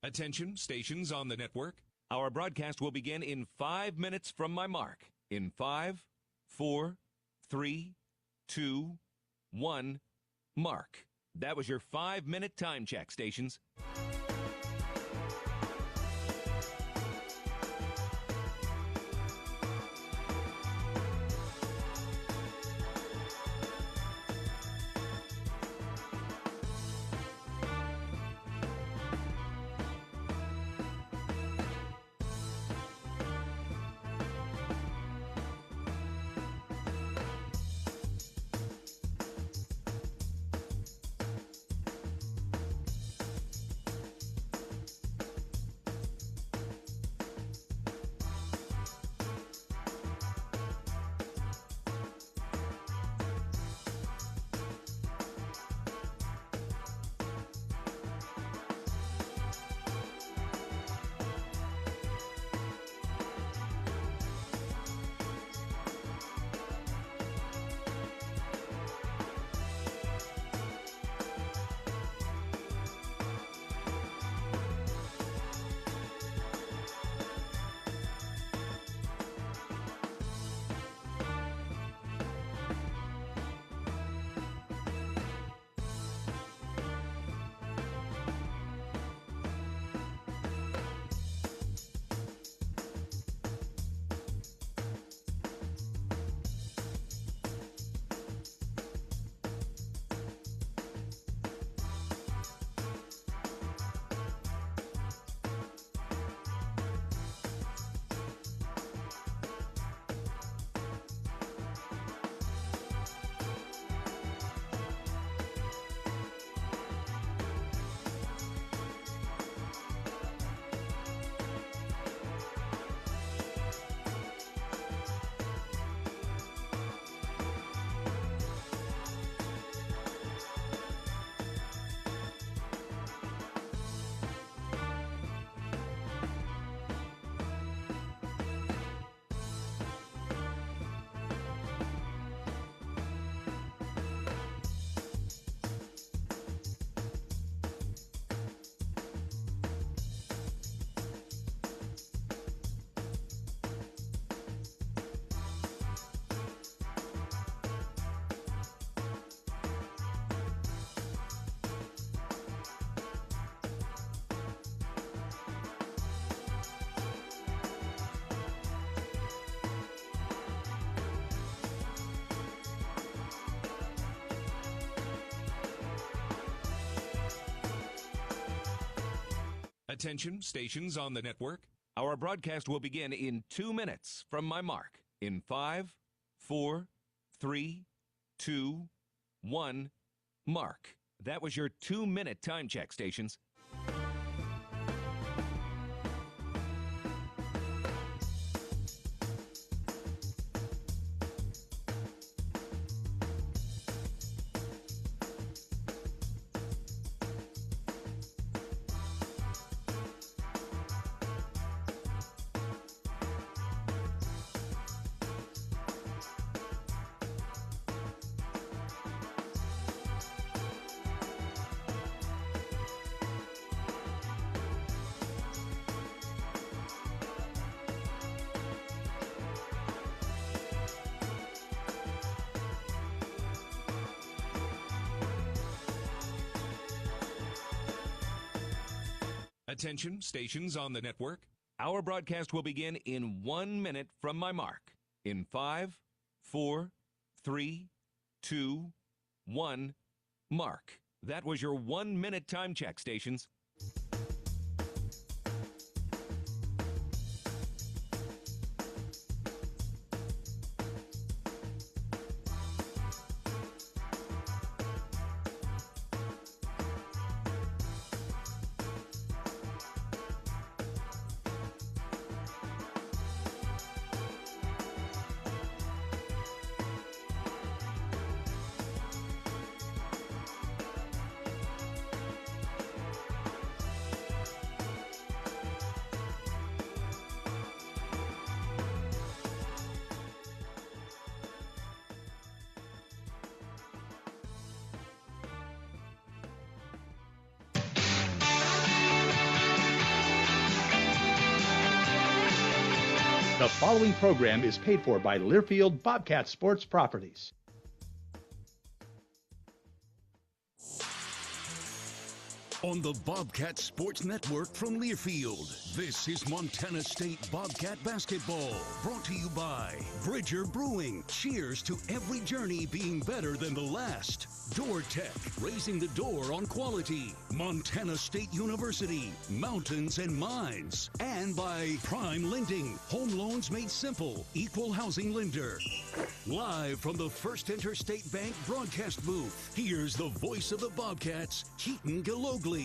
Attention, stations on the network. Our broadcast will begin in 5 minutes from my mark. In 5, 4, 3, 2, 1, mark. That was your 5-minute time check, stations. Attention, stations on the network. Our broadcast will begin in 2 minutes from my mark. In 5, 4, 3, 2, 1, mark. That was your 2-minute time check, stations. Attention, stations on the network. Our broadcast will begin in 1 minute from my mark. In 5, 4, 3, 2, 1, mark. That was your 1-minute time check, stations. The following program is paid for by Learfield Bobcat Sports Properties. On the Bobcat Sports Network from Learfield, this is Montana State Bobcat Basketball, brought to you by Bridger Brewing. Cheers to every journey being better than the last. Door Tech, raising the door on quality. Montana State University, mountains and mines. And by Prime Lending, home loans made simple, equal housing lender. Live from the First Interstate Bank broadcast booth, here's the voice of the Bobcats, Keaton Gillogly.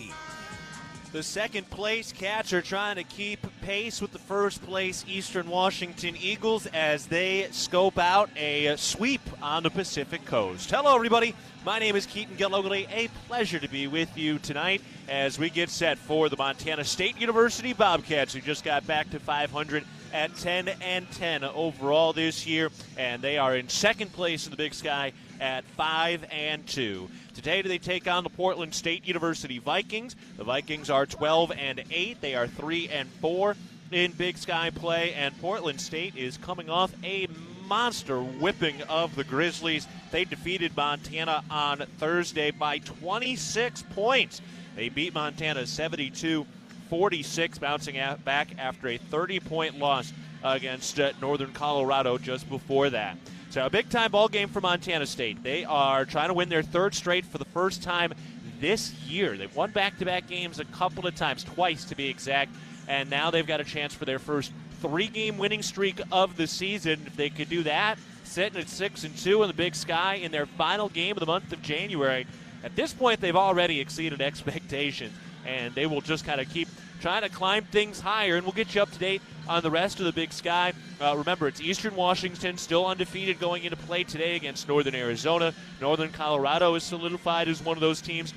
The second place Cats are trying to keep pace with the first place Eastern Washington Eagles as they scope out a sweep on the Pacific Coast. Hello, everybody. My name is Keaton Gillogly. A pleasure to be with you tonight as we get set for the Montana State University Bobcats, who just got back to 500 at 10-10 overall this year, and they are in second place in the Big Sky at 5-2. Today they take on the Portland State University Vikings. The Vikings are 12-8. They are 3-4 in Big Sky play, and Portland State is coming off a monster whipping of the Grizzlies. They defeated Montana on Thursday by 26 points. They beat Montana 72-46, bouncing back after a 30-point loss against Northern Colorado just before that. So a big-time ball game for Montana State. They are trying to win their third straight for the first time this year. They've won back-to-back games a couple of times, twice to be exact, and now they've got a chance for their first three-game winning streak of the season. If they could do that, sitting at 6-2 in the Big Sky in their final game of the month of January, at this point they've already exceeded expectations, and they will just kind of keep trying to climb things higher, and we'll get you up to date on the rest of the Big Sky. Remember, it's Eastern Washington, still undefeated going into play today against Northern Arizona. Northern Colorado is solidified as one of those teams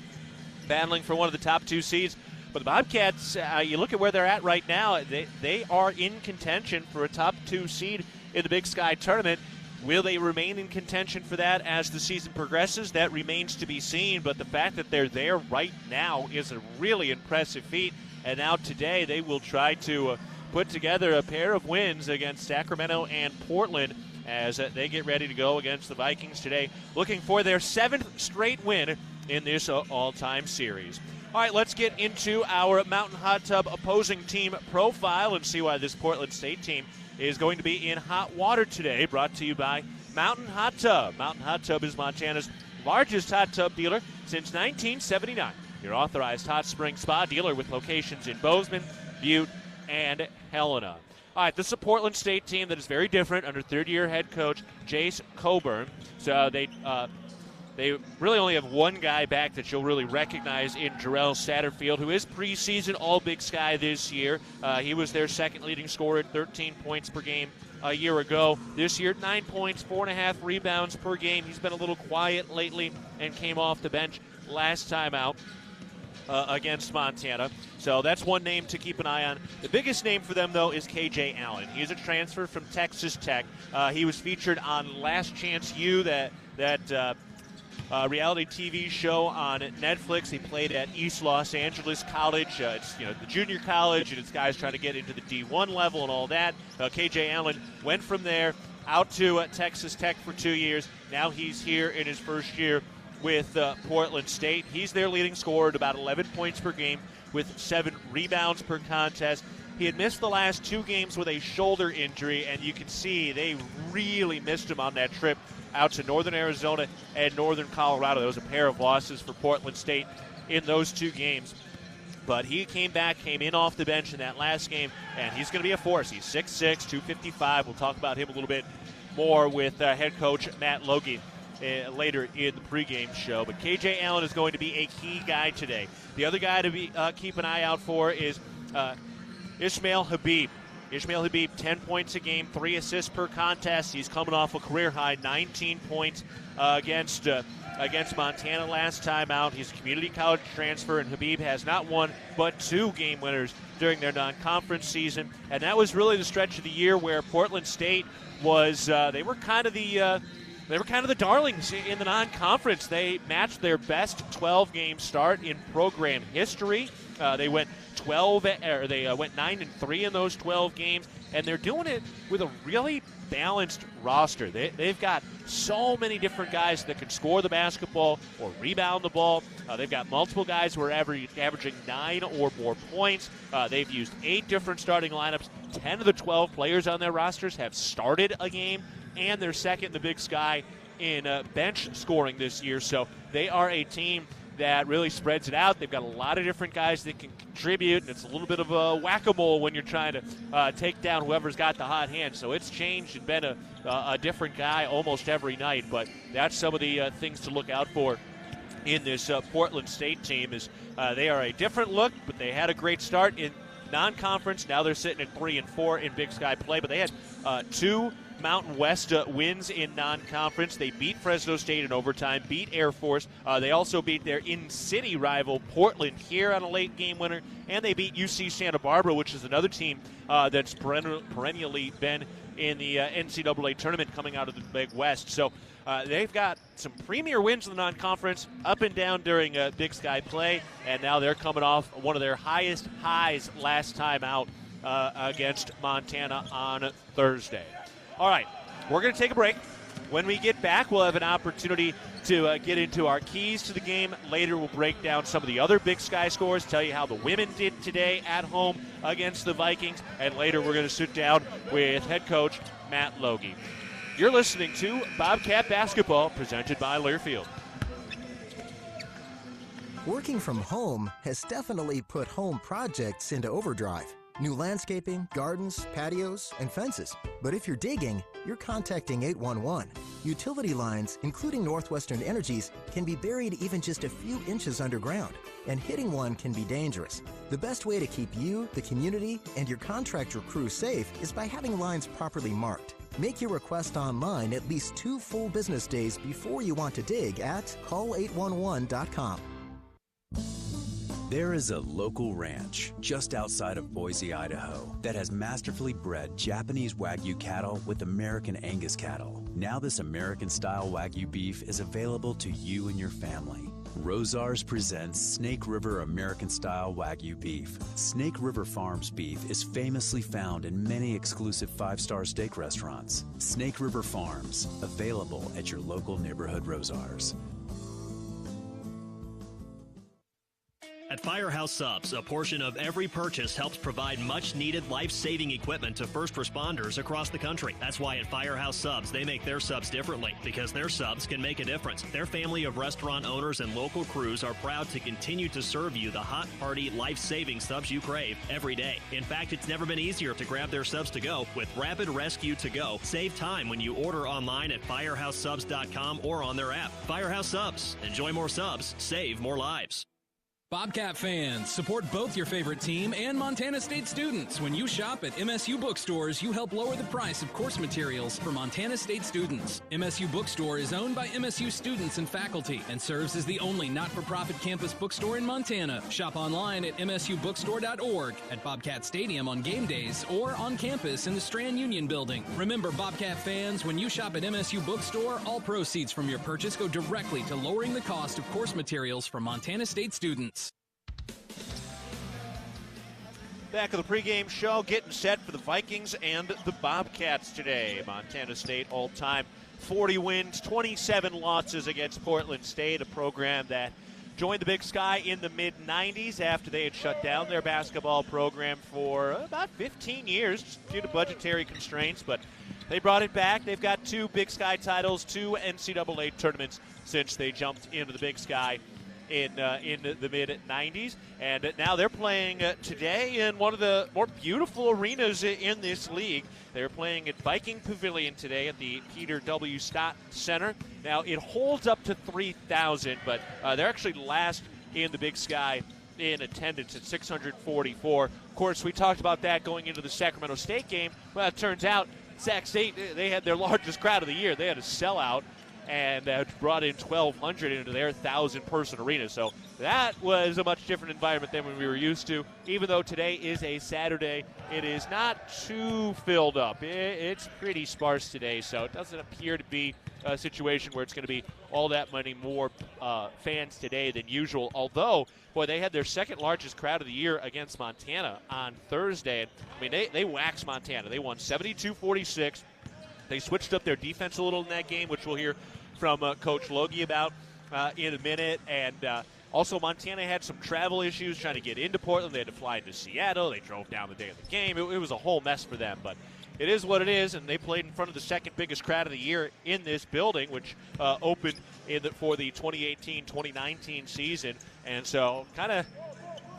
battling for one of the top two seeds. But the Bobcats, you look at where they're at right now, they are in contention for a top two seed in the Big Sky tournament. Will they remain in contention for that as the season progresses? That remains to be seen, but the fact that they're there right now is a really impressive feat. And now today they will try to put together a pair of wins against Sacramento and Portland as they get ready to go against the Vikings today, looking for their seventh straight win in this all-time series. All right, let's get into our Mountain Hot Tub opposing team profile and see why this Portland State team is going to be in hot water today, brought to you by Mountain Hot Tub. Mountain Hot Tub is Montana's largest hot tub dealer since 1979. Your authorized hot spring spa dealer with locations in Bozeman, Butte, and Helena. All right, this is a Portland State team that is very different under third-year head coach Jace Coburn. So they really only have one guy back that you'll really recognize in Jarrell Satterfield, who is preseason All-Big Sky this year. He was their second leading scorer at 13 points per game a year ago. This year, 9 points, 4.5 rebounds per game. He's been a little quiet lately and came off the bench last time out against Montana. So that's one name to keep an eye on. The biggest name for them, though, is KJ Allen. He's a transfer from Texas Tech. He was featured on Last Chance U, that reality TV show on Netflix. He played at East Los Angeles College. It's the junior college, and it's guys trying to get into the D1 level and all that. KJ Allen went from there out to Texas Tech for 2 years. Now he's here in his first year with Portland State. He's their leading scorer at about 11 points per game with 7 rebounds per contest. He had missed the last 2 games with a shoulder injury, and you can see they really missed him on that trip out to Northern Arizona and Northern Colorado. There was a pair of losses for Portland State in those 2 games. But he came back, came in off the bench in that last game, and he's going to be a force. He's 6'6", 255. We'll talk about him a little bit more with head coach Matt Loi later in the pregame show. But KJ Allen is going to be a key guy today. The other guy to keep an eye out for is Ismail Habib. Ismail Habib, 10 points a game, 3 assists per contest. He's coming off a career-high 19 points against Montana last time out. He's a community college transfer, and Habib has not one but 2 game winners during their non-conference season. And that was really the stretch of the year where Portland State was they were kind of the darlings in the non-conference. They matched their best 12-game start in program history. They went went 9-3 in those 12 games, and they're doing it with a really balanced roster. They've got so many different guys that can score the basketball or rebound the ball. They've got multiple guys who are averaging 9 or more points. They've used 8 different starting lineups. 10 of the 12 players on their rosters have started a game, and they're second in the Big Sky in bench scoring this year. So they are a team that really spreads it out. They've got a lot of different guys that can contribute, and it's a little bit of a whack-a-mole when you're trying to take down whoever's got the hot hand. So it's changed and been a different guy almost every night, but that's some of the things to look out for in this Portland State team. Is they are a different look, but they had a great start in non-conference. Now they're sitting at 3-4 in Big Sky play, but they had 2 Mountain West wins in non-conference. They beat Fresno State in overtime, beat Air Force. They also beat their in-city rival Portland here on a late game winner, and they beat UC Santa Barbara, which is another team that's perennially been in the NCAA tournament coming out of the Big West. So they've got some premier wins in the non-conference, up and down during Big Sky play, and now they're coming off one of their highest highs last time out against Montana on Thursday. All right, we're going to take a break. When we get back, we'll have an opportunity to get into our keys to the game. Later, we'll break down some of the other Big Sky scores, tell you how the women did today at home against the Vikings, and later we're going to sit down with head coach Matt Loi. You're listening to Bobcat Basketball, presented by Learfield. Working from home has definitely put home projects into overdrive. New landscaping, gardens, patios, and fences. But if you're digging, you're contacting 811. Utility lines, including Northwestern Energy's, can be buried even just a few inches underground, and hitting one can be dangerous. The best way to keep you, the community, and your contractor crew safe is by having lines properly marked. Make your request online at least 2 full business days before you want to dig at call811.com. There is a local ranch just outside of Boise, Idaho, that has masterfully bred Japanese Wagyu cattle with American Angus cattle. Now this American-style Wagyu beef is available to you and your family. Rosars presents Snake River American-style Wagyu beef. Snake River Farms beef is famously found in many exclusive 5-star steak restaurants. Snake River Farms, available at your local neighborhood Rosars. At Firehouse Subs, a portion of every purchase helps provide much-needed life-saving equipment to first responders across the country. That's why at Firehouse Subs, they make their subs differently, because their subs can make a difference. Their family of restaurant owners and local crews are proud to continue to serve you the hot, hearty, life-saving subs you crave every day. In fact, it's never been easier to grab their subs to go with Rapid Rescue to Go. Save time when you order online at firehousesubs.com or on their app. Firehouse Subs. Enjoy more subs. Save more lives. Bobcat fans, support both your favorite team and Montana State students. When you shop at MSU bookstores, you help lower the price of course materials for Montana State students. MSU Bookstore is owned by MSU students and faculty and serves as the only not-for-profit campus bookstore in Montana. Shop online at msubookstore.org, at Bobcat Stadium on game days, or on campus in the Strand Union building. Remember, Bobcat fans, when you shop at MSU Bookstore, all proceeds from your purchase go directly to lowering the cost of course materials for Montana State students. Back of the pregame show, getting set for the Vikings and the Bobcats today. Montana State all-time 40 wins, 27 losses against Portland State, a program that joined the Big Sky in the mid-90s after they had shut down their basketball program for about 15 years due to budgetary constraints, but they brought it back. They've got 2 Big Sky titles, 2 NCAA tournaments since they jumped into the Big Sky in the mid-90s, and now they're playing today in one of the more beautiful arenas in this league. They're playing at Viking Pavilion today at the Peter W. Stott Center. Now, it holds up to 3,000, but they're actually last in the Big Sky in attendance at 644. Of course, we talked about that going into the Sacramento State game. Well, it turns out Sac State, they had their largest crowd of the year. They had a sellout and brought in 1,200 into their 1,000-person arena. So that was a much different environment than when we were used to. Even though today is a Saturday, it is not too filled up. It's pretty sparse today, so it doesn't appear to be situation where it's going to be all that many more fans today than usual. Although, boy, they had their second largest crowd of the year against Montana on Thursday. And, I mean, they waxed Montana. They won 72-46. They switched up their defense a little in that game, which we'll hear from Coach Logie about in a minute. And also, Montana had some travel issues trying to get into Portland. They had to fly into Seattle. They drove down the day of the game. It was a whole mess for them. But it is what it is, and they played in front of the second biggest crowd of the year in this building, which opened for the 2018-2019 season. And so kind of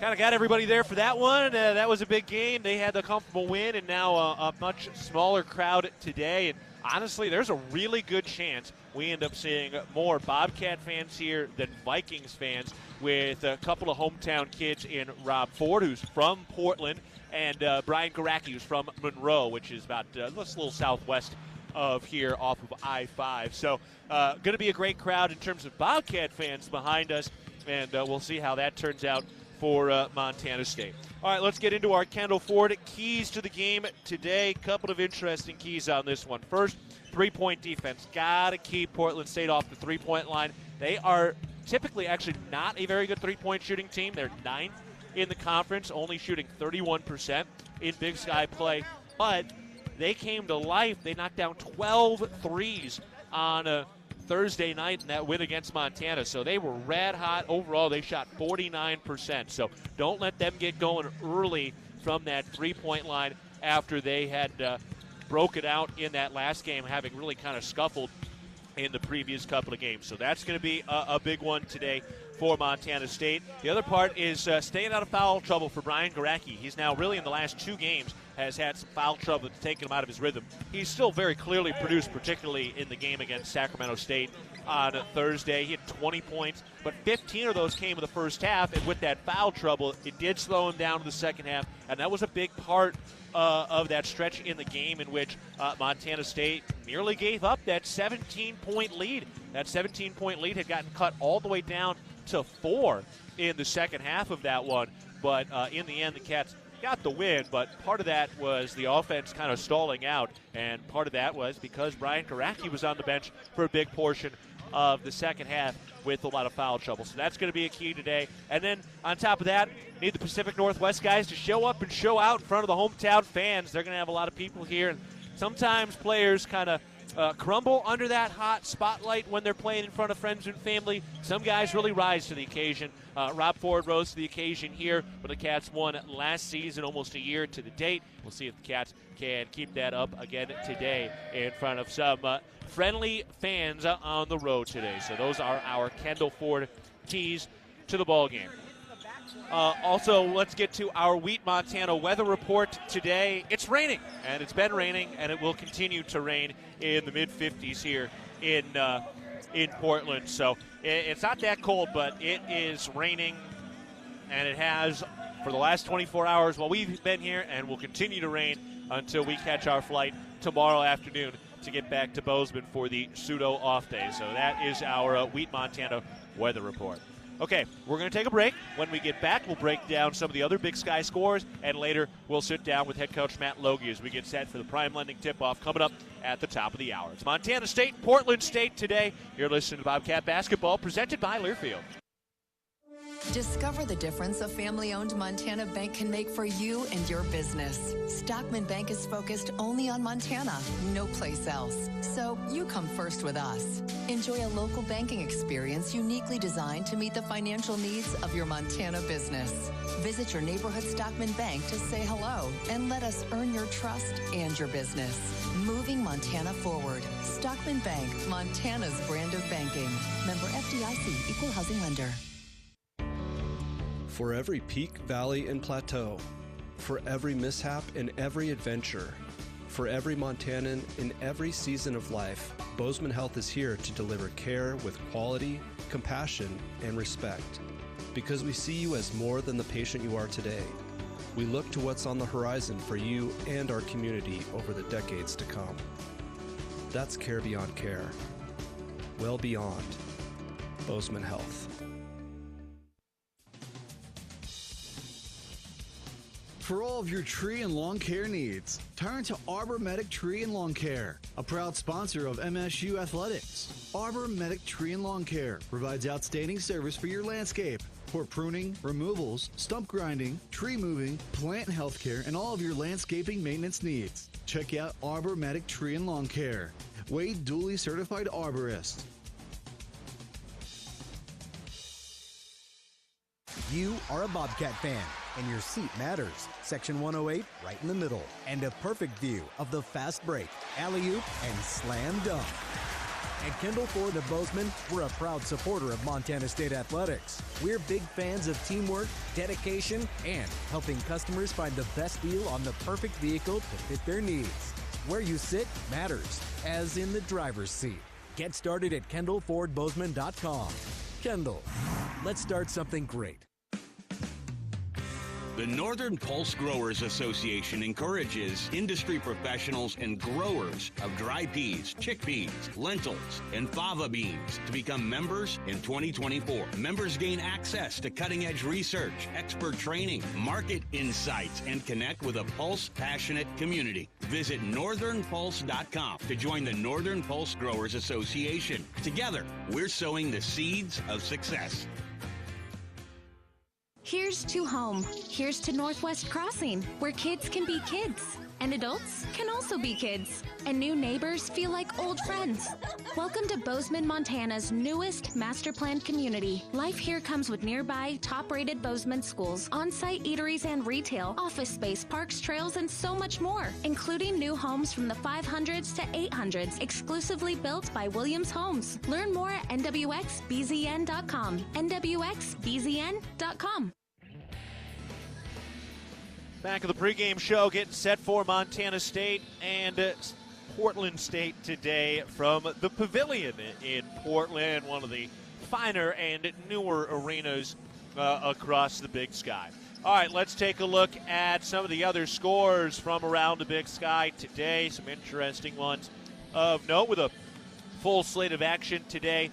got everybody there for that one. That was a big game. They had the comfortable win, and now a much smaller crowd today. And honestly, there's a really good chance we end up seeing more Bobcat fans here than Vikings fans, with a couple of hometown kids in Rob Ford, who's from Portland, and Brian Garacki, who's from Monroe, which is about just a little southwest of here off of I-5. So going to be a great crowd in terms of Bobcat fans behind us, and we'll see how that turns out for Montana State. All right, let's get into our Kendall Ford keys to the game today. Couple of interesting keys on this one. First, three-point defense. Got to keep Portland State off the three-point line. They are typically actually not a very good three-point shooting team. They're ninth in the conference, only shooting 31% in Big Sky play. But they came to life. They knocked down 12 threes on a Thursday night in that win against Montana. So they were red hot. Overall, they shot 49%. So don't let them get going early from that three-point line after they had broke it out in that last game, having really kind of scuffled in the previous couple of games. So that's going to be a big one today for Montana State. The other part is staying out of foul trouble for Brian Garacki. He's now really in the last two games has had some foul trouble that's taken him out of his rhythm. He's still very clearly produced, particularly in the game against Sacramento State on Thursday. He had 20 points, but 15 of those came in the first half, and with that foul trouble, it did slow him down to the second half, and that was a big part of that stretch in the game in which Montana State nearly gave up that 17-point lead. That 17-point lead had gotten cut all the way down to 4 in the second half of that one, but in the end, the Cats got the win, but part of that was the offense kind of stalling out, and part of that was because Brian Garacki was on the bench for a big portion of the second half with a lot of foul trouble. So that's going to be a key today. And then on top of that, need the Pacific Northwest guys to show up and show out in front of the hometown fans. They're going to have a lot of people here, and sometimes players kind of crumble under that hot spotlight when they're playing in front of friends and family. Some guys really rise to the occasion. Rob Ford rose to the occasion here when the Cats won last season, almost a year to the date. We'll see if the Cats can keep that up again today in front of some friendly fans on the road today. So those are our Kendall Ford keys to the ball game. Also, let's get to our Wheat Montana weather report today. It's raining, and it's been raining, and it will continue to rain in the mid-50s here in Portland. So it's not that cold, but it is raining, and it has for the last 24 hours while we've been here, and will continue to rain until we catch our flight tomorrow afternoon to get back to Bozeman for the pseudo off day. So that is our Wheat Montana weather report. Okay, we're going to take a break. When we get back, we'll break down some of the other Big Sky scores, and later we'll sit down with head coach Matt Loi as we get set for the Prime Lending tip-off coming up at the top of the hour. It's Montana State, Portland State today. You're listening to Bobcat Basketball, presented by Learfield. Discover the difference a family-owned Montana bank can make for you and your business. Stockman Bank is focused only on Montana, no place else. So you come first with us. Enjoy a local banking experience uniquely designed to meet the financial needs of your Montana business. Visit your neighborhood Stockman Bank to say hello and let us earn your trust and your business. Moving Montana forward. Stockman Bank, Montana's brand of banking. Member FDIC, Equal Housing Lender. For every peak, valley, and plateau, for every mishap and every adventure, for every Montanan in every season of life, Bozeman Health is here to deliver care with quality, compassion, and respect. Because we see you as more than the patient you are today. We look to what's on the horizon for you and our community over the decades to come. That's care beyond care. Well beyond Bozeman Health. For all of your tree and lawn care needs, turn to Arbor Medic Tree and Lawn Care, a proud sponsor of MSU Athletics. Arbor Medic Tree and Lawn Care provides outstanding service for your landscape. For pruning, removals, stump grinding, tree moving, plant health care, and all of your landscaping maintenance needs. Check out Arbor Medic Tree and Lawn Care. Wade duly certified arborist. You are a Bobcat fan, and your seat matters. Section 108, right in the middle. And a perfect view of the fast break, alley-oop, and slam dunk. At Kendall Ford of Bozeman, we're a proud supporter of Montana State Athletics. We're big fans of teamwork, dedication, and helping customers find the best deal on the perfect vehicle to fit their needs. Where you sit matters, as in the driver's seat. Get started at KendallFordBozeman.com. Kendall, let's start something great. The Northern Pulse Growers Association encourages industry professionals and growers of dry peas, chickpeas, lentils, and fava beans to become members in 2024. Members gain access to cutting-edge research, expert training, market insights, and connect with a Pulse-passionate community. Visit northernpulse.com to join the Northern Pulse Growers Association. Together, we're sowing the seeds of success. Here's to home. Here's to Northwest Crossing, where kids can be kids, and adults can also be kids, and new neighbors feel like old friends. Welcome to Bozeman, Montana's newest master planned community. Life here comes with nearby, top-rated Bozeman schools, on-site eateries and retail, office space, parks, trails, and so much more, including new homes from the 500s to 800s, exclusively built by Williams Homes. Learn more at nwxbzn.com. nwxbzn.com. Back of the pregame show, getting set for Montana State and Portland State today from the Pavilion in Portland, one of the finer and newer arenas across the Big Sky. All right, let's take a look at some of the other scores from around the Big Sky today. Some interesting ones of note with a full slate of action today.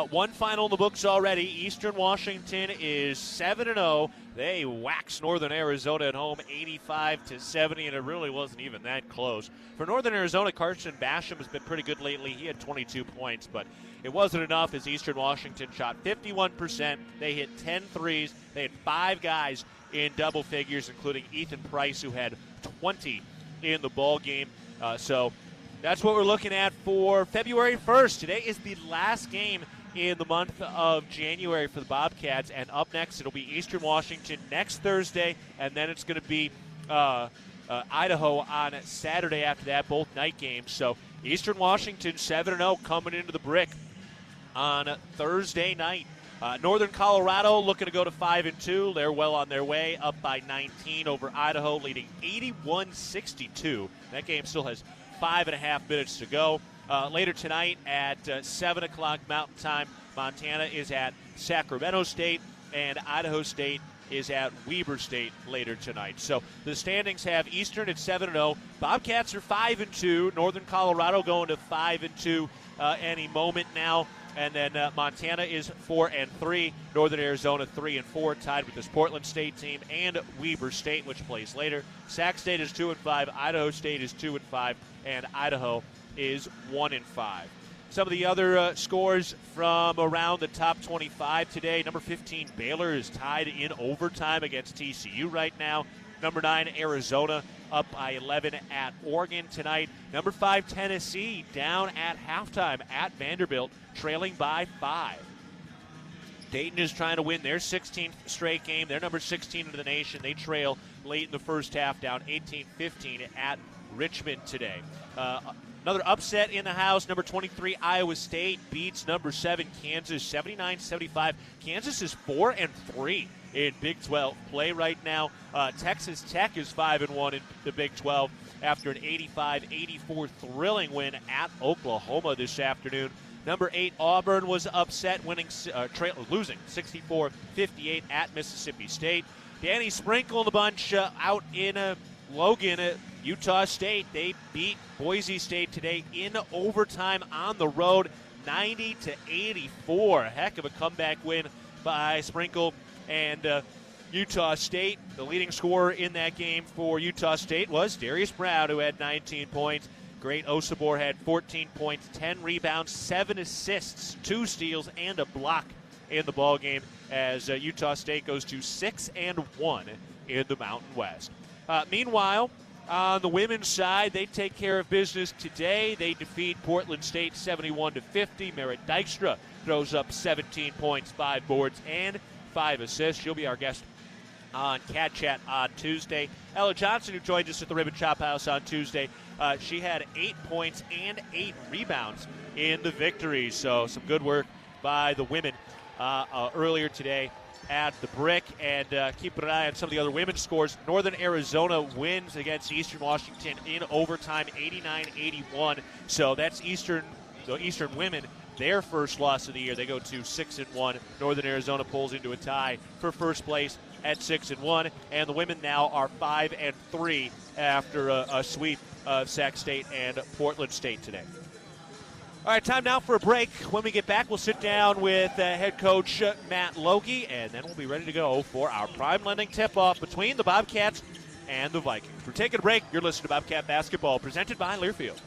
One final in the books already. Eastern Washington is 7-0. They waxed Northern Arizona at home 85-70, and it really wasn't even that close. For Northern Arizona, Carson Basham has been pretty good lately. He had 22 points, but it wasn't enough as Eastern Washington shot 51%. They hit 10 threes. They had 5 guys in double figures, including Ethan Price, who had 20 in the ball game. So that's what we're looking at for February 1st. Today is the last game in the month of January for the Bobcats, and up next it'll be Eastern Washington next Thursday, and then it's going to be Idaho on Saturday after that, both night games. So Eastern Washington 7-0 coming into the brick on Thursday night. Northern Colorado looking to go to 5-2. They're well on their way, up by 19 over Idaho, leading 81-62. That game still has 5.5 minutes to go. Later tonight at 7 o'clock Mountain Time, Montana is at Sacramento State, and Idaho State is at Weber State later tonight. So the standings have Eastern at 7-0. Bobcats are 5-2. Northern Colorado going to 5-2 any moment now. And then Montana is 4-3. Northern Arizona 3-4, tied with this Portland State team and Weber State, which plays later. Sac State is 2-5. Idaho State is 2-5, and Idaho is 1-5. Some of the other scores from around the top 25 today. Number 15, Baylor is tied in overtime against TCU right now. Number 9, Arizona up by 11 at Oregon tonight. Number 5, Tennessee down at halftime at Vanderbilt, trailing by 5. Dayton is trying to win their 16th straight game. They're number 16 in the nation. They trail late in the first half, down 18-15 at Richmond today. Another upset in the house. Number 23, Iowa State beats number 7, Kansas, 79-75. Kansas is 4-3 in Big 12 play right now. Texas Tech is 5-1 in the Big 12 after an 85-84 thrilling win at Oklahoma this afternoon. Number 8, Auburn was upset, losing 64-58 at Mississippi State. Danny Sprinkle and the bunch out in Logan at Utah State. They beat Boise State today in overtime on the road, 90-84. Heck of a comeback win by Sprinkle and Utah State. The leading scorer in that game for Utah State was Darius Brown, who had 19 points. Great Osabor had 14 points, 10 rebounds, 7 assists, 2 steals, and a block in the ballgame as Utah State goes to 6-1 in the Mountain West. Meanwhile, on the women's side, they take care of business today. They defeat Portland State 71-50. Merritt Dykstra throws up 17 points, 5 boards, and 5 assists. She'll be our guest on Cat Chat on Tuesday. Ella Johnson, who joined us at the Ribbon Chop House on Tuesday, she had 8 points and 8 rebounds in the victory. So some good work by the women earlier today at the Brick. And keep an eye on some of the other women's scores. Northern Arizona wins against Eastern Washington in overtime, 89-81. So that's the Eastern women, their first loss of the year. They go to 6-1. Northern Arizona pulls into a tie for first place at 6-1, and the women now are 5-3 after a sweep of Sac State and Portland State today. All right, time now for a break. When we get back, we'll sit down with head coach Matt Loi, and then we'll be ready to go for our prime lending tip-off between the Bobcats and the Vikings. We're taking a break. You're listening to Bobcat Basketball, presented by Learfield.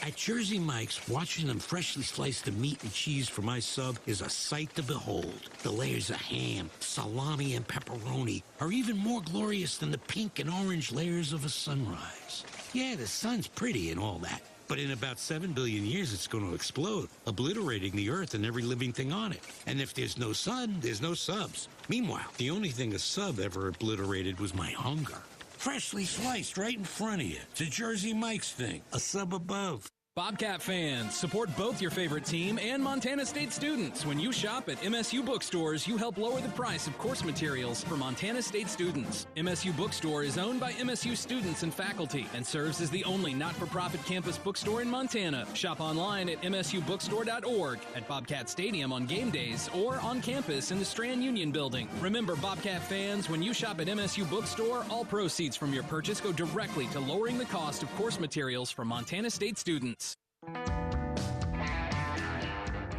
At Jersey Mike's, watching them freshly slice the meat and cheese for my sub is a sight to behold. The layers of ham, salami, and pepperoni are even more glorious than the pink and orange layers of a sunrise. Yeah, the sun's pretty and all that, but in about 7 billion years, it's going to explode, obliterating the Earth and every living thing on it. And if there's no sun, there's no subs. Meanwhile, the only thing a sub ever obliterated was my hunger. Freshly sliced right in front of you. It's a Jersey Mike's thing. A sub above. Bobcat fans, support both your favorite team and Montana State students. When you shop at MSU bookstores, you help lower the price of course materials for Montana State students. MSU Bookstore is owned by MSU students and faculty and serves as the only not-for-profit campus bookstore in Montana. Shop online at msubookstore.org, at Bobcat Stadium on game days, or on campus in the Strand Union Building. Remember, Bobcat fans, when you shop at MSU Bookstore, all proceeds from your purchase go directly to lowering the cost of course materials for Montana State students.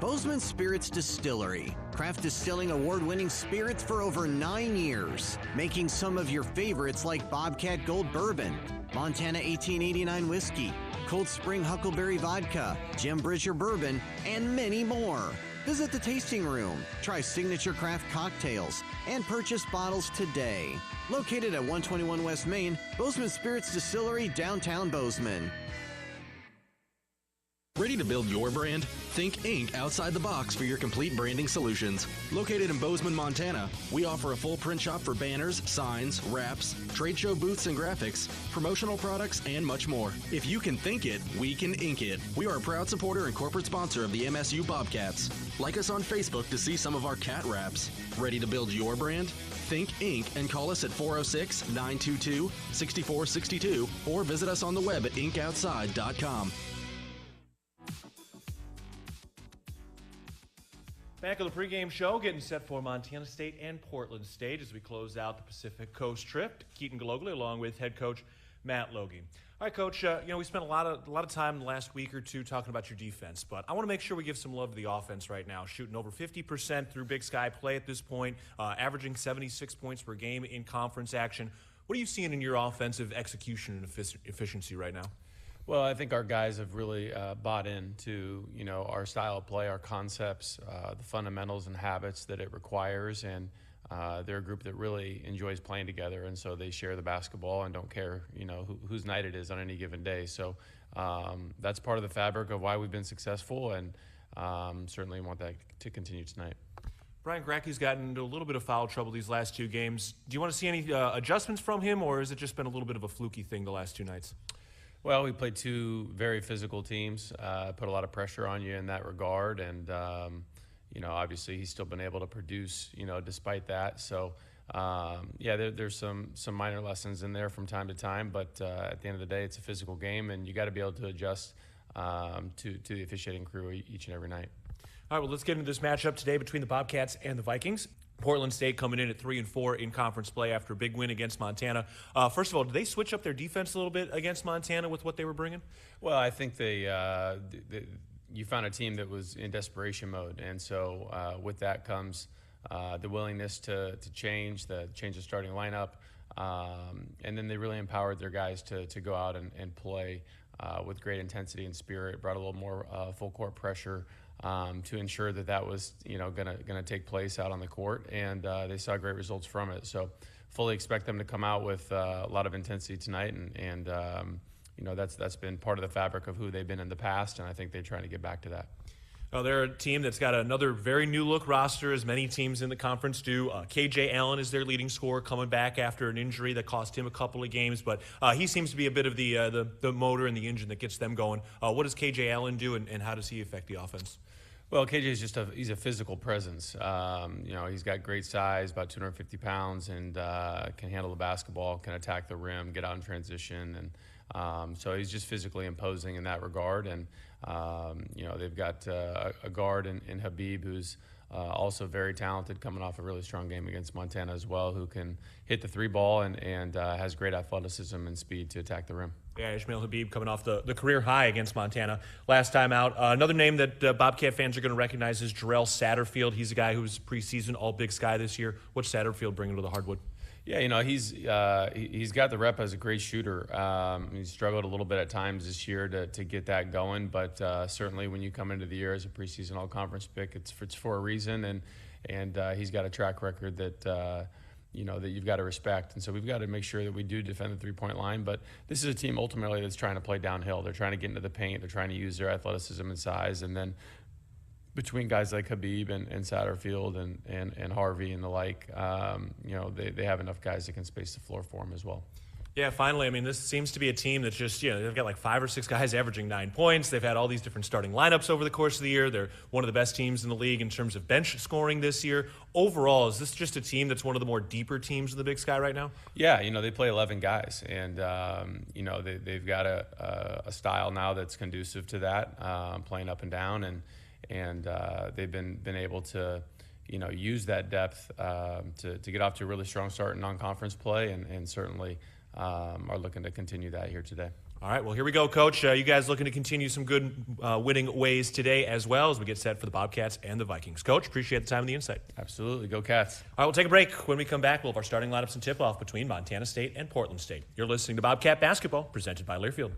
Bozeman Spirits Distillery. Craft distilling award-winning spirits for over 9 years. Making some of your favorites like Bobcat Gold Bourbon, Montana 1889 Whiskey, Cold Spring Huckleberry Vodka, Jim Bridger Bourbon, and many more. Visit the tasting room, try signature craft cocktails, and purchase bottles today. Located at 121 West Main, Bozeman Spirits Distillery, downtown Bozeman. Ready to build your brand? Think Inc. outside the box for your complete branding solutions. Located in Bozeman, Montana, we offer a full print shop for banners, signs, wraps, trade show booths and graphics, promotional products, and much more. If you can think it, we can ink it. We are a proud supporter and corporate sponsor of the MSU Bobcats. Like us on Facebook to see some of our cat wraps. Ready to build your brand? Think Inc. and call us at 406-922-6462 or visit us on the web at inkoutside.com. Back on the pregame show, getting set for Montana State and Portland State as we close out the Pacific Coast trip. Keaton Gillogly along with head coach Matt Loi. All right, Coach, we spent a lot of time in the last week or two talking about your defense, but I want to make sure we give some love to the offense right now. Shooting over 50% through Big Sky play at this point, averaging 76 points per game in conference action. What are you seeing in your offensive execution and efficiency right now? Well, I think our guys have really bought into, our style of play, our concepts, the fundamentals and habits that it requires, and they're a group that really enjoys playing together, and so they share the basketball and don't care, whose night it is on any given day. So that's part of the fabric of why we've been successful, and certainly want that to continue tonight. Brian Gracke's gotten into a little bit of foul trouble these last 2 games. Do you want to see any adjustments from him, or has it just been a little bit of a fluky thing the last 2 nights? Well, we played 2 very physical teams, put a lot of pressure on you in that regard, and, obviously he's still been able to produce, despite that. So, there's some minor lessons in there from time to time, but at the end of the day, it's a physical game, and you got to be able to adjust to the officiating crew each and every night. All right, well, let's get into this matchup today between the Bobcats and the Vikings. Portland State coming in at 3-4 in conference play after a big win against Montana. First of all, did they switch up their defense a little bit against Montana with what they were bringing? Well, I think you found a team that was in desperation mode, and so with that comes the willingness to change the starting lineup. And then they really empowered their guys to go out and play with great intensity and spirit, brought a little more full court pressure to ensure that was, gonna take place out on the court, and they saw great results from it. So fully expect them to come out with a lot of intensity tonight, and that's been part of the fabric of who they've been in the past, and I think they're trying to get back to that. Well, they're a team that's got another very new-look roster, as many teams in the conference do. K.J. Allen is their leading scorer, coming back after an injury that cost him a couple of games, but he seems to be a bit of the motor and the engine that gets them going. What does K.J. Allen do, and how does he affect the offense? Well, KJ is he's a physical presence. He's got great size, about 250 pounds, and can handle the basketball, can attack the rim, get out in transition, and so he's just physically imposing in that regard. And they've got a guard in Habib who's also very talented, coming off a really strong game against Montana as well, who can hit the three ball and has great athleticism and speed to attack the rim. Yeah, Ishmael Habib coming off the career high against Montana last time out. Another name that Bobcat fans are going to recognize is Jarrell Satterfield. He's a guy who's preseason All Big Sky this year. What's Satterfield bringing to the hardwood? Yeah, he's got the rep as a great shooter. He's struggled a little bit at times this year to get that going, but certainly when you come into the year as a preseason All-Conference pick, it's for a reason, and he's got a track record that you've got to respect. And so we've got to make sure that we do defend the three-point line. But this is a team ultimately that's trying to play downhill. They're trying to get into the paint. They're trying to use their athleticism and size. And then between guys like Habib and Satterfield and Harvey and the like, they have enough guys that can space the floor for them as well. Yeah, finally, this seems to be a team that's just, they've got like 5 or 6 guys averaging 9 points. They've had all these different starting lineups over the course of the year. They're one of the best teams in the league in terms of bench scoring this year. Overall, is this just a team that's one of the more deeper teams in the Big Sky right now? Yeah, they play 11 guys, and, they've got a style now that's conducive to that, playing up and down, and they've been able to use that depth to get off to a really strong start in non-conference play, and certainly are looking to continue that here today. All right, well, here we go, Coach. You guys looking to continue some good winning ways today as well as we get set for the Bobcats and the Vikings. Coach, appreciate the time and the insight. Absolutely. Go Cats. All right, we'll take a break. When we come back, we'll have our starting lineups and tip-off between Montana State and Portland State. You're listening to Bobcat Basketball, presented by Learfield.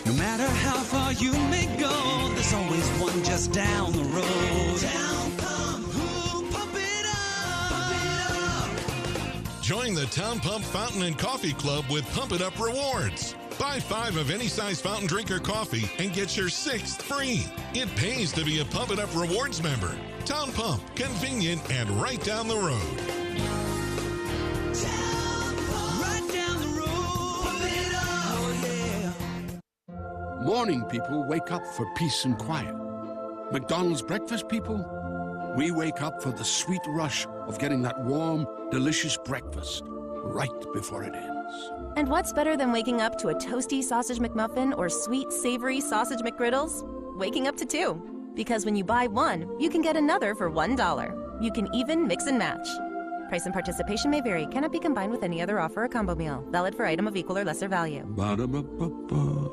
No matter how far you may go, there's always one just down the road. Town Pump, ooh, pump it up. Join the Town Pump Fountain and Coffee Club with Pump It Up rewards. Buy 5 of any size fountain drink or coffee and get your 6th free. It pays to be a Pump It Up rewards member. Town Pump, convenient and right down the road. Town Pump, right down the road. Pump it up, oh yeah. Morning people wake up for peace and quiet. McDonald's breakfast people, we wake up for the sweet rush of getting that warm, delicious breakfast right before it ends. And what's better than waking up to a toasty sausage McMuffin or sweet, savory sausage McGriddles? Waking up to 2. Because when you buy 1, you can get another for $1. You can even mix and match. Price and participation may vary. Cannot be combined with any other offer or combo meal. Valid for item of equal or lesser value. Ba-da-ba-ba-ba.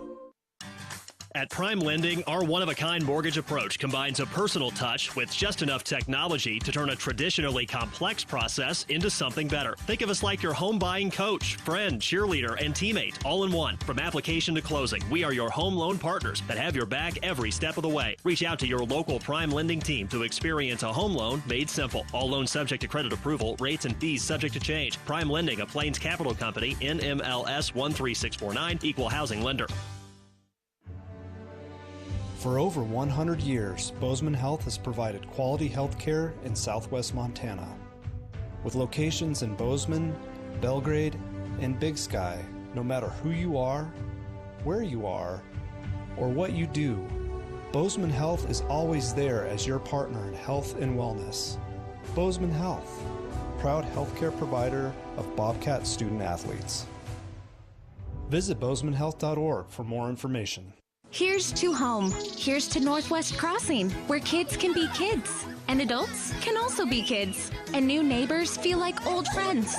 At Prime Lending, our one-of-a-kind mortgage approach combines a personal touch with just enough technology to turn a traditionally complex process into something better. Think of us like your home buying coach, friend, cheerleader, and teammate, all in one. From application to closing, we are your home loan partners that have your back every step of the way. Reach out to your local Prime Lending team to experience a home loan made simple. All loans subject to credit approval, rates and fees subject to change. Prime Lending, a Plains Capital Company, NMLS 13649, Equal Housing Lender. For over 100 years, Bozeman Health has provided quality health care in southwest Montana. With locations in Bozeman, Belgrade, and Big Sky, no matter who you are, where you are, or what you do, Bozeman Health is always there as your partner in health and wellness. Bozeman Health, proud healthcare provider of Bobcat student athletes. Visit bozemanhealth.org for more information. Here's to home. Here's to Northwest Crossing, where kids can be kids. And adults can also be kids. And new neighbors feel like old friends.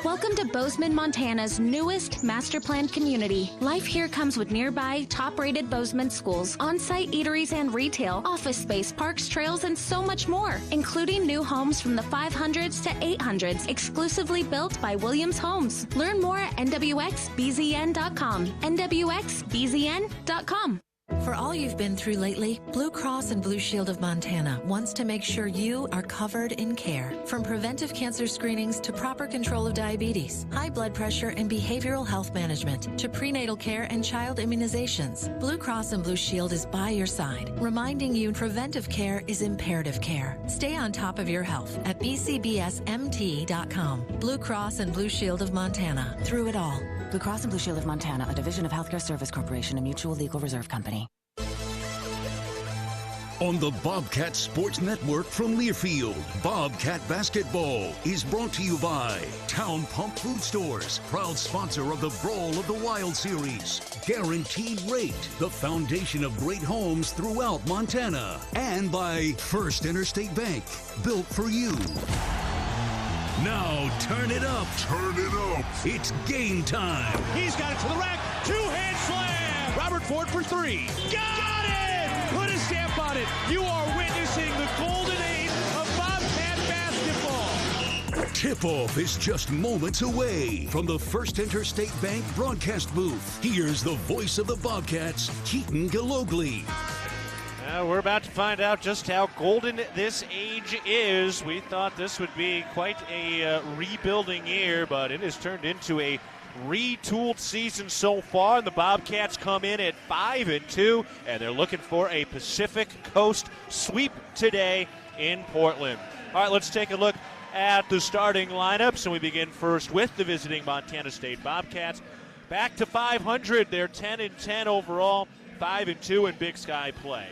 Welcome to Bozeman, Montana's newest master planned community. Life here comes with nearby, top-rated Bozeman schools, on-site eateries and retail, office space, parks, trails, and so much more, including new homes from the 500s to 800s, exclusively built by Williams Homes. Learn more at nwxbzn.com. nwxbzn.com. For all you've been through lately, Blue Cross and Blue Shield of Montana wants to make sure you are covered in care. From preventive cancer screenings to proper control of diabetes, high blood pressure and behavioral health management, to prenatal care and child immunizations, Blue Cross and Blue Shield is by your side, reminding you preventive care is imperative care. Stay on top of your health at bcbsmt.com. Blue Cross and Blue Shield of Montana. Through it all. Blue Cross and Blue Shield of Montana, a division of Healthcare Service Corporation, a mutual legal reserve company. On the Bobcat Sports Network from Learfield, Bobcat Basketball is brought to you by Town Pump Food Stores, proud sponsor of the Brawl of the Wild Series. Guaranteed Rate, the foundation of great homes throughout Montana. And by First Interstate Bank, built for you. Now turn it up. Turn it up. It's game time. He's got it to the rack. Two-hand slam. Robert Ford for three. Got it! Put a stamp on it. You are witnessing the golden age of Bobcat basketball. Tip-off is just moments away from the First Interstate Bank broadcast booth. Here's the voice of the Bobcats, Keaton Gillogly. We're about to find out just how golden this age is. We thought this would be quite a rebuilding year, but it has turned into a retooled season so far. And the Bobcats come in at 5-2, and they're looking for a Pacific Coast sweep today in Portland. All right, let's take a look at the starting lineups, and we begin first with the visiting Montana State Bobcats. Back to 500, they're 10-10 overall, 5-2 in Big Sky play.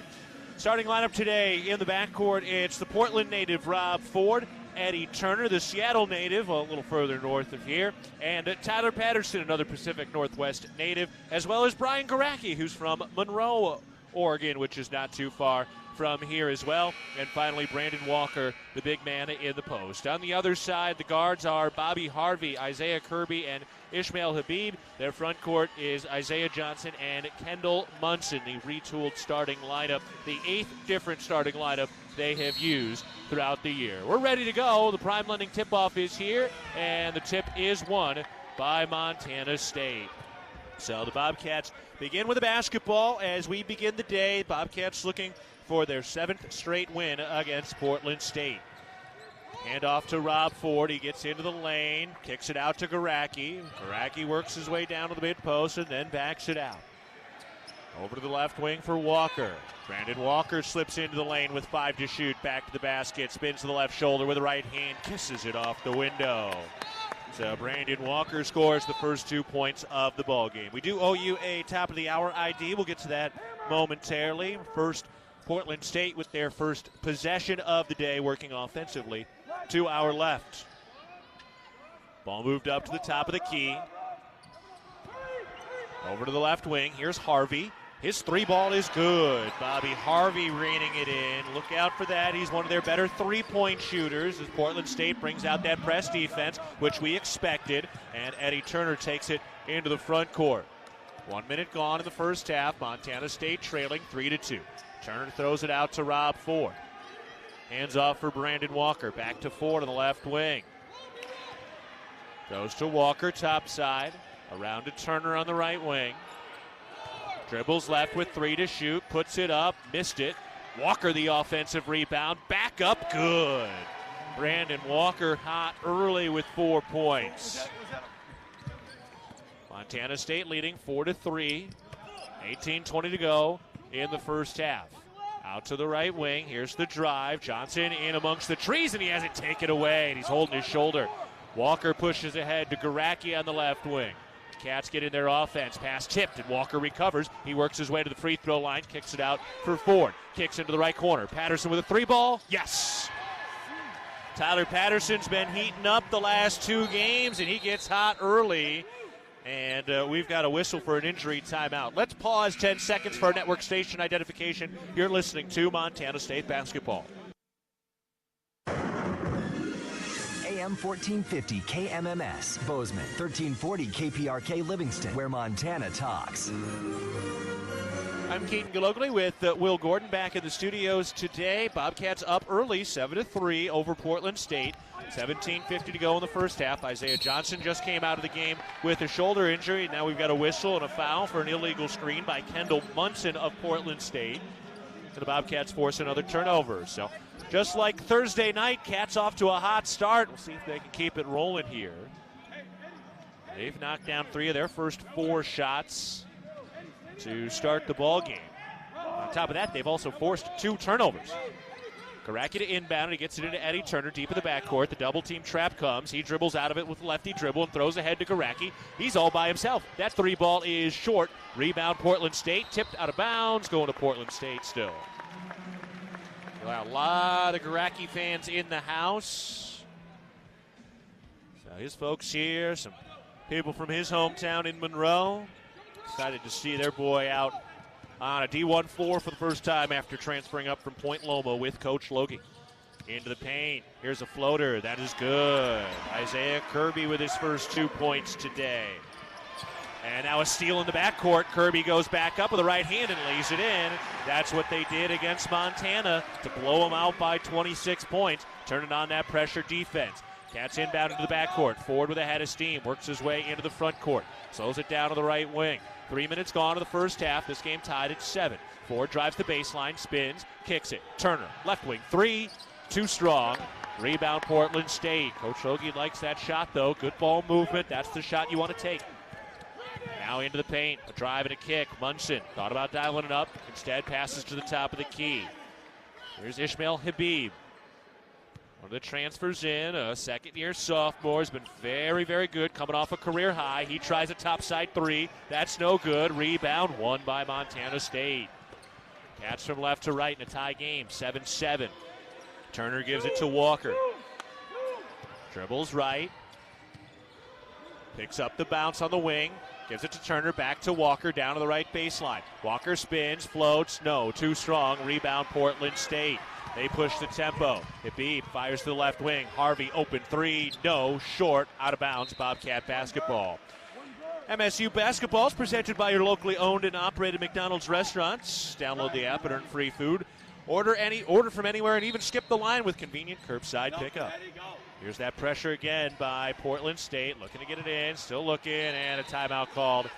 Starting lineup today in the backcourt, it's the Portland native Rob Ford, Eddie Turner, the Seattle native, a little further north of here, and Tyler Patterson, another Pacific Northwest native, as well as Brian Garacki, who's from Monroe, Oregon, which is not too far from here as well. And finally, Brandon Walker, the big man in the post. On the other side, the guards are Bobby Harvey, Isaiah Kirby, and Ishmael Habib. Their front court is Isaiah Johnson and Kendall Munson, the retooled starting lineup, the 8th different starting lineup they have used throughout the year. We're ready to go. The prime lending tip-off is here, and the tip is won by Montana State. So the Bobcats begin with a basketball as we begin the day. Bobcats looking for their 7th straight win against Portland State. Hand off to Rob Ford. He gets into the lane, kicks it out to Garacki. Garacki works his way down to the mid-post and then backs it out. Over to the left wing for Walker. Brandon Walker slips into the lane with 5 to shoot. Back to the basket, spins to the left shoulder with the right hand, kisses it off the window. So Brandon Walker scores the first 2 points of the ballgame. We do owe you a top-of-the-hour ID. We'll get to that momentarily. First, Portland State with their first possession of the day, working offensively to our left. Ball moved up to the top of the key. Over to the left wing. Here's Harvey. His 3 ball is good. Bobby Harvey reining it in. Look out for that. He's one of their better 3-point shooters as Portland State brings out that press defense, which we expected. And Eddie Turner takes it into the front court. 1 minute gone in the first half. Montana State trailing 3-2. Turner throws it out to Rob Ford. Hands off for Brandon Walker. Back to Ford on the left wing. Goes to Walker, top side. Around to Turner on the right wing. Dribbles left with 3 to shoot. Puts it up. Missed it. Walker the offensive rebound. Back up. Good. Brandon Walker hot early with 4 points. Montana State leading 4-3. 18:20 to go in the first half. Out to the right wing. Here's the drive. Johnson in amongst the trees, and he has it taken away, and he's holding his shoulder. Walker pushes ahead to Garacki on the left wing. Cats get in their offense. Pass tipped, and Walker recovers. He works his way to the free throw line, kicks it out for Ford. Kicks into the right corner. Patterson with a 3 ball. Yes! Tyler Patterson's been heating up the last 2 games, and he gets hot early. And we've got a whistle for an injury timeout. Let's pause 10 seconds for our network station identification. You're listening to Montana State basketball. AM 1450 KMMS, Bozeman, 1340 KPRK Livingston, where Montana talks. I'm Keaton Gillogly with Will Gordon back in the studios today. Bobcats up early, 7-3 over Portland State. 17:50 to go in the first half. Isaiah Johnson just came out of the game with a shoulder injury. Now we've got a whistle and a foul for an illegal screen by Kendall Munson of Portland State. And the Bobcats force another turnover. So just like Thursday night, Cats off to a hot start. We'll see if they can keep it rolling here. They've knocked down 3 of their first 4 shots to start the ball game. On top of that, they've also forced 2 turnovers. Karaki to inbound, and he gets it into Eddie Turner deep in the backcourt. The double team trap comes. He dribbles out of it with lefty dribble and throws ahead to Karaki. He's all by himself. That 3 ball is short. Rebound Portland State, tipped out of bounds, going to Portland State still. A lot of Karaki fans in the house. So his folks here, some people from his hometown in Monroe. Excited to see their boy out on a D1-4 for the first time after transferring up from Point Loma with Coach Logie. Into the paint. Here's a floater. That is good. Isaiah Kirby with his first 2 points today. And now a steal in the backcourt. Kirby goes back up with the right hand and lays it in. That's what they did against Montana to blow them out by 26 points, turning on that pressure defense. Cats inbound into the backcourt. Ford with a head of steam. Works his way into the front court. Slows it down to the right wing. 3 minutes gone in the first half. This game tied at 7. Ford drives the baseline, spins, kicks it. Turner, left wing, 3. Too strong. Rebound Portland State. Coach Logie likes that shot, though. Good ball movement. That's the shot you want to take. Now into the paint. A drive and a kick. Munson thought about dialing it up. Instead passes to the top of the key. Here's Ishmael Habib. One of the transfers in, a second-year sophomore, has been very, very good, coming off a career high. He tries a topside 3. That's no good. Rebound, won by Montana State. Cats from left to right in a tie game, 7-7. Turner gives it to Walker. Dribbles right. Picks up the bounce on the wing. Gives it to Turner, back to Walker, down to the right baseline. Walker spins, floats, no, too strong. Rebound Portland State. They push the tempo. Habib fires to the left wing. Harvey open 3, no, short, out of bounds. Bobcat basketball. MSU basketball is presented by your locally owned and operated McDonald's restaurants. Download the app and earn free food. Order from anywhere and even skip the line with convenient curbside pickup. Here's that pressure again by Portland State. Looking to get it in, still looking, and a timeout called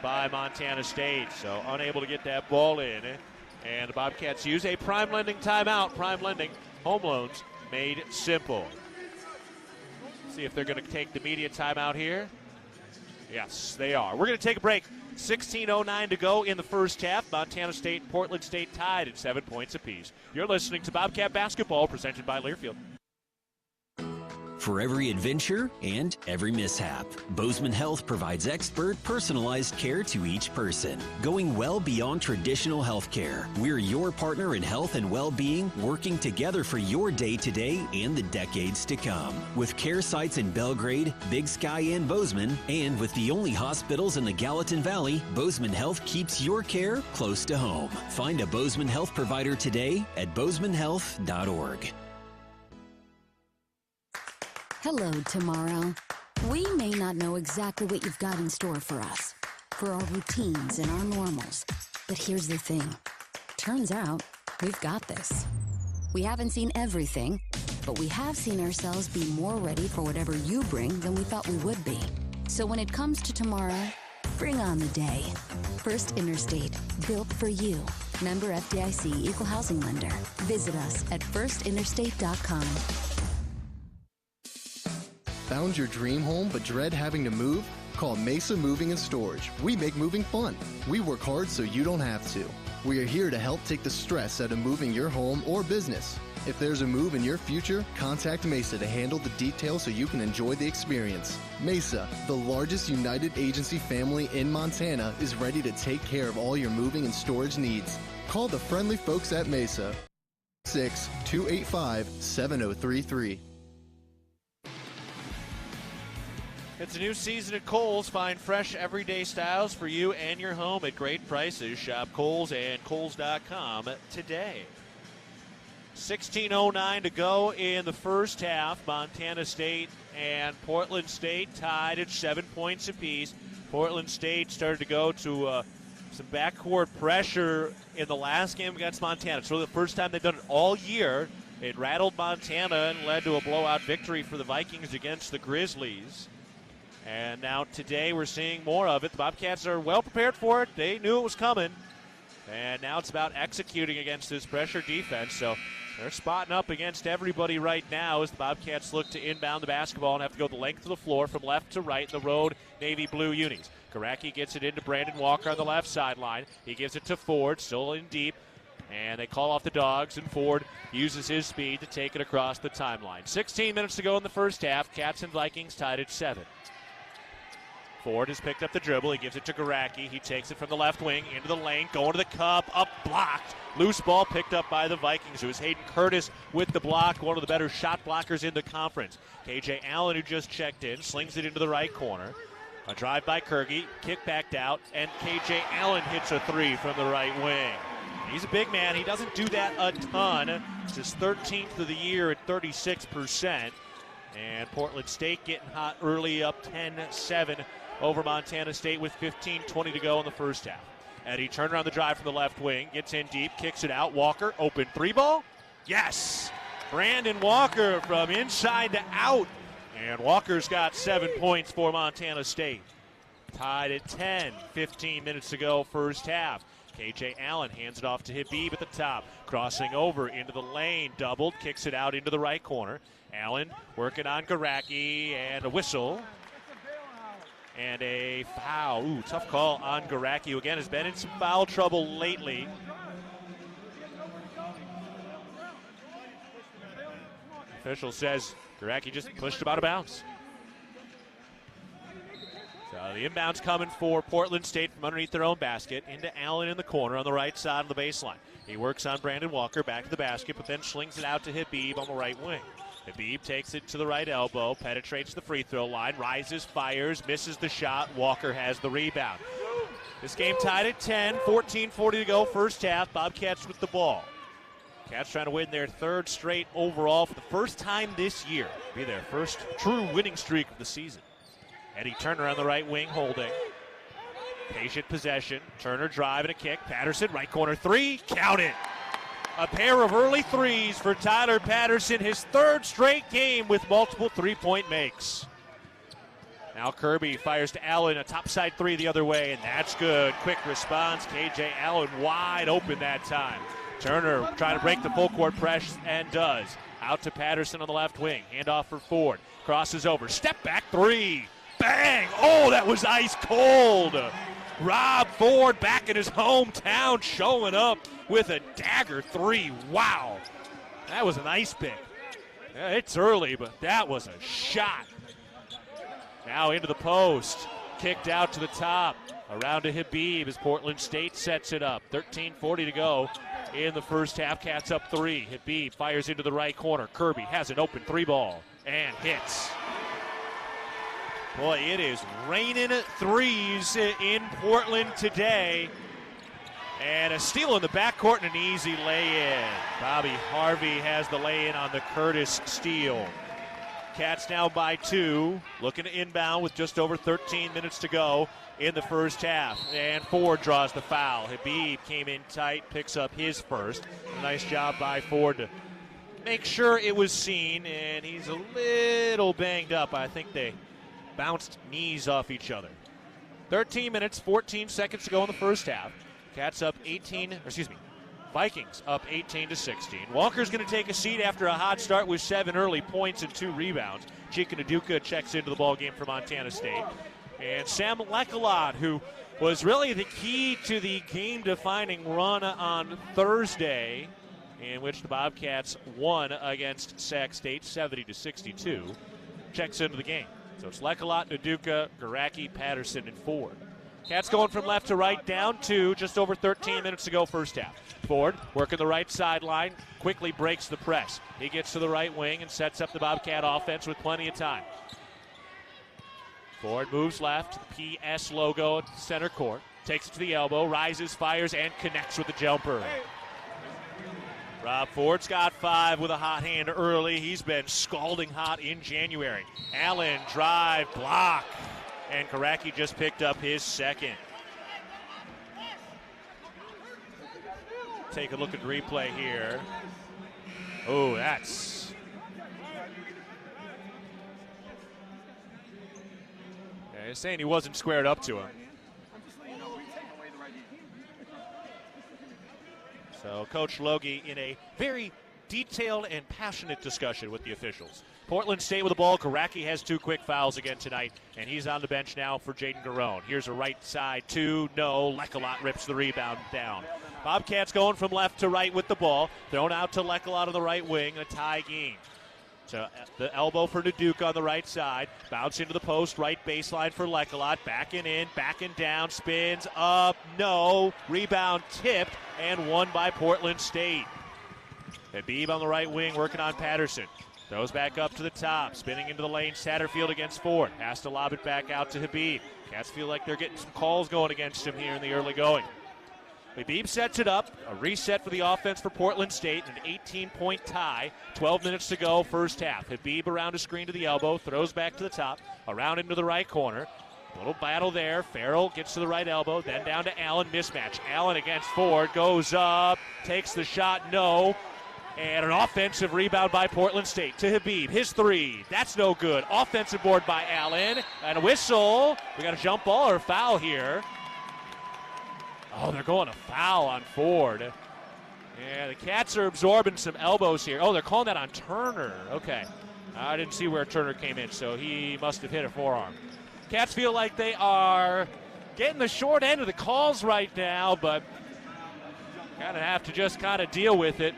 by Montana State. So unable to get that ball in. And the Bobcats use a prime lending timeout. Prime lending, home loans made simple. See if they're going to take the media timeout here. Yes, they are. We're going to take a break. 16:09 to go in the first half. Montana State and Portland State tied at 7 points apiece. You're listening to Bobcat Basketball presented by Learfield. For every adventure and every mishap, Bozeman Health provides expert, personalized care to each person, going well beyond traditional health care. We're your partner in health and well-being, working together for your day-to-day and the decades to come. With care sites in Belgrade, Big Sky, and Bozeman, and with the only hospitals in the Gallatin Valley, Bozeman Health keeps your care close to home. Find a Bozeman Health provider today at bozemanhealth.org. Hello, tomorrow. We may not know exactly what you've got in store for us, for our routines and our normals. But here's the thing. Turns out, we've got this. We haven't seen everything, but we have seen ourselves be more ready for whatever you bring than we thought we would be. So when it comes to tomorrow, bring on the day. First Interstate, built for you. Member FDIC, Equal Housing Lender. Visit us at firstinterstate.com. Found your dream home but dread having to move? Call Mesa Moving and Storage. We make moving fun. We work hard so you don't have to. We are here to help take the stress out of moving your home or business. If there's a move in your future, contact Mesa to handle the details so you can enjoy the experience. Mesa, the largest United Agency family in Montana, is ready to take care of all your moving and storage needs. Call the friendly folks at Mesa. 6-285-7033. It's a new season at Kohl's. Find fresh everyday styles for you and your home at great prices. Shop Kohl's and Kohl's.com today. 16:09 to go in the first half. Montana State and Portland State tied at 7 points apiece. Portland State started to go to some backcourt pressure in the last game against Montana. It's really the first time they've done it all year. It rattled Montana and led to a blowout victory for the Vikings against the Grizzlies. And now today we're seeing more of it. The Bobcats are well prepared for it. They knew it was coming. And now it's about executing against this pressure defense. So they're spotting up against everybody right now as the Bobcats look to inbound the basketball and have to go the length of the floor from left to right in the road navy blue unis. Garacki gets it into Brandon Walker on the left sideline. He gives it to Ford, still in deep. And they call off the dogs, and Ford uses his speed to take it across the timeline. 16 minutes to go in the first half. Cats and Vikings tied at 7. Ford has picked up the dribble. He gives it to Garacki. He takes it from the left wing into the lane, going to the cup, up blocked. Loose ball picked up by the Vikings. It was Hayden Curtis with the block, one of the better shot blockers in the conference. KJ Allen, who just checked in, slings it into the right corner. A drive by Kirgy, kick backed out, and KJ Allen hits a three from the right wing. He's a big man. He doesn't do that a ton. It's his 13th of the year at 36%. And Portland State getting hot early, up 10-7 over Montana State with 15:20 to go in the first half. Eddie Turner on the drive from the left wing, gets in deep, kicks it out. Walker, open three ball. Yes! Brandon Walker from inside to out. And Walker's got 7 points for Montana State. Tied at 10, 15 minutes to go first half. KJ Allen hands it off to Habib at the top. Crossing over into the lane, doubled, kicks it out into the right corner. Allen working on Garacki, and a whistle. And a foul. Ooh, tough call on Garacki, who again has been in some foul trouble lately. Official says Garacki just pushed him out of bounds. So the inbound's coming for Portland State from underneath their own basket into Allen in the corner on the right side of the baseline. He works on Brandon Walker back to the basket, but then slings it out to Habib on the right wing. Habib takes it to the right elbow, penetrates the free throw line, rises, fires, misses the shot. Walker has the rebound. This game tied at 10, 14:40 to go first half. Bobcats with the ball. Cats trying to win their third straight overall for the first time this year. Be their first true winning streak of the season. Eddie Turner on the right wing holding. Patient possession. Turner drive and a kick. Patterson, right corner three. Count it. A pair of early threes for Tyler Patterson. His third straight game with multiple three-point makes. Now Kirby fires to Allen. A topside three the other way, and that's good. Quick response. KJ Allen wide open that time. Turner trying to break the full court press and does. Out to Patterson on the left wing. Handoff for Ford. Crosses over. Step back three. Bang! Oh, that was ice cold. Rob Ford back in his hometown showing up with a dagger three. Wow. That was an ice pick. Yeah, it's early, but that was a shot. Now into the post. Kicked out to the top. Around to Habib as Portland State sets it up. 13:40 to go in the first half. Cats up three. Habib fires into the right corner. Kirby has an open three ball and hits. Boy, it is raining threes in Portland today. And a steal in the backcourt and an easy lay-in. Bobby Harvey has the lay-in on the Curtis steal. Cats now by 2. Looking to inbound with just over 13 minutes to go in the first half. And Ford draws the foul. Habib came in tight, picks up his first. A nice job by Ford to make sure it was seen. And he's a little banged up. I think they bounced knees off each other. 13 minutes, 14 seconds to go in the first half. Cats up Vikings up 18-16. Walker's going to take a seat after a hot start with 7 early points and 2 rebounds. Chika Naduka checks into the ballgame for Montana State. And Sam Lekalot, who was really the key to the game-defining run on Thursday, in which the Bobcats won against Sac State 70-62, checks into the game. So it's Lekalot, Naduka, Garacki, Patterson, and Ford. Cats going from left to right, down 2, just over 13 minutes to go first half. Ford working the right sideline, quickly breaks the press. He gets to the right wing and sets up the Bobcat offense with plenty of time. Ford moves left, the PS logo at center court. Takes it to the elbow, rises, fires, and connects with the jumper. Rob Ford's got 5 with a hot hand early. He's been scalding hot in January. Allen, drive, block. And Karaki just picked up his second. Take a look at replay here. Oh, that's... Yeah, he's saying he wasn't squared up to him. So Coach Logie in a very detailed and passionate discussion with the officials. Portland State with the ball. Karaki has 2 quick fouls again tonight, and he's on the bench now for Jaden Garone. Here's a right side 2. No. Lekalot rips the rebound down. Bobcats going from left to right with the ball. Thrown out to Lekalot on the right wing. A tie game. So the elbow for Naduke on the right side. Bounce into the post. Right baseline for Lekalot. Backing in. Backing down. Spins up. No. Rebound tipped and won by Portland State. Habib on the right wing working on Patterson. Throws back up to the top, spinning into the lane. Satterfield against Ford. Has to lob it back out to Habib. Cats feel like they're getting some calls going against him here in the early going. Habib sets it up. A reset for the offense for Portland State. An 18-point tie. 12 minutes to go, first half. Habib around a screen to the elbow. Throws back to the top. Around into the right corner. A little battle there. Farrell gets to the right elbow. Then down to Allen. Mismatch. Allen against Ford. Goes up. Takes the shot. No. And an offensive rebound by Portland State to Habib. His 3. That's no good. Offensive board by Allen. And a whistle. We got a jump ball or a foul here. Oh, they're going to foul on Ford. Yeah, the Cats are absorbing some elbows here. Oh, they're calling that on Turner. Okay. I didn't see where Turner came in, so he must have hit a forearm. Cats feel like they are getting the short end of the calls right now, but kind of have to just kind of deal with it.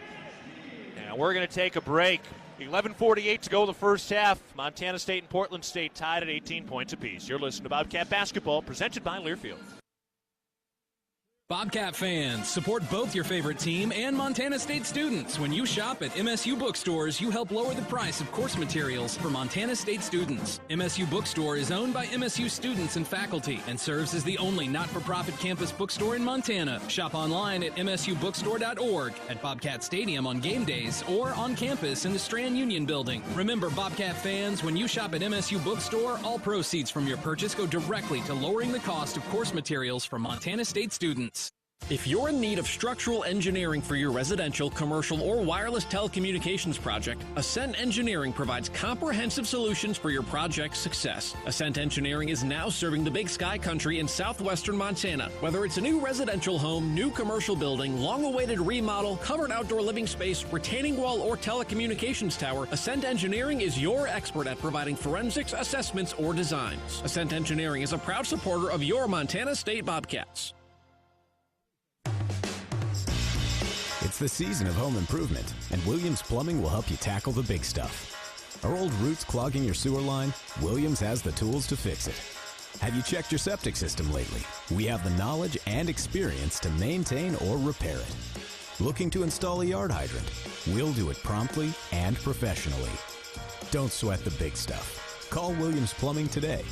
And we're going to take a break. 11:48 to go the first half. Montana State and Portland State tied at 18 points apiece. You're listening to Bobcat Basketball, presented by Learfield. Bobcat fans, support both your favorite team and Montana State students. When you shop at MSU bookstores, you help lower the price of course materials for Montana State students. MSU Bookstore is owned by MSU students and faculty and serves as the only not-for-profit campus bookstore in Montana. Shop online at msubookstore.org, at Bobcat Stadium on game days, or on campus in the Strand Union Building. Remember, Bobcat fans, when you shop at MSU Bookstore, all proceeds from your purchase go directly to lowering the cost of course materials for Montana State students. If you're in need of structural engineering for your residential, commercial, or wireless telecommunications project, Ascent Engineering provides comprehensive solutions for your project's success. Ascent Engineering is now serving the Big Sky Country in southwestern Montana. Whether it's a new residential home, new commercial building, long-awaited remodel, covered outdoor living space, retaining wall, or telecommunications tower, Ascent Engineering is your expert at providing forensics, assessments, or designs. Ascent Engineering is a proud supporter of your Montana State Bobcats. It's the season of home improvement, and Williams Plumbing will help you tackle the big stuff. Are old roots clogging your sewer line? Williams has the tools to fix it. Have you checked your septic system lately? We have the knowledge and experience to maintain or repair it. Looking to install a yard hydrant? We'll do it promptly and professionally. Don't sweat the big stuff. Call Williams Plumbing today.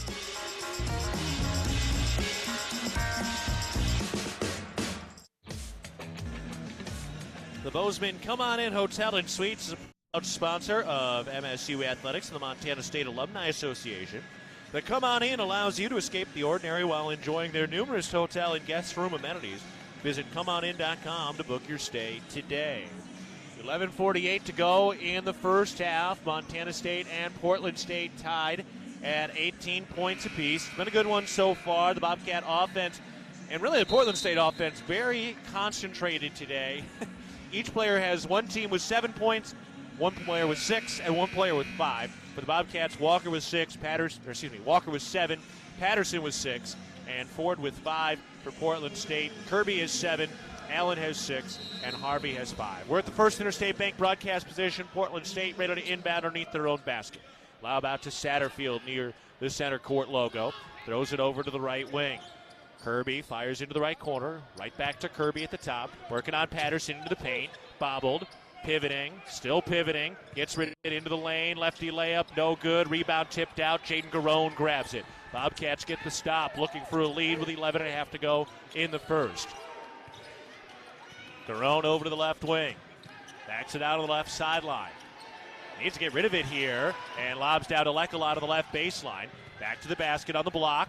The Bozeman Come On In Hotel and Suites is a proud sponsor of MSU Athletics and the Montana State Alumni Association. The Come On In allows you to escape the ordinary while enjoying their numerous hotel and guest room amenities. Visit ComeOnIn.com to book your stay today. 11:48 to go in the first half. Montana State and Portland State tied at 18 points apiece. It's been a good one so far. The Bobcat offense, and really the Portland State offense, very concentrated today. Each player has one team with 7 points, one player with 6, and one player with 5. For the Bobcats, Walker with 6, Walker with 7, Patterson with 6, and Ford with 5 for Portland State. Kirby has 7, Allen has 6, and Harvey has 5. We're at the First Interstate Bank broadcast position. Portland State ready to inbound underneath their own basket. Lob out to Satterfield near the center court logo. Throws it over to the right wing. Kirby fires into the right corner. Right back to Kirby at the top. Working on Patterson into the paint. Bobbled. still pivoting, gets rid of it into the lane, lefty layup, no good, rebound tipped out, Jaden Garone grabs it. Bobcats get the stop, looking for a lead with 11.5 to go in the first. Garone over to the left wing, backs it out on the left sideline. Needs to get rid of it here, and lobs down to Lekalot on the left baseline. Back to the basket on the block.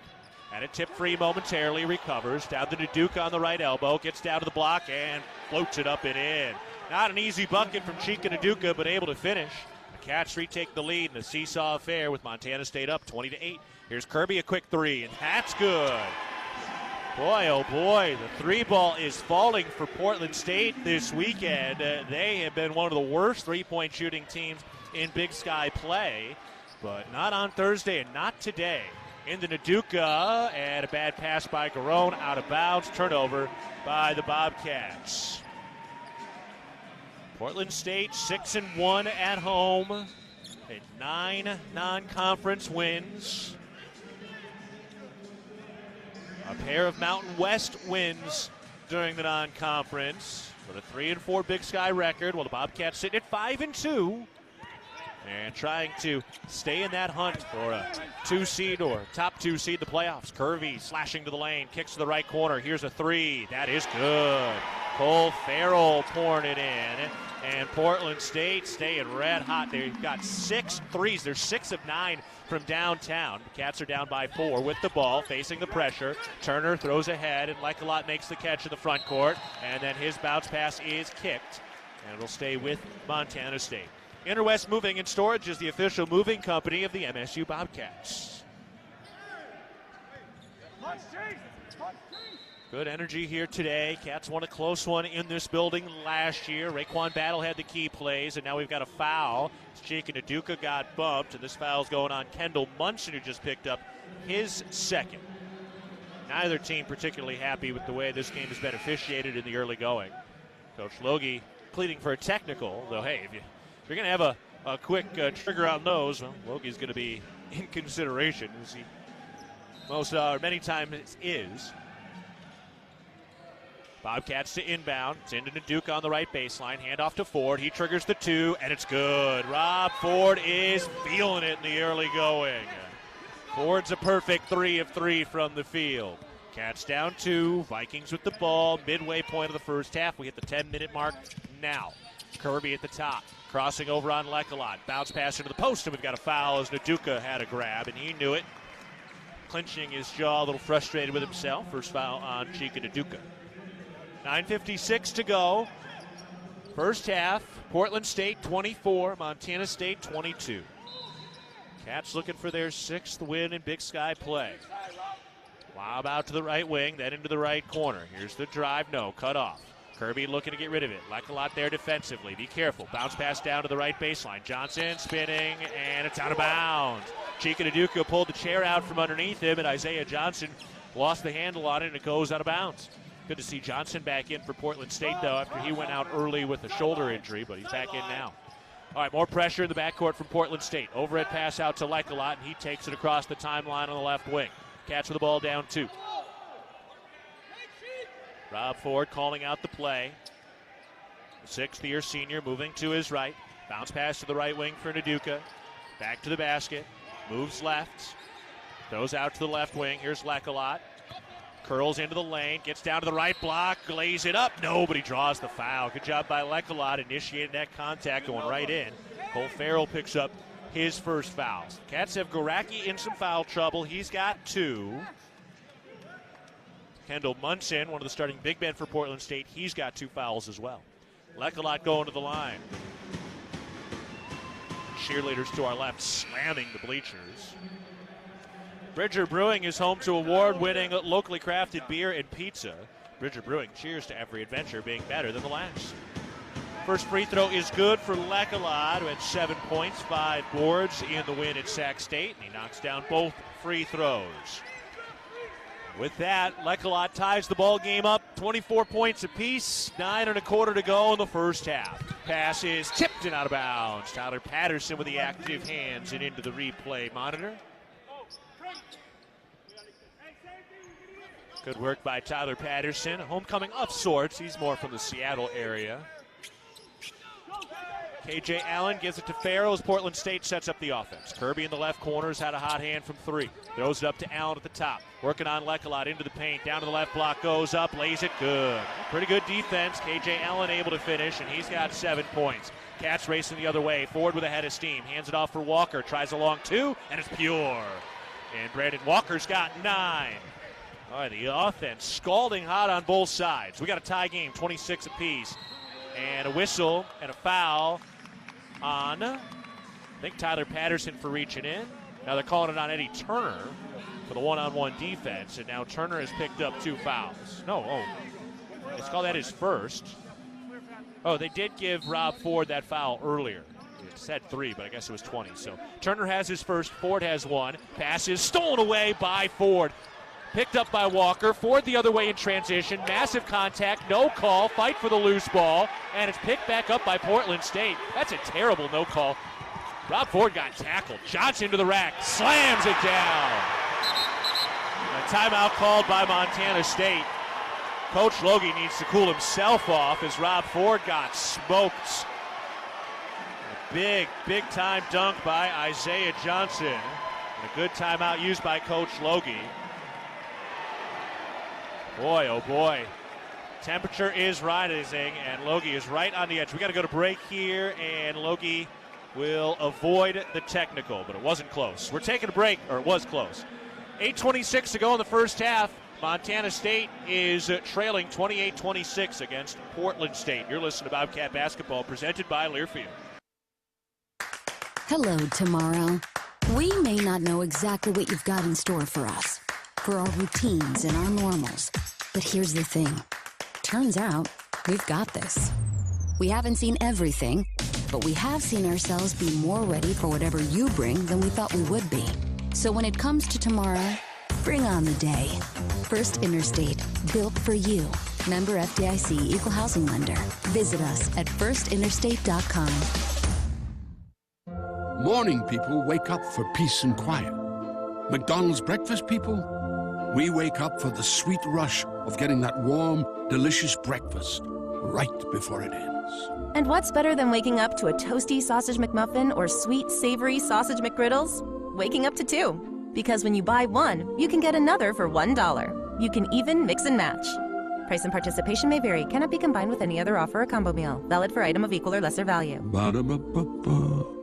And a tip free momentarily, recovers. Down to Naduka on the right elbow. Gets down to the block and floats it up and in. Not an easy bucket from Chika Naduka, but able to finish. The Cats retake the lead in a seesaw affair with Montana State up 20-8. Here's Kirby, a quick three, and that's good. Boy, oh boy, the three ball is falling for Portland State this weekend. They have been one of the worst three-point shooting teams in Big Sky play, but not on Thursday and not today. Into Naduka, and a bad pass by Garone, out of bounds, turnover by the Bobcats. Portland State 6-1 at home, and 9 non-conference wins. A pair of Mountain West wins during the non-conference, with a 3-4 Big Sky record, while the Bobcats sitting at 5-2. And trying to stay in that hunt for a 2 seed or top 2 seed in the playoffs. Kirby slashing to the lane, kicks to the right corner. Here's a three. That is good. Cole Farrell pouring it in. And Portland State staying red hot. They've got 6 threes. They're 6 of 9 from downtown. The Cats are down by 4 with the ball, facing the pressure. Turner throws ahead, and Lekalot makes the catch in the front court. And then his bounce pass is kicked. And it'll stay with Montana State. Interwest Moving and Storage is the official moving company of the MSU Bobcats. Good energy here today. Cats won a close one in this building last year. Raekwon Battle had the key plays, and now we've got a foul. Chika Naduka got bumped, and this foul's going on Kendall Munson, who just picked up his second. Neither team particularly happy with the way this game has been officiated in the early going. Coach Logie pleading for a technical, though, hey, if you're going to have a quick trigger on those, well, Logie's going to be in consideration, as he many times is. Bobcats to inbound. It's into Naduka on the right baseline. Handoff to Ford. He triggers the 2, and it's good. Rob Ford is feeling it in the early going. Ford's a perfect 3 of 3 from the field. Cats down 2. Vikings with the ball. Midway point of the first half. We hit the 10-minute mark now. Kirby at the top. Crossing over on Lekalot. Bounce pass into the post, and we've got a foul as Naduka had a grab, and he knew it. Clenching his jaw, a little frustrated with himself. First foul on Chika Naduka. 9:56 to go. First half, Portland State 24, Montana State 22. Cats looking for their 6th win in Big Sky play. Lob out to the right wing, then into the right corner. Here's the drive, no, cut off. Kirby looking to get rid of it. Lekalot there defensively. Be careful. Bounce pass down to the right baseline. Johnson spinning, and it's out of bounds. Chika Naduka pulled the chair out from underneath him, and Isaiah Johnson lost the handle on it, and it goes out of bounds. Good to see Johnson back in for Portland State, though, after he went out early with a shoulder injury, but he's back in now. All right, more pressure in the backcourt from Portland State. Overhead pass out to Lekalot, and he takes it across the timeline on the left wing. Cats with the ball down 2. Rob Ford calling out the play. The 6th-year senior moving to his right. Bounce pass to the right wing for Naduka. Back to the basket. Moves left. Throws out to the left wing. Here's Lekalot. Curls into the lane. Gets down to the right block. Glaze it up. Nobody draws the foul. Good job by Lekalot. Initiated that contact going right in. Cole Farrell picks up his first fouls. Cats have Goraki in some foul trouble. He's got 2. Kendall Munson, one of the starting big men for Portland State, he's got 2 fouls as well. Lekalot going to the line. Cheerleaders to our left slamming the bleachers. Bridger Brewing is home to award-winning locally crafted beer and pizza. Bridger Brewing, cheers to every adventure being better than the last. First free throw is good for Lekalot, who had 7 points, 5 boards in the win at Sac State, and he knocks down both free throws. With that, Lekalot ties the ball game up, 24 points apiece, 9 1/4 to go in the first half. Pass is tipped and out of bounds. Tyler Patterson with the active hands and into the replay monitor. Good work by Tyler Patterson. Homecoming of sorts. He's more from the Seattle area. KJ Allen gives it to Farrell as Portland State sets up the offense. Kirby in the left corner has had a hot hand from 3. Throws it up to Allen at the top. Working on Lecolot into the paint. Down to the left block, goes up, lays it good. Pretty good defense. KJ Allen able to finish, and he's got 7 points. Cats racing the other way. Forward with a head of steam. Hands it off for Walker. Tries a long 2, and it's pure. And Brandon Walker's got 9. All right, the offense scalding hot on both sides. We got a tie game, 26 apiece. And a whistle and a foul on, I think, Tyler Patterson for reaching in. Now they're calling it on Eddie Turner for the one-on-one defense. And now Turner has picked up 2 fouls. Let's call that his first. Oh, they did give Rob Ford that foul earlier. It said 3, but I guess it was 20. So Turner has his first. Ford has 1. Pass is stolen away by Ford. Picked up by Walker. Ford the other way in transition. Massive contact. No call. Fight for the loose ball. And it's picked back up by Portland State. That's a terrible no call. Rob Ford got tackled. Johnson to the rack. Slams it down. A timeout called by Montana State. Coach Logie needs to cool himself off as Rob Ford got smoked. A big time dunk by Isaiah Johnson. And a good timeout used by Coach Logie. Boy, oh boy. Temperature is rising, and Logie is right on the edge. We got to go to break here, and Logie will avoid the technical, but it wasn't close. We're taking a break, or it was close. 8:26 to go in the first half. Montana State is trailing 28-26 against Portland State. You're listening to Bobcat Basketball, presented by Learfield. Hello, tomorrow. We may not know exactly what you've got in store for us, for our routines and our normals. But here's the thing. Turns out, we've got this. We haven't seen everything, but we have seen ourselves be more ready for whatever you bring than we thought we would be. So when it comes to tomorrow, bring on the day. First Interstate, built for you. Member FDIC, Equal Housing Lender. Visit us at firstinterstate.com. Morning people wake up for peace and quiet. McDonald's breakfast people, we wake up for the sweet rush of getting that warm, delicious breakfast right before it ends. And what's better than waking up to a toasty sausage McMuffin or sweet, savory sausage McGriddles? Waking up to 2. Because when you buy 1, you can get another for $1. You can even mix and match. Price and participation may vary. Cannot be combined with any other offer or combo meal. Valid for item of equal or lesser value. Ba-da-ba-ba-ba.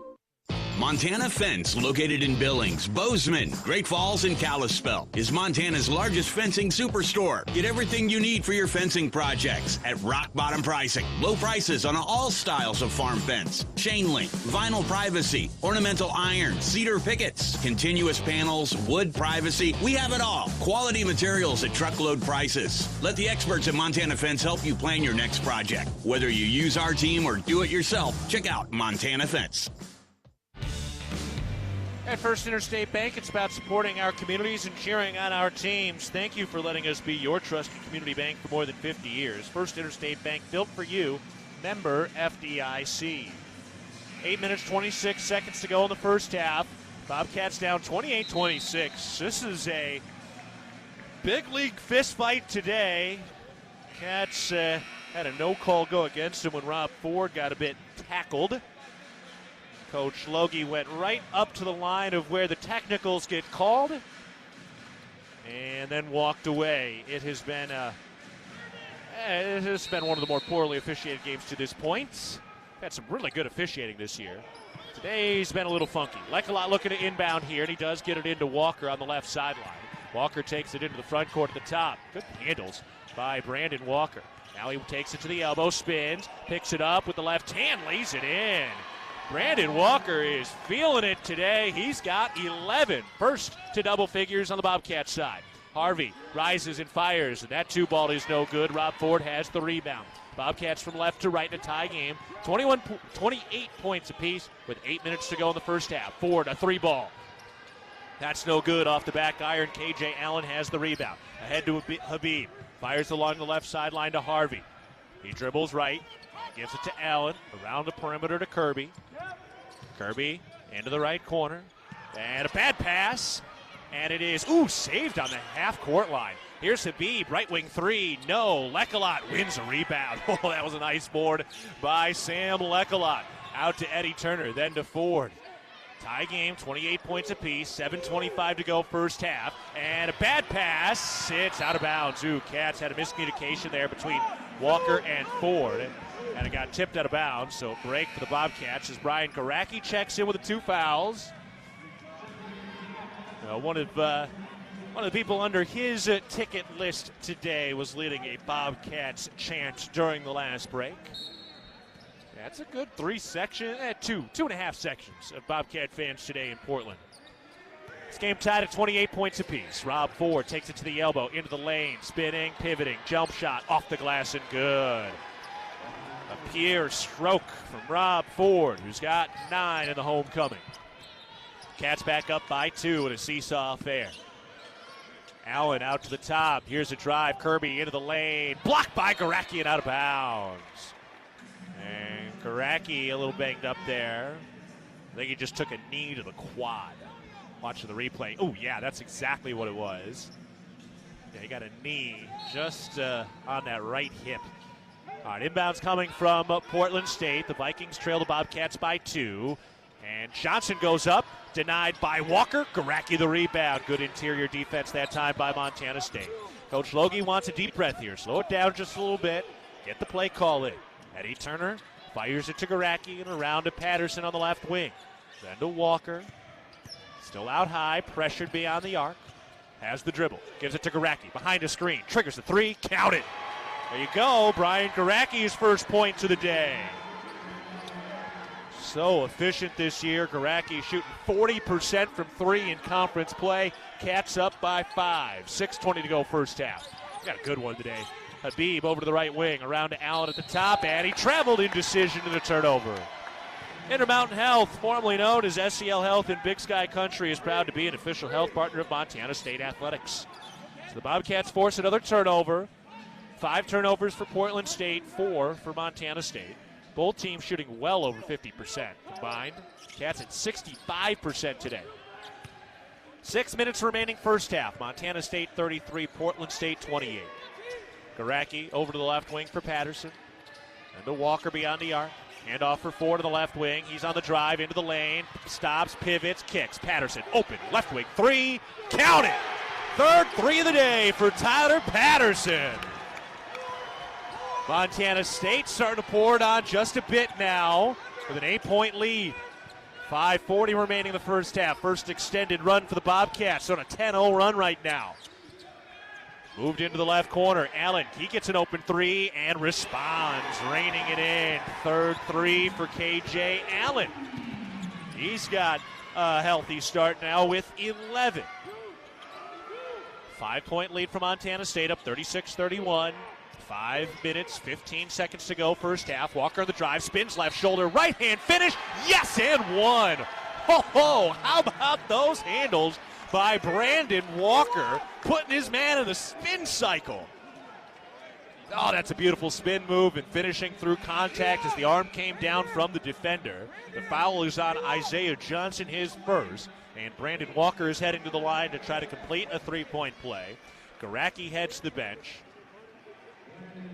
Montana Fence, located in Billings, Bozeman, Great Falls, and Kalispell, is Montana's largest fencing superstore. Get everything you need for your fencing projects at rock-bottom pricing. Low prices on all styles of farm fence, chain link, vinyl privacy, ornamental iron, cedar pickets, continuous panels, wood privacy. We have it all. Quality materials at truckload prices. Let the experts at Montana Fence help you plan your next project. Whether you use our team or do it yourself, check out Montana Fence. At First Interstate Bank, it's about supporting our communities and cheering on our teams. Thank you for letting us be your trusted community bank for more than 50 years. First Interstate Bank, built for you. Member FDIC. 8 minutes, 26 seconds to go in the first half. Bobcats down 28-26. This is a big league fist fight today. Cats had a no-call go against them when Rob Ford got a bit tackled. Coach Logie went right up to the line of where the technicals get called and then walked away. It has been one of the more poorly officiated games to this point. Had some really good officiating this year. Today's been a little funky. Lecolot looking to inbound here, and he does get it into Walker on the left sideline. Walker takes it into the front court at the top. Good handles by Brandon Walker. Now he takes it to the elbow, spins, picks it up with the left hand, lays it in. Brandon Walker is feeling it today. He's got 11. First to double figures on the Bobcat side. Harvey rises and fires, and that 2-ball is no good. Rob Ford has the rebound. Bobcats from left to right in a tie game. 28 points apiece with 8 minutes to go in the first half. Ford, a 3-ball. That's no good off the back iron. KJ Allen has the rebound. Ahead to Habib. Fires along the left sideline to Harvey. He dribbles right. Gives it to Allen, around the perimeter to Kirby. Kirby into the right corner. And a bad pass. And it is, saved on the half-court line. Here's Habib, right wing 3. No, Lecolot wins a rebound. Oh, that was a nice board by Sam Lecolot. Out to Eddie Turner, then to Ford. Tie game, 28 points apiece, 7:25 to go first half. And a bad pass. It's out of bounds. Cats had a miscommunication there between Walker and Ford. And it got tipped out of bounds, so break for the Bobcats as Brian Garacki checks in with the 2 fouls. One of the people under his ticket list today was leading a Bobcats chant during the last break. That's a good 2.5 sections of Bobcat fans today in Portland. This game tied at 28 points apiece. Rob Ford takes it to the elbow, into the lane, spinning, pivoting, jump shot, off the glass and good. A Pierre stroke from Rob Ford, who's got 9 in the homecoming. Cats back up by 2 in a seesaw affair. Allen out to the top. Here's a drive. Kirby into the lane. Blocked by Garacki and out of bounds. And Garacki a little banged up there. I think he just took a knee to the quad. Watching the replay. Oh, yeah, that's exactly what it was. Yeah, he got a knee just on that right hip. All right, inbounds coming from Portland State. The Vikings trail the Bobcats by 2. And Johnson goes up, denied by Walker. Garacki the rebound. Good interior defense that time by Montana State. Coach Logie wants a deep breath here. Slow it down just a little bit. Get the play call in. Eddie Turner fires it to Garacki and around to Patterson on the left wing. Then to Walker. Still out high, pressured beyond the arc. Has the dribble. Gives it to Garacki. Behind a screen. Triggers the 3. Count it. There you go. Brian Garacki's first point to the day. So efficient this year. Garacki shooting 40% from 3 in conference play. Cats up by 5. 6:20 to go first half. Got a good one today. Habib over to the right wing. Around to Allen at the top. And he traveled in decision to the turnover. Intermountain Health, formerly known as SCL Health in Big Sky Country, is proud to be an official health partner of Montana State Athletics. So the Bobcats force another turnover. 5 turnovers for Portland State, 4 for Montana State. Both teams shooting well over 50% combined. Cats at 65% today. 6 minutes remaining first half. Montana State 33, Portland State 28. Garacki over to the left wing for Patterson. And to Walker beyond the arc. Handoff for Ford to the left wing. He's on the drive into the lane. Stops, pivots, kicks. Patterson open. Left wing 3. Count it! Third 3 of the day for Tyler Patterson. Montana State starting to pour it on just a bit now with an 8-point lead. 5:40 remaining in the first half. First extended run for the Bobcats on a 10-0 run right now. Moved into the left corner. Allen, he gets an open 3 and responds, raining it in. Third 3 for KJ Allen. He's got a healthy start now with 11. 5-point lead for Montana State, up 36-31. 5 minutes, 15 seconds to go first half. Walker on the drive, spins left shoulder, right hand finish. Yes, and 1. Ho, how about those handles by Brandon Walker, putting his man in the spin cycle. Oh, that's a beautiful spin move and finishing through contact as the arm came down from the defender. The foul is on Isaiah Johnson, his first, and Brandon Walker is heading to the line to try to complete a 3-point play. Garacki heads to the bench.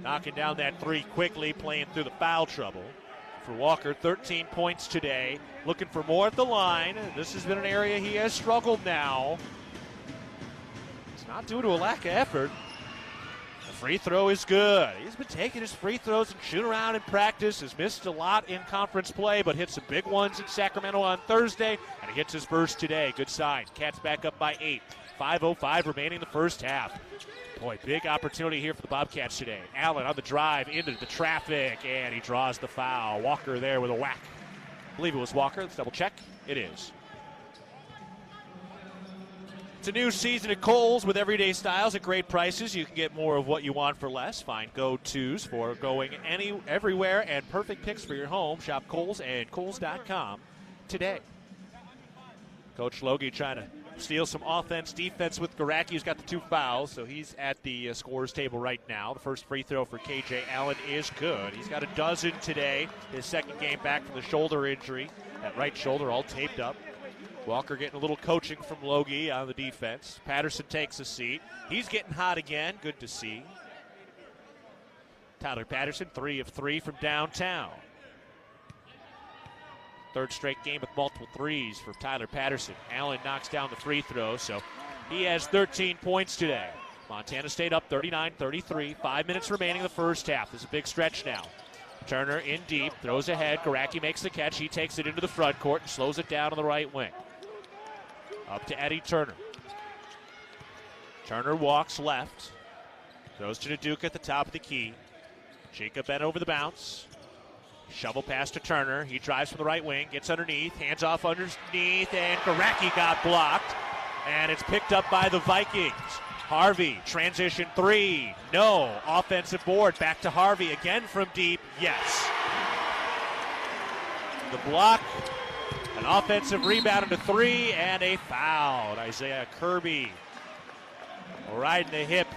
Knocking down that 3 quickly, playing through the foul trouble. For Walker, 13 points today. Looking for more at the line. This has been an area he has struggled now. It's not due to a lack of effort. The free throw is good. He's been taking his free throws and shooting around in practice. Has missed a lot in conference play, but hit some big ones in Sacramento on Thursday, and he hits his first today. Good sign. Cats back up by 8. 5:05 remaining in the first half. Boy, big opportunity here for the Bobcats today. Allen on the drive into the traffic, and he draws the foul. Walker there with a whack. I believe it was Walker. Let's double check. It is. It's a new season at Kohl's with everyday styles at great prices. You can get more of what you want for less. Find go-tos for going everywhere and perfect picks for your home. Shop Kohl's and Kohls.com today. Coach Logie trying to steal some offense, defense with Garacki, who's got the 2 fouls, so he's at the scorer's table right now. The first free throw for KJ Allen is good. He's got a dozen today. His second game back from the shoulder injury. That right shoulder all taped up. Walker getting a little coaching from Logie on the defense. Patterson takes a seat. He's getting hot again. Good to see. Tyler Patterson, 3 of 3 from downtown. Third straight game with multiple threes for Tyler Patterson. Allen knocks down the free throw, so he has 13 points today. Montana State up 39-33. 5 minutes remaining in the first half. There's a big stretch now. Turner in deep, throws ahead. Garacki makes the catch. He takes it into the front court and slows it down on the right wing. Up to Eddie Turner. Turner walks left. Throws to Duke at the top of the key. Chica bent over the bounce. Shovel pass to Turner. He drives from the right wing, gets underneath, hands off underneath, and Garacki got blocked. And it's picked up by the Vikings. Harvey, transition three. No. Offensive board. Back to Harvey again from deep. Yes. The block, an offensive rebound into three, and a foul. Isaiah Kirby right in the hip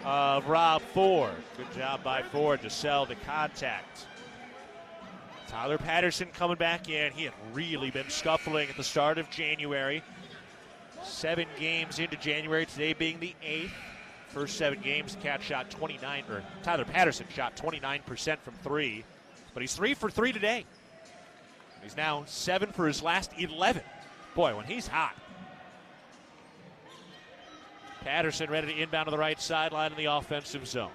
of Rob Ford. Good job by Ford to sell the contact. Tyler Patterson coming back in. He had really been scuffling at the start of January. 7 games into January, today being the 8th. First 7 games, Tyler Patterson shot 29% from 3. But he's 3 for 3 today. He's now 7 for his last 11. Boy, when he's hot. Patterson ready to inbound to the right sideline in the offensive zone.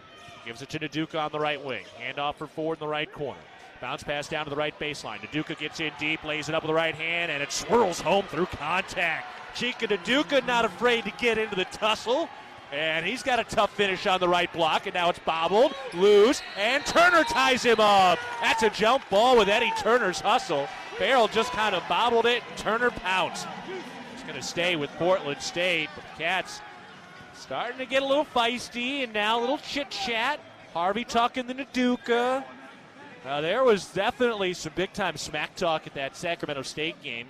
Gives it to Naduka on the right wing. Handoff for Ford in the right corner. Bounce pass down to the right baseline. Naduka gets in deep, lays it up with the right hand, and it swirls home through contact. Chika Naduka not afraid to get into the tussle, and he's got a tough finish on the right block, and now it's bobbled, loose, and Turner ties him up. That's a jump ball with Eddie Turner's hustle. Farrell just kind of bobbled it, Turner pounced. He's going to stay with Portland State, but the Cats starting to get a little feisty, and now a little chit-chat. Harvey talking to Naduka. There was definitely some big-time smack talk at that Sacramento State game.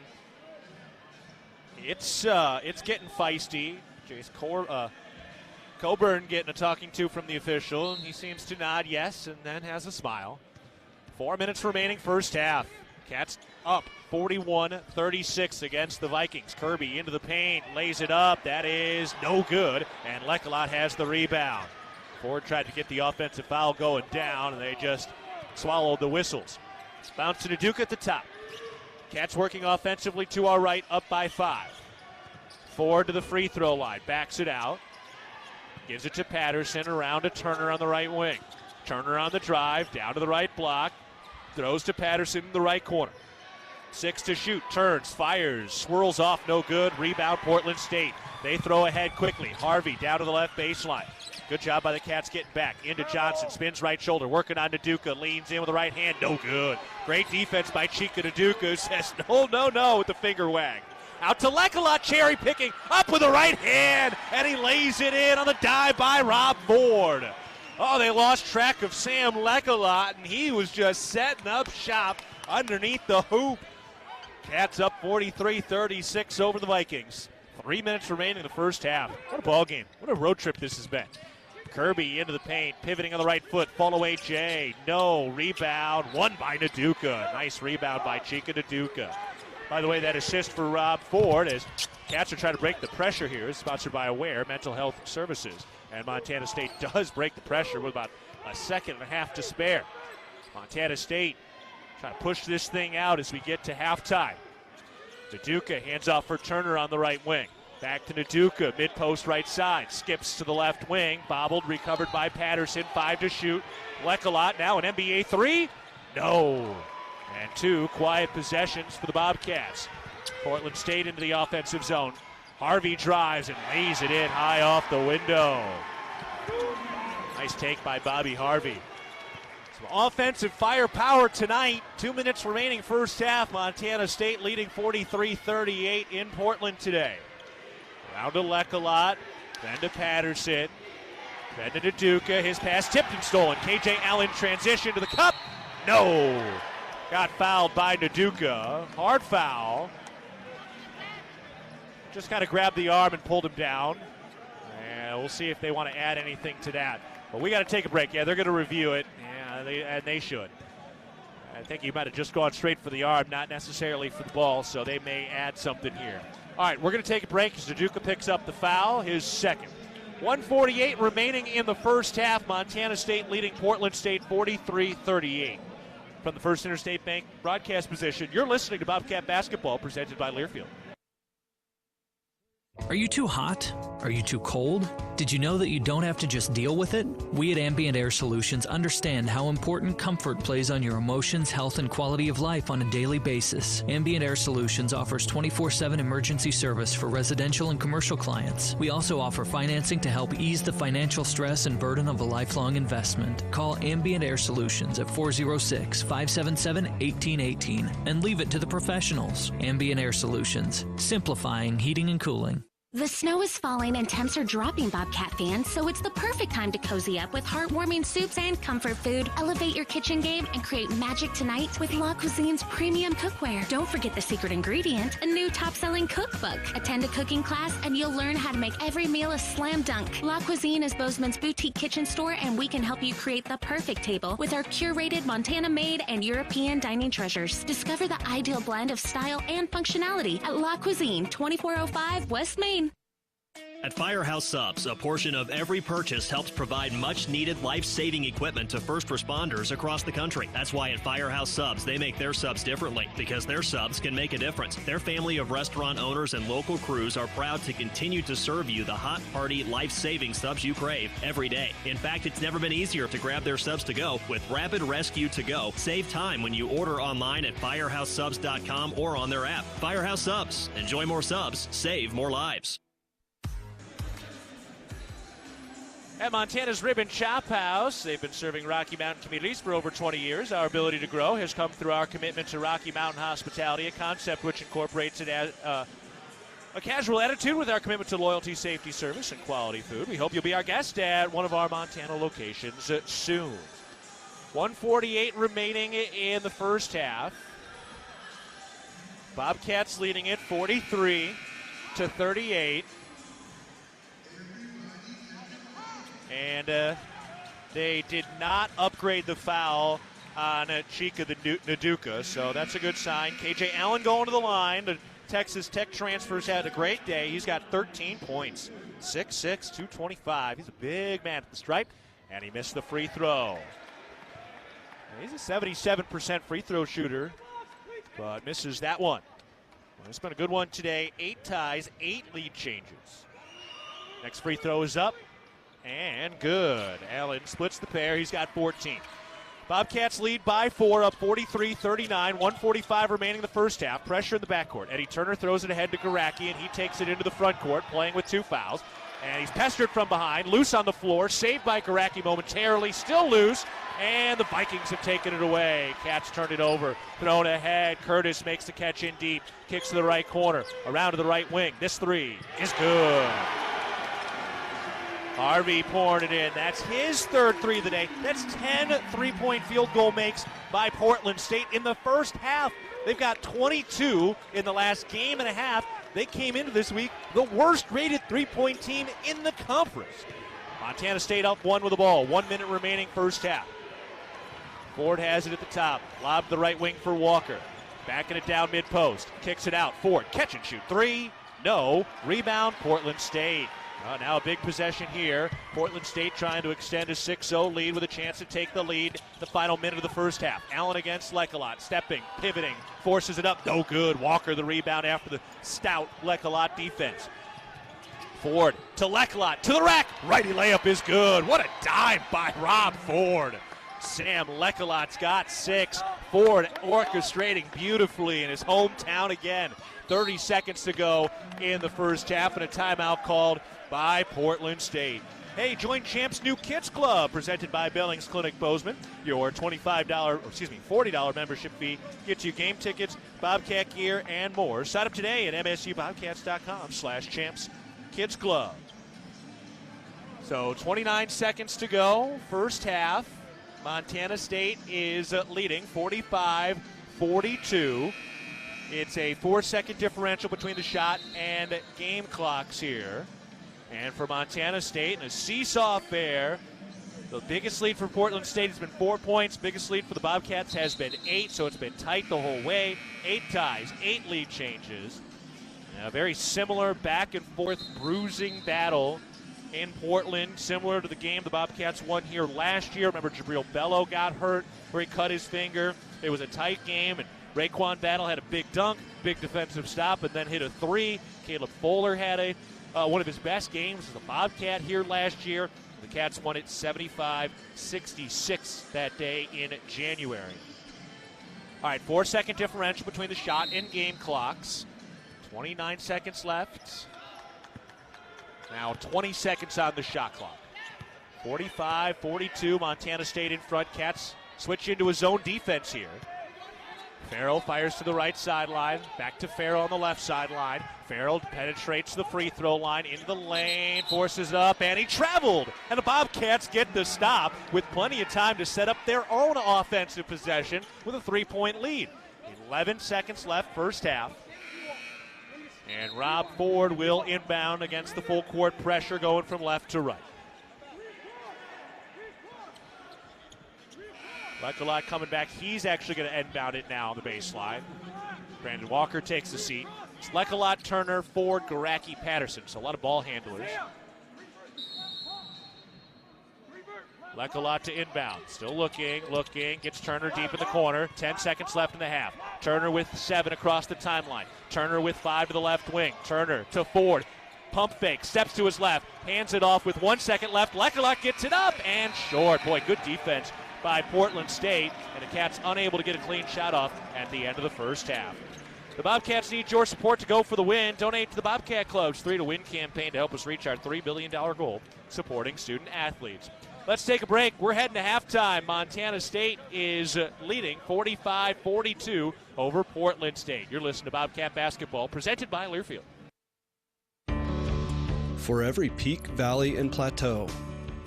It's getting feisty. Jace Coburn getting a talking to from the official, and he seems to nod yes and then has a smile. 4 minutes remaining first half. Cats up 41-36 against the Vikings. Kirby into the paint, lays it up. That is no good, and Lecolot has the rebound. Ford tried to get the offensive foul going down, and they just swallowed the whistles. Bounce to Naduka at the top. Cats working offensively to our right, up by 5. Ford to the free throw line, backs it out. Gives it to Patterson, around to Turner on the right wing. Turner on the drive, down to the right block. Throws to Patterson in the right corner. 6 to shoot, turns, fires, swirls off, no good. Rebound Portland State. They throw ahead quickly. Harvey down to the left baseline. Good job by the Cats getting back. Into Johnson, spins right shoulder, working on Naduka, leans in with the right hand, no good. Great defense by Chika Naduka, says no with the finger wag. Out to Lecolot, cherry picking, up with the right hand, and he lays it in on the dive by Rob Ford. Oh, they lost track of Sam Lecolot, and he was just setting up shop underneath the hoop. Cats up 43-36 over the Vikings. 3 minutes remaining in the first half. What a ball game. What a road trip this has been. Kirby into the paint, pivoting on the right foot. Fall away Jay. No. Rebound. Won by Naduka. Nice rebound by Chika Naduka. By the way, that assist for Rob Ford as Cats are trying to break the pressure here. Is sponsored by Aware Mental Health Services. And Montana State does break the pressure with about a second and a half to spare. Montana State trying to push this thing out as we get to halftime. Naduka hands off for Turner on the right wing. Back to Naduka, mid-post right side. Skips to the left wing. Bobbled, recovered by Patterson. 5 to shoot. Lecolot now an NBA 3. No. And 2 quiet possessions for the Bobcats. Portland State into the offensive zone. Harvey drives and lays it in high off the window. Nice take by Bobby Harvey. Some offensive firepower tonight. 2 minutes remaining first half. Montana State leading 43-38 in Portland today. Down to Lecolot, then to Patterson, then to Naduka. His pass tipped and stolen. KJ Allen transition to the cup. No. Got fouled by Naduka. Hard foul. Just kind of grabbed the arm and pulled him down. And we'll see if they want to add anything to that. But we got to take a break. Yeah, they're going to review it, and they should. I think he might have just gone straight for the arm, not necessarily for the ball, so they may add something here. All right, we're going to take a break as Naduka picks up the foul, his second. 1:48 remaining in the first half. Montana State leading Portland State 43-38. From the First Interstate Bank broadcast position, you're listening to Bobcat Basketball, presented by Learfield. Are you too hot? Are you too cold? Did you know that you don't have to just deal with it? We at Ambient Air Solutions understand how important comfort plays on your emotions, health, and quality of life on a daily basis. Ambient Air Solutions offers 24/7 emergency service for residential and commercial clients. We also offer financing to help ease the financial stress and burden of a lifelong investment. Call Ambient Air Solutions at 406-577-1818 and leave it to the professionals. Ambient Air Solutions, simplifying heating and cooling. The snow is falling and temps are dropping, Bobcat fans, so it's the perfect time to cozy up with heartwarming soups and comfort food. Elevate your kitchen game and create magic tonight with La Cuisine's premium cookware. Don't forget the secret ingredient, a new top-selling cookbook. Attend a cooking class and you'll learn how to make every meal a slam dunk. La Cuisine is Bozeman's boutique kitchen store, and we can help you create the perfect table with our curated Montana-made and European dining treasures. Discover the ideal blend of style and functionality at La Cuisine, 2405 West Main. At Firehouse Subs, a portion of every purchase helps provide much-needed life-saving equipment to first responders across the country. That's why at Firehouse Subs, they make their subs differently, because their subs can make a difference. Their family of restaurant owners and local crews are proud to continue to serve you the hot, hearty, life-saving subs you crave every day. In fact, it's never been easier to grab their subs to go with Rapid Rescue to Go. Save time when you order online at firehousesubs.com or on their app. Firehouse Subs. Enjoy more subs. Save more lives. At Montana's Ribbon Chop House, they've been serving Rocky Mountain communities for over 20 years. Our ability to grow has come through our commitment to Rocky Mountain hospitality, a concept which incorporates a casual attitude with our commitment to loyalty, safety, service, and quality food. We hope you'll be our guest at one of our Montana locations soon. 1:48 remaining in the first half. Bobcats leading it 43-38. And they did not upgrade the foul on Chika Naduka, so that's a good sign. KJ Allen going to the line. The Texas Tech transfers had a great day. He's got 13 points, 6'6", 225. He's a big man at the stripe, and he missed the free throw. He's a 77% free throw shooter, but misses that one. Well, it's been a good one today. 8 ties, 8 lead changes. Next free throw is up. And good. Allen splits the pair. He's got 14. Bobcats lead by 4, up 43-39. 1:45 remaining in the first half. Pressure in the backcourt. Eddie Turner throws it ahead to Garacki, and he takes it into the front court, playing with 2 fouls. And he's pestered from behind. Loose on the floor. Saved by Garacki momentarily. Still loose. And the Vikings have taken it away. Cats turn it over. Thrown ahead. Curtis makes the catch in deep. Kicks to the right corner. Around to the right wing. This three is good. Harvey pouring it in. That's his third three of the day. That's 10 three-point field goal makes by Portland State in the first half. They've got 22 in the last game and a half. They came into this week the worst-rated three-point team in the conference. Montana State up 1 with the ball. 1 minute remaining first half. Ford has it at the top. Lob to the right wing for Walker. Backing it down mid-post. Kicks it out. Ford, catch and shoot. 3. No. Rebound, Portland State. Now a big possession here. Portland State trying to extend a 6-0 lead with a chance to take the lead the final minute of the first half. Allen against Lekalot, stepping, pivoting, forces it up. No good. Walker the rebound after the stout Lekalot defense. Ford to Lekalot, to the rack. Righty layup is good. What a dive by Rob Ford. Sam Lekalot's got 6. Ford orchestrating beautifully in his hometown again. 30 seconds to go in the first half, and a timeout called by Portland State. Hey, join Champs New Kids Club, presented by Billings Clinic Bozeman. Your $40 membership fee gets you game tickets, Bobcat gear, and more. Sign up today at msubobcats.com/Champs Kids Club. So 29 seconds to go, first half. Montana State is leading 45-42. It's a 4-second differential between the shot and game clocks here. And for Montana State, in a seesaw affair, the biggest lead for Portland State has been 4 points. Biggest lead for the Bobcats has been 8, so it's been tight the whole way. 8 ties, 8 lead changes. A very similar back and forth bruising battle in Portland, similar to the game the Bobcats won here last year. Remember, Jabril Bello got hurt where he cut his finger. It was a tight game, and Raekwon Battle had a big dunk, big defensive stop, and then hit a three. Caleb Fuller had one of his best games as a Bobcat here last year. The Cats won it 75-66 that day in January. All right, 4-second differential between the shot and game clocks. 29 seconds left. Now 20 seconds on the shot clock. 45-42, Montana State in front. Cats switch into a zone defense here. Farrell fires to the right sideline. Back to Farrell on the left sideline. Farrell penetrates the free throw line into the lane, forces it up, and he traveled. And the Bobcats get the stop with plenty of time to set up their own offensive possession with a 3-point lead. 11 seconds left, first half. And Rob Ford will inbound against the full court pressure going from left to right. Lecolot coming back. He's actually going to inbound it now on the baseline. Brandon Walker takes the seat. It's Lecolot, Turner, Ford, Garacki, Patterson. So a lot of ball handlers. Lecolot to inbound. Still looking. Gets Turner deep in the corner. 10 seconds left in the half. Turner with 7 across the timeline. Turner with 5 to the left wing. Turner to Ford. Pump fake. Steps to his left. Hands it off with 1 second left. Lecolot gets it up and short. Boy, good defense by Portland State, and the Cats unable to get a clean shot off at the end of the first half. The Bobcats need your support to go for the win. Donate to the Bobcat Club's 3 to Win campaign to help us reach our $3 billion goal, supporting student athletes. Let's take a break. We're heading to halftime. Montana State is leading 45-42 over Portland State. You're listening to Bobcat Basketball, presented by Learfield. For every peak, valley, and plateau,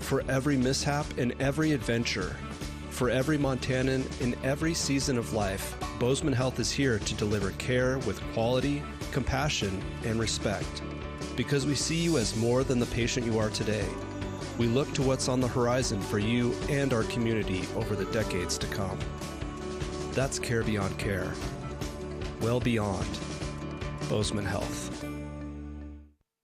for every mishap and every adventure, for every Montanan in every season of life, Bozeman Health is here to deliver care with quality, compassion, and respect. Because we see you as more than the patient you are today. We look to what's on the horizon for you and our community over the decades to come. That's care beyond care. Well beyond Bozeman Health.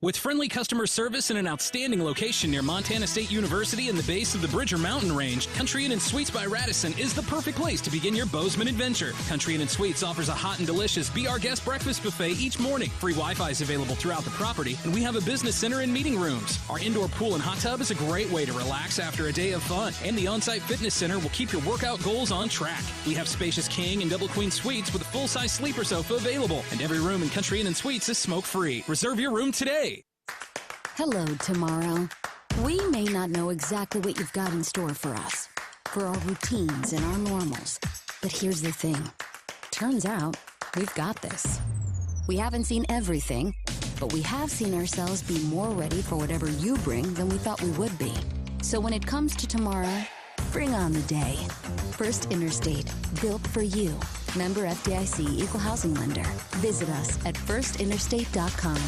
With friendly customer service and an outstanding location near Montana State University in the base of the Bridger Mountain Range, Country Inn & Suites by Radisson is the perfect place to begin your Bozeman adventure. Country Inn & Suites offers a hot and delicious Be Our Guest breakfast buffet each morning. Free Wi-Fi is available throughout the property, and we have a business center and meeting rooms. Our indoor pool and hot tub is a great way to relax after a day of fun, and the on-site fitness center will keep your workout goals on track. We have spacious king and double queen suites with a full-size sleeper sofa available, and every room in Country Inn & Suites is smoke-free. Reserve your room today. Hello, tomorrow. We may not know exactly what you've got in store for us, for our routines and our normals. But here's the thing. Turns out, we've got this. We haven't seen everything, but we have seen ourselves be more ready for whatever you bring than we thought we would be. So when it comes to tomorrow, bring on the day. First Interstate, built for you. Member FDIC, Equal Housing Lender. Visit us at firstinterstate.com.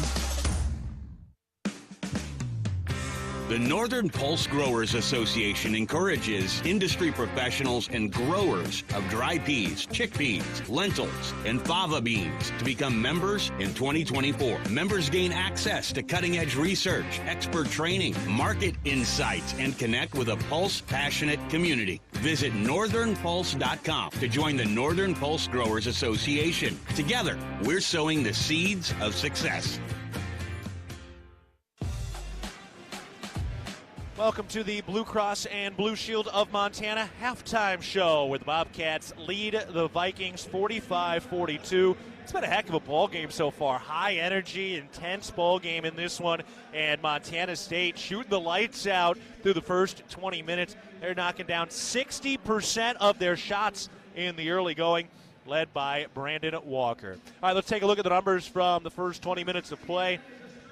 The Northern Pulse Growers Association encourages industry professionals and growers of dry peas, chickpeas, lentils, and fava beans to become members in 2024. Members gain access to cutting-edge research, expert training, market insights, and connect with a Pulse-passionate community. Visit northernpulse.com to join the Northern Pulse Growers Association. Together, we're sowing the seeds of success. Welcome to the Blue Cross and Blue Shield of Montana halftime show, where the Bobcats lead the Vikings 45-42. It's been a heck of a ball game so far. High energy, intense ball game in this one, and Montana State shooting the lights out through the first 20 minutes. They're knocking down 60% of their shots in the early going, led by Brandon Walker. All right, let's take a look at the numbers from the first 20 minutes of play.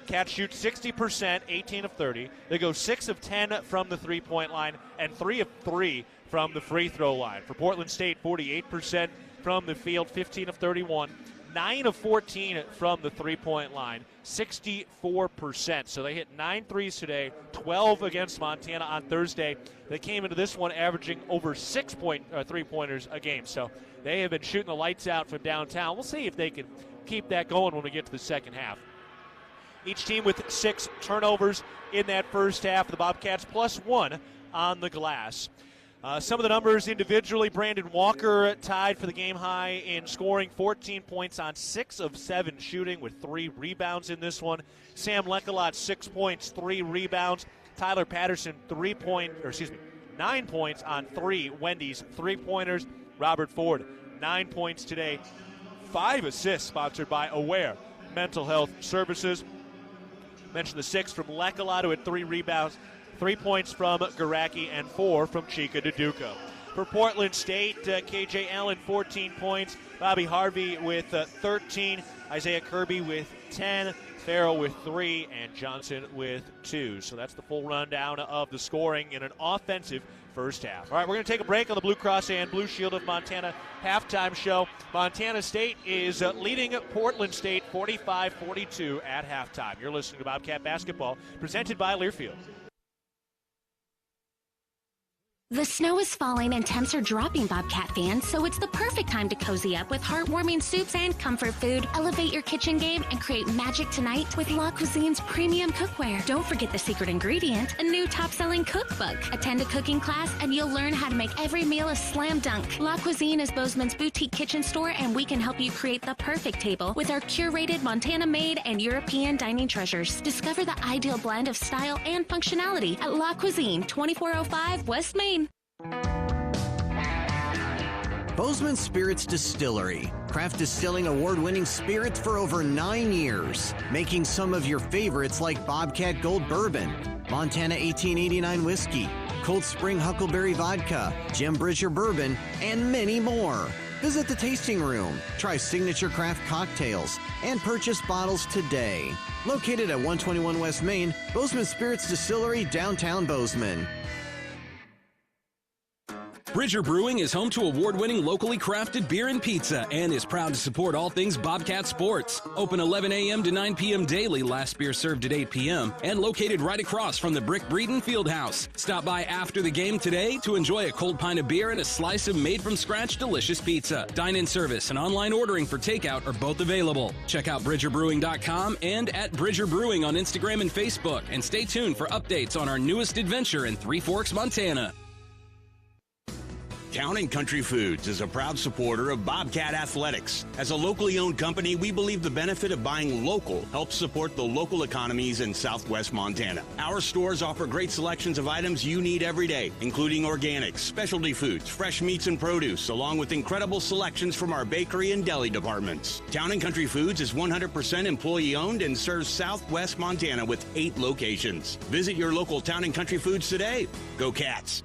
Cats shoot 60%, 18 of 30. They go 6 of 10 from the three-point line and 3 of 3 from the free throw line. For Portland State, 48% from the field, 15 of 31. 9 of 14 from the three-point line, 64%. So they hit 9 threes today, 12 against Montana on Thursday. They came into this one averaging over 6 three-pointers a game. So they have been shooting the lights out from downtown. We'll see if they can keep that going when we get to the second half. Each team with 6 turnovers in that first half. The Bobcats +1 on the glass. Some of the numbers individually: Brandon Walker tied for the game high in scoring, 14 points on 6 of 7 shooting with 3 rebounds in this one. Sam Lekalot, 6 points, 3 rebounds. Tyler Patterson, 9 points on 3 Wendy's 3-pointers. Robert Ford, 9 points today, 5 assists, sponsored by Aware Mental Health Services. Mentioned the 6 from Lekalot, who had 3 rebounds, 3 points from Garacki, and 4 from Chika Duduka. For Portland State, KJ Allen, 14 points, Bobby Harvey with 13, Isaiah Kirby with 10, Farrell with 3, and Johnson with 2. So that's the full rundown of the scoring in an offensive first half. All right, we're going to take a break on the Blue Cross and Blue Shield of Montana halftime show. Montana State is leading Portland State 45-42 at halftime. You're listening to Bobcat Basketball, presented by Learfield. The snow is falling and temps are dropping, Bobcat fans, so it's the perfect time to cozy up with heartwarming soups and comfort food. Elevate your kitchen game and create magic tonight with La Cuisine's premium cookware. Don't forget the secret ingredient, a new top-selling cookbook. Attend a cooking class and you'll learn how to make every meal a slam dunk. La Cuisine is Bozeman's boutique kitchen store, and we can help you create the perfect table with our curated Montana-made and European dining treasures. Discover the ideal blend of style and functionality at La Cuisine, 2405 West Main. Bozeman Spirits Distillery. Craft distilling award-winning spirits for over 9 years. Making some of your favorites like Bobcat Gold Bourbon, Montana 1889 Whiskey, Cold Spring Huckleberry Vodka, Jim Bridger Bourbon, and many more. Visit the tasting room, try signature craft cocktails, and purchase bottles today. Located at 121 West Main, Bozeman Spirits Distillery, downtown Bozeman. Bridger Brewing is home to award-winning locally crafted beer and pizza and is proud to support all things Bobcat sports. Open 11 a.m. to 9 p.m. daily, last beer served at 8 p.m., and located right across from the Brick Breeden Fieldhouse. Stop by after the game today to enjoy a cold pint of beer and a slice of made-from-scratch delicious pizza. Dine-in service and online ordering for takeout are both available. Check out BridgerBrewing.com and at Bridger Brewing on Instagram and Facebook, and stay tuned for updates on our newest adventure in Three Forks, Montana. Town & Country Foods is a proud supporter of Bobcat Athletics. As a locally owned company, we believe the benefit of buying local helps support the local economies in southwest Montana. Our stores offer great selections of items you need every day, including organics, specialty foods, fresh meats and produce, along with incredible selections from our bakery and deli departments. Town & Country Foods is 100% employee-owned and serves southwest Montana with 8 locations. Visit your local Town & Country Foods today. Go Cats!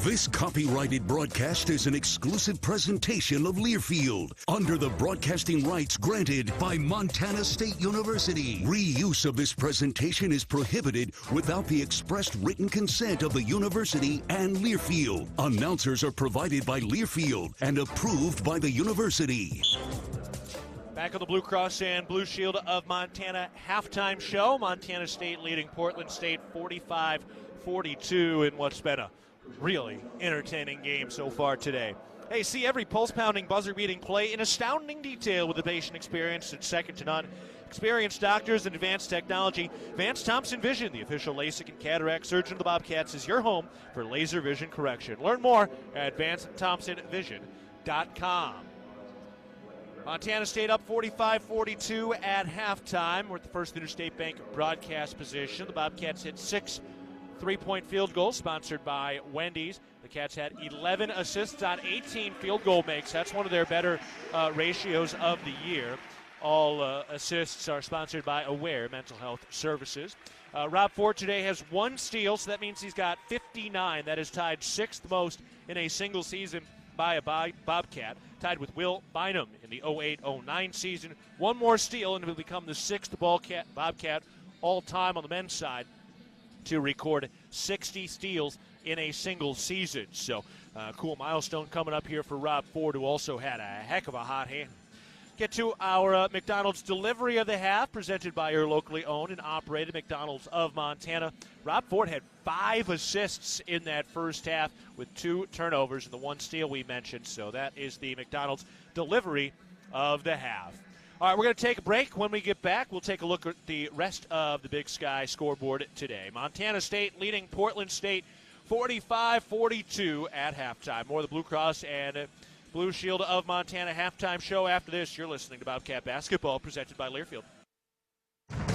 This copyrighted broadcast is an exclusive presentation of Learfield under the broadcasting rights granted by Montana State University. Reuse of this presentation is prohibited without the expressed written consent of the university and Learfield. Announcers are provided by Learfield and approved by the university. Back on the Blue Cross and Blue Shield of Montana halftime show. Montana State leading Portland State 45-42 in what's been a really entertaining game so far today. Hey, see every pulse-pounding, buzzer-beating play in astounding detail with the patient experience that's second to none. Experienced doctors and advanced technology. Vance Thompson Vision, the official LASIK and cataract surgeon of the Bobcats, is your home for laser vision correction. Learn more at VanceThompsonVision.com. Montana State up 45-42 at halftime. We're at the First Interstate Bank broadcast position. The Bobcats hit 6 3-point field goals, sponsored by Wendy's. The Cats had 11 assists on 18 field goal makes. That's one of their better ratios of the year. All assists are sponsored by Aware Mental Health Services. Rob Ford today has 1 steal, so that means he's got 59. That is tied 6th most in a single season by a Bobcat, tied with Will Bynum in the 08-09 season. 1 more steal, and he'll become the 6th Bobcat all-time on the men's side to record 60 steals in a single season. So, cool milestone coming up here for Rob Ford, who also had a heck of a hot hand. Get to our McDonald's delivery of the half, presented by your locally owned and operated McDonald's of Montana. Rob Ford had 5 assists in that first half with 2 turnovers and the 1 steal we mentioned. So that is the McDonald's delivery of the half. All right, we're going to take a break. When we get back, we'll take a look at the rest of the Big Sky scoreboard today. Montana State leading Portland State 45-42 at halftime. More of the Blue Cross and Blue Shield of Montana halftime show after this. You're listening to Bobcat Basketball, presented by Learfield.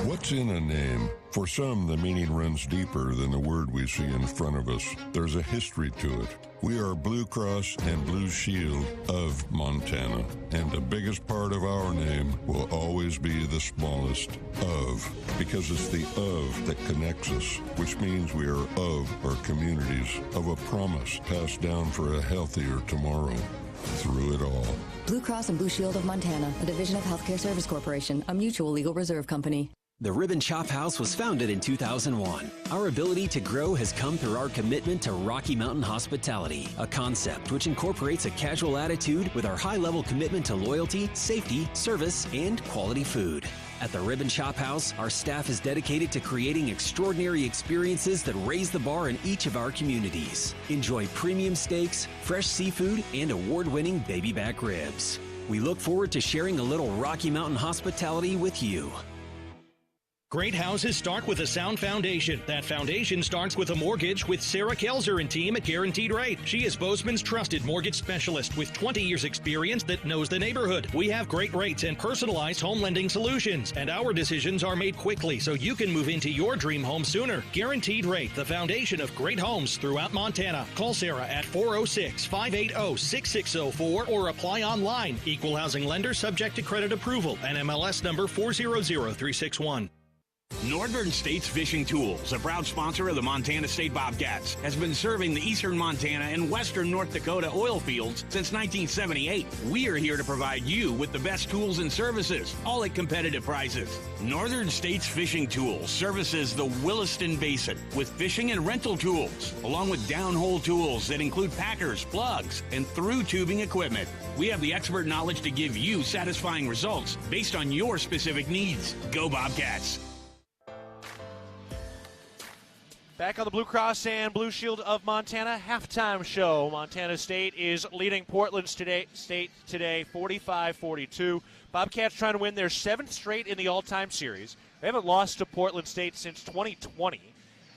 What's in a name? For some, the meaning runs deeper than the word we see in front of us. There's a history to it. We are Blue Cross and Blue Shield of Montana, and the biggest part of our name will always be the smallest, of, because it's the of that connects us, which means we are of our communities, of a promise passed down for a healthier tomorrow. Through it all. Blue Cross and Blue Shield of Montana, a division of Healthcare Service Corporation, a mutual legal reserve company. The Ribbon Chop House was founded in 2001. Our ability to grow has come through our commitment to Rocky Mountain hospitality, a concept which incorporates a casual attitude with our high-level commitment to loyalty, safety, service, and quality food. At the Ribbon Chop House, our staff is dedicated to creating extraordinary experiences that raise the bar in each of our communities. Enjoy premium steaks, fresh seafood, and award-winning baby back ribs. We look forward to sharing a little Rocky Mountain hospitality with you. Great houses start with a sound foundation. That foundation starts with a mortgage with Sarah Kelzer and team at Guaranteed Rate. She is Bozeman's trusted mortgage specialist with 20 years experience that knows the neighborhood. We have great rates and personalized home lending solutions, and our decisions are made quickly so you can move into your dream home sooner. Guaranteed Rate, the foundation of great homes throughout Montana. Call Sarah at 406-580-6604 or apply online. Equal housing lender subject to credit approval. NMLS number 400361. Northern States Fishing Tools, a proud sponsor of the Montana State Bobcats, has been serving the eastern Montana and western North Dakota oil fields since 1978. We are here to provide you with the best tools and services, all at competitive prices. Northern States Fishing Tools services the Williston Basin with fishing and rental tools, along with downhole tools that include packers, plugs, and through tubing equipment. We have the expert knowledge to give you satisfying results based on your specific needs. Go Bobcats! Back on the Blue Cross and Blue Shield of Montana halftime show. Montana State is leading Portland State today 45-42. Bobcats trying to win their 7th straight in the all-time series. They haven't lost to Portland State since 2020,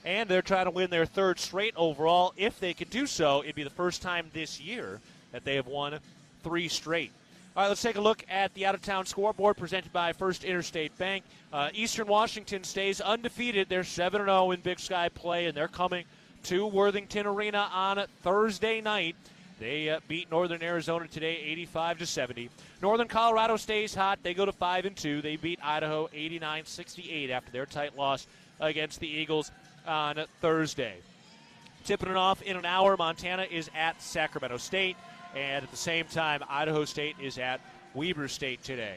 and they're trying to win their 3rd straight overall. If they could do so, it'd be the first time this year that they have won 3 straight. All right, let's take a look at the out-of-town scoreboard presented by First Interstate Bank. Eastern Washington stays undefeated. They're 7-0 in Big Sky play, and they're coming to Worthington Arena on Thursday night. They beat Northern Arizona today 85-70. Northern Colorado stays hot. They go to 5-2. They beat Idaho 89-68 after their tight loss against the Eagles on Thursday. Tipping it off in an hour, Montana is at Sacramento State. And at the same time, Idaho State is at Weber State today.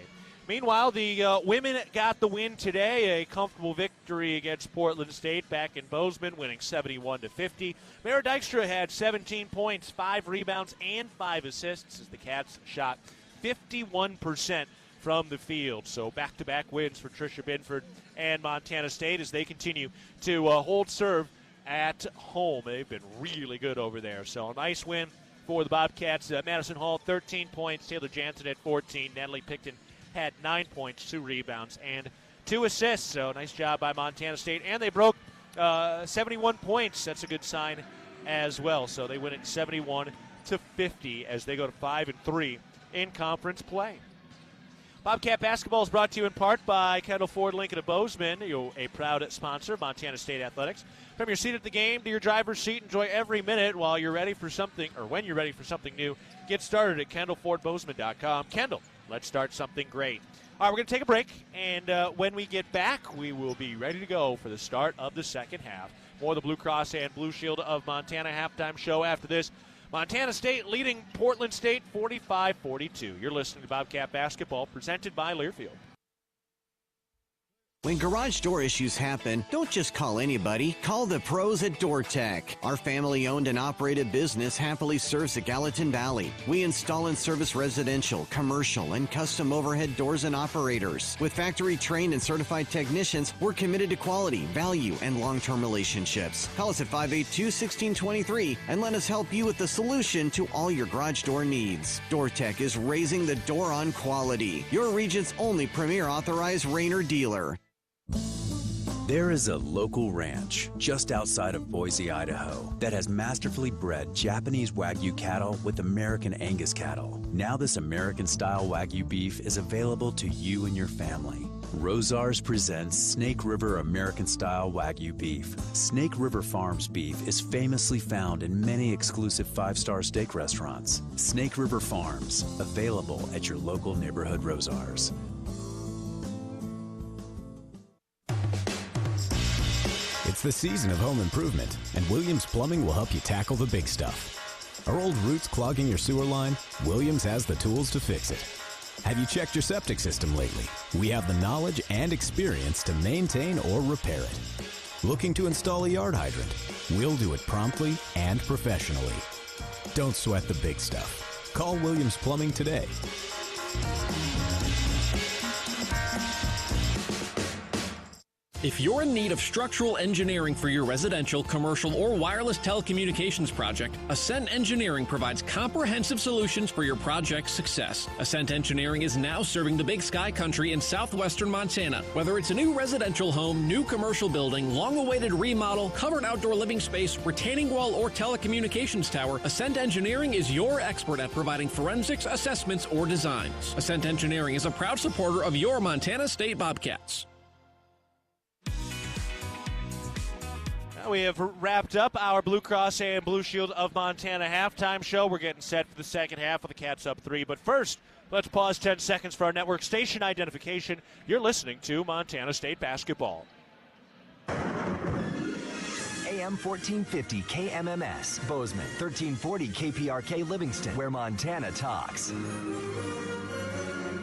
Meanwhile, the women got the win today, a comfortable victory against Portland State back in Bozeman, winning 71-50. Mara Dykstra had 17 points, 5 rebounds, and 5 assists as the Cats shot 51% from the field. So back-to-back wins for Tricia Binford and Montana State as they continue to hold serve at home. They've been really good over there. So a nice win for the Bobcats. Madison Hall, 13 points. Taylor Jansen at 14. Natalie Picton had 9 points, 2 rebounds, and 2 assists. So nice job by Montana State. And they broke 71 points. That's a good sign as well. So they win it 71-50 as they go to 5-3 in conference play. Bobcat basketball is brought to you in part by Kendall Ford Lincoln of Bozeman, a proud sponsor of Montana State Athletics. From your seat at the game to your driver's seat, enjoy every minute while you're ready for something, or when you're ready for something new. Get started at KendallFordBozeman.com. Kendall, let's start something great. All right, we're going to take a break, and when we get back, we will be ready to go for the start of the second half. More of the Blue Cross and Blue Shield of Montana halftime show after this. Montana State leading Portland State 45-42. You're listening to Bobcat Basketball presented by Learfield. When garage door issues happen, don't just call anybody. Call the pros at DoorTech. Our family-owned and operated business happily serves the Gallatin Valley. We install and service residential, commercial, and custom overhead doors and operators. With factory-trained and certified technicians, we're committed to quality, value, and long-term relationships. Call us at 582-1623 and let us help you with the solution to all your garage door needs. DoorTech is raising the door on quality. Your region's only premier authorized Rainer dealer. There is a local ranch just outside of Boise, Idaho, that has masterfully bred Japanese Wagyu cattle with American Angus cattle. Now this American-style Wagyu beef is available to you and your family. Rosars presents Snake River American-style Wagyu beef. Snake River Farms beef is famously found in many exclusive five-star steak restaurants. Snake River Farms, available at your local neighborhood Rosars. It's the season of home improvement, and Williams Plumbing will help you tackle the big stuff. Are old roots clogging your sewer line? Williams has the tools to fix it. Have you checked your septic system lately? We have the knowledge and experience to maintain or repair it. Looking to install a yard hydrant? We'll do it promptly and professionally. Don't sweat the big stuff. Call Williams Plumbing today. If you're in need of structural engineering for your residential, commercial, or wireless telecommunications project, Ascent Engineering provides comprehensive solutions for your project's success. Ascent Engineering is now serving the Big Sky Country in southwestern Montana. Whether it's a new residential home, new commercial building, long-awaited remodel, covered outdoor living space, retaining wall, or telecommunications tower, Ascent Engineering is your expert at providing forensics, assessments, or designs. Ascent Engineering is a proud supporter of your Montana State Bobcats. We have wrapped up our Blue Cross and Blue Shield of Montana halftime show. We're getting set for the second half with the Cats up 3. But first, let's pause 10 seconds for our network station identification. You're listening to Montana State Basketball. AM 1450 KMMS, Bozeman, 1340 KPRK Livingston, where Montana talks.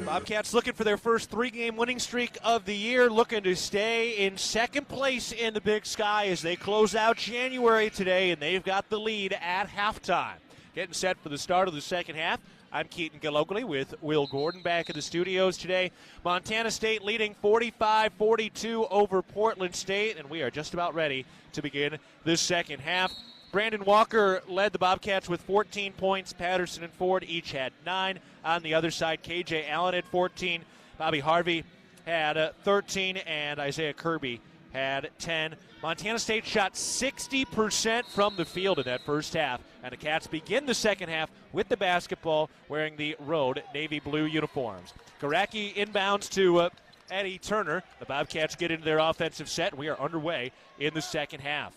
Bobcats looking for their first 3-game winning streak of the year, looking to stay in second place in the Big Sky as they close out January today, and they've got the lead at halftime. Getting set for the start of the second half. I'm Keaton Gillogly with Will Gordon back in the studios today. Montana State leading 45-42 over Portland State, and we are just about ready to begin this second half. Brandon Walker led the Bobcats with 14 points. Patterson and Ford each had 9. On the other side, K.J. Allen had 14. Bobby Harvey had 13, and Isaiah Kirby had 10. Montana State shot 60% from the field in that first half, and the Cats begin the second half with the basketball wearing the road navy blue uniforms. Garacki inbounds to Eddie Turner. The Bobcats get into their offensive set. We are underway in the second half.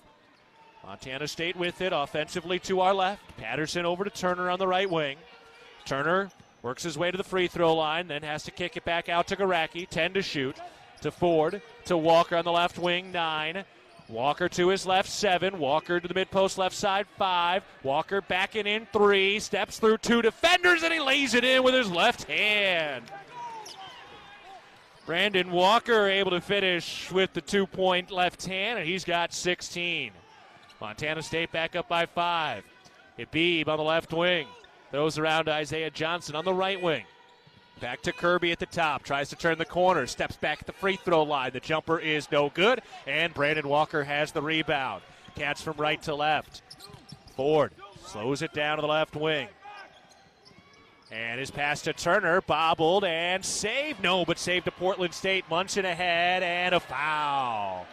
Montana State with it offensively to our left. Patterson over to Turner on the right wing. Turner works his way to the free throw line, then has to kick it back out to Garacki. 10 to shoot. To Ford, to Walker on the left wing, 9. Walker to his left, 7. Walker to the mid-post left side, 5. Walker backing in, 3. Steps through 2 defenders, and he lays it in with his left hand. Brandon Walker able to finish with the 2-point left hand, and he's got 16. Montana State back up by 5. Habib on the left wing. Throws around to Isaiah Johnson on the right wing. Back to Kirby at the top. Tries to turn the corner. Steps back at the free throw line. The jumper is no good. And Brandon Walker has the rebound. Cats from right to left. Ford slows it down to the left wing. And his pass to Turner. Bobbled and saved. No, but saved to Portland State. Munson ahead and a foul.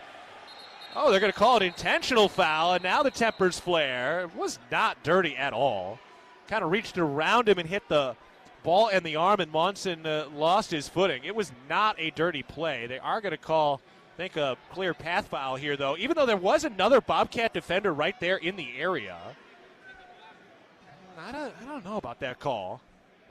Oh, they're going to call it intentional foul, and now the tempers flare. It was not dirty at all. Kind of reached around him and hit the ball in the arm, and Munson lost his footing. It was not a dirty play. They are going to call, I think, a clear path foul here, though, even though there was another Bobcat defender right there in the area. I don't know about that call.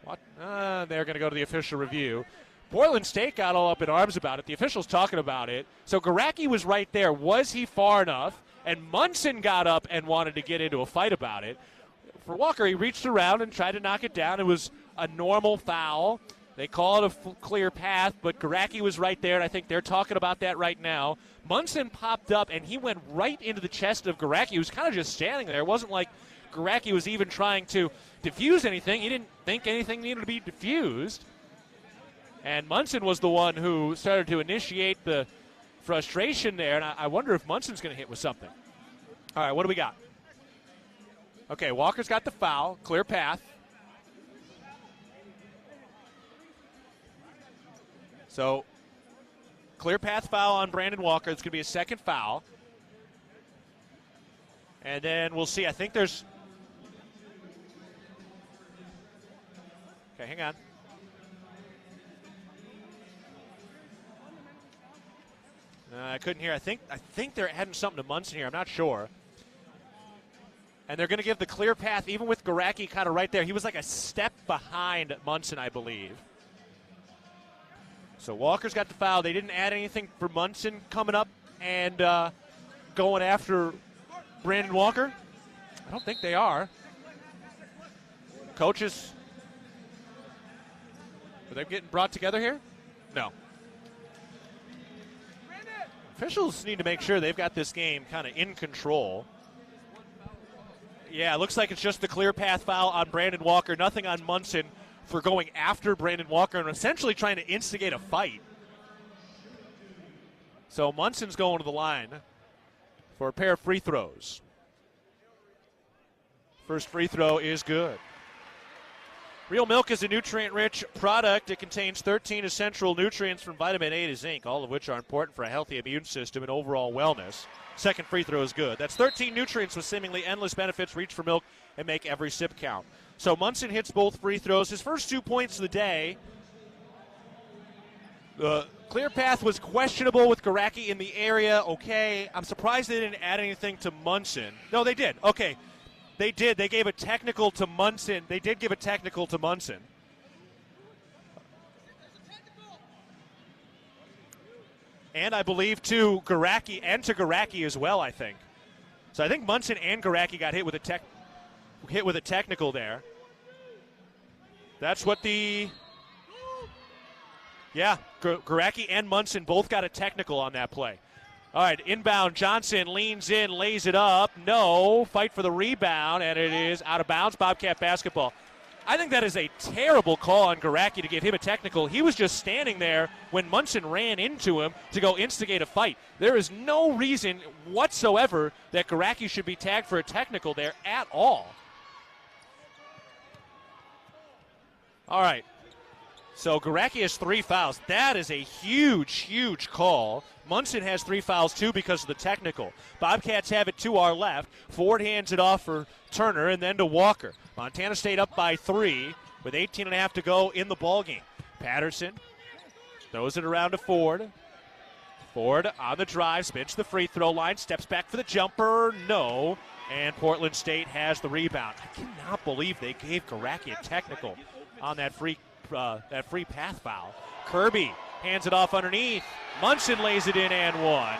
What? They're going to go to the official review. Portland State got all up in arms about it. The officials talking about it. So Garacki was right there. Was he far enough? And Munson got up and wanted to get into a fight about it. For Walker, he reached around and tried to knock it down. It was a normal foul. They call it a clear path, but Garacki was right there, and I think they're talking about that right now. Munson popped up, and he went right into the chest of Garacki, who was kind of just standing there. It wasn't like Garacki was even trying to diffuse anything. He didn't think anything needed to be diffused. And Munson was the one who started to initiate the frustration there, and I wonder if Munson's going to hit with something. All right, what do we got? Okay, Walker's got the foul, clear path. So, clear path foul on Brandon Walker. It's going to be a second foul. And then we'll see. I think there's... Okay, hang on. I couldn't hear. I think they're adding something to Munson here. I'm not sure. And they're going to give the clear path, even with Garacki kind of right there. He was like a step behind Munson, I believe. So Walker's got the foul. They didn't add anything for Munson coming up and going after Brandon Walker. I don't think they are. Coaches, are they getting brought together here? No. Officials need to make sure they've got this game kind of in control. Yeah, it looks like it's just the clear path foul on Brandon Walker. Nothing on Munson for going after Brandon Walker and essentially trying to instigate a fight. So Munson's going to the line for a pair of free throws. First free throw is good. Real milk is a nutrient-rich product. It contains 13 essential nutrients from vitamin A to zinc, all of which are important for a healthy immune system and overall wellness. Second free throw is good. That's 13 nutrients with seemingly endless benefits. Reach for milk and make every sip count. So Munson hits both free throws. His first 2 points of the day. The clear path was questionable with Garacki in the area. Okay, I'm surprised they didn't add anything to Munson. No, they did. Okay. They did. They gave a technical to Munson. They did give a technical to Munson. And I believe to Garacki and to Garacki as well, I think. So I think Munson and Garacki got hit with a technical there. That's what the... Yeah, Garacki and Munson both got a technical on that play. All right, inbound, Johnson leans in, lays it up. No, fight for the rebound, and it is out of bounds, Bobcat basketball. I think that is a terrible call on Garacki to give him a technical. He was just standing there when Munson ran into him to go instigate a fight. There is no reason whatsoever that Garacki should be tagged for a technical there at all. All right, so Garacki has 3 fouls. That is a huge, huge call. Munson has 3 fouls, too, because of the technical. Bobcats have it to our left. Ford hands it off for Turner and then to Walker. Montana State up by 3 with 18.5 to go in the ballgame. Patterson throws it around to Ford. Ford on the drive, spins to the free throw line, steps back for the jumper. No. And Portland State has the rebound. I cannot believe they gave Garacki a technical on that free path foul. Kirby hands it off underneath. Munson lays it in and one.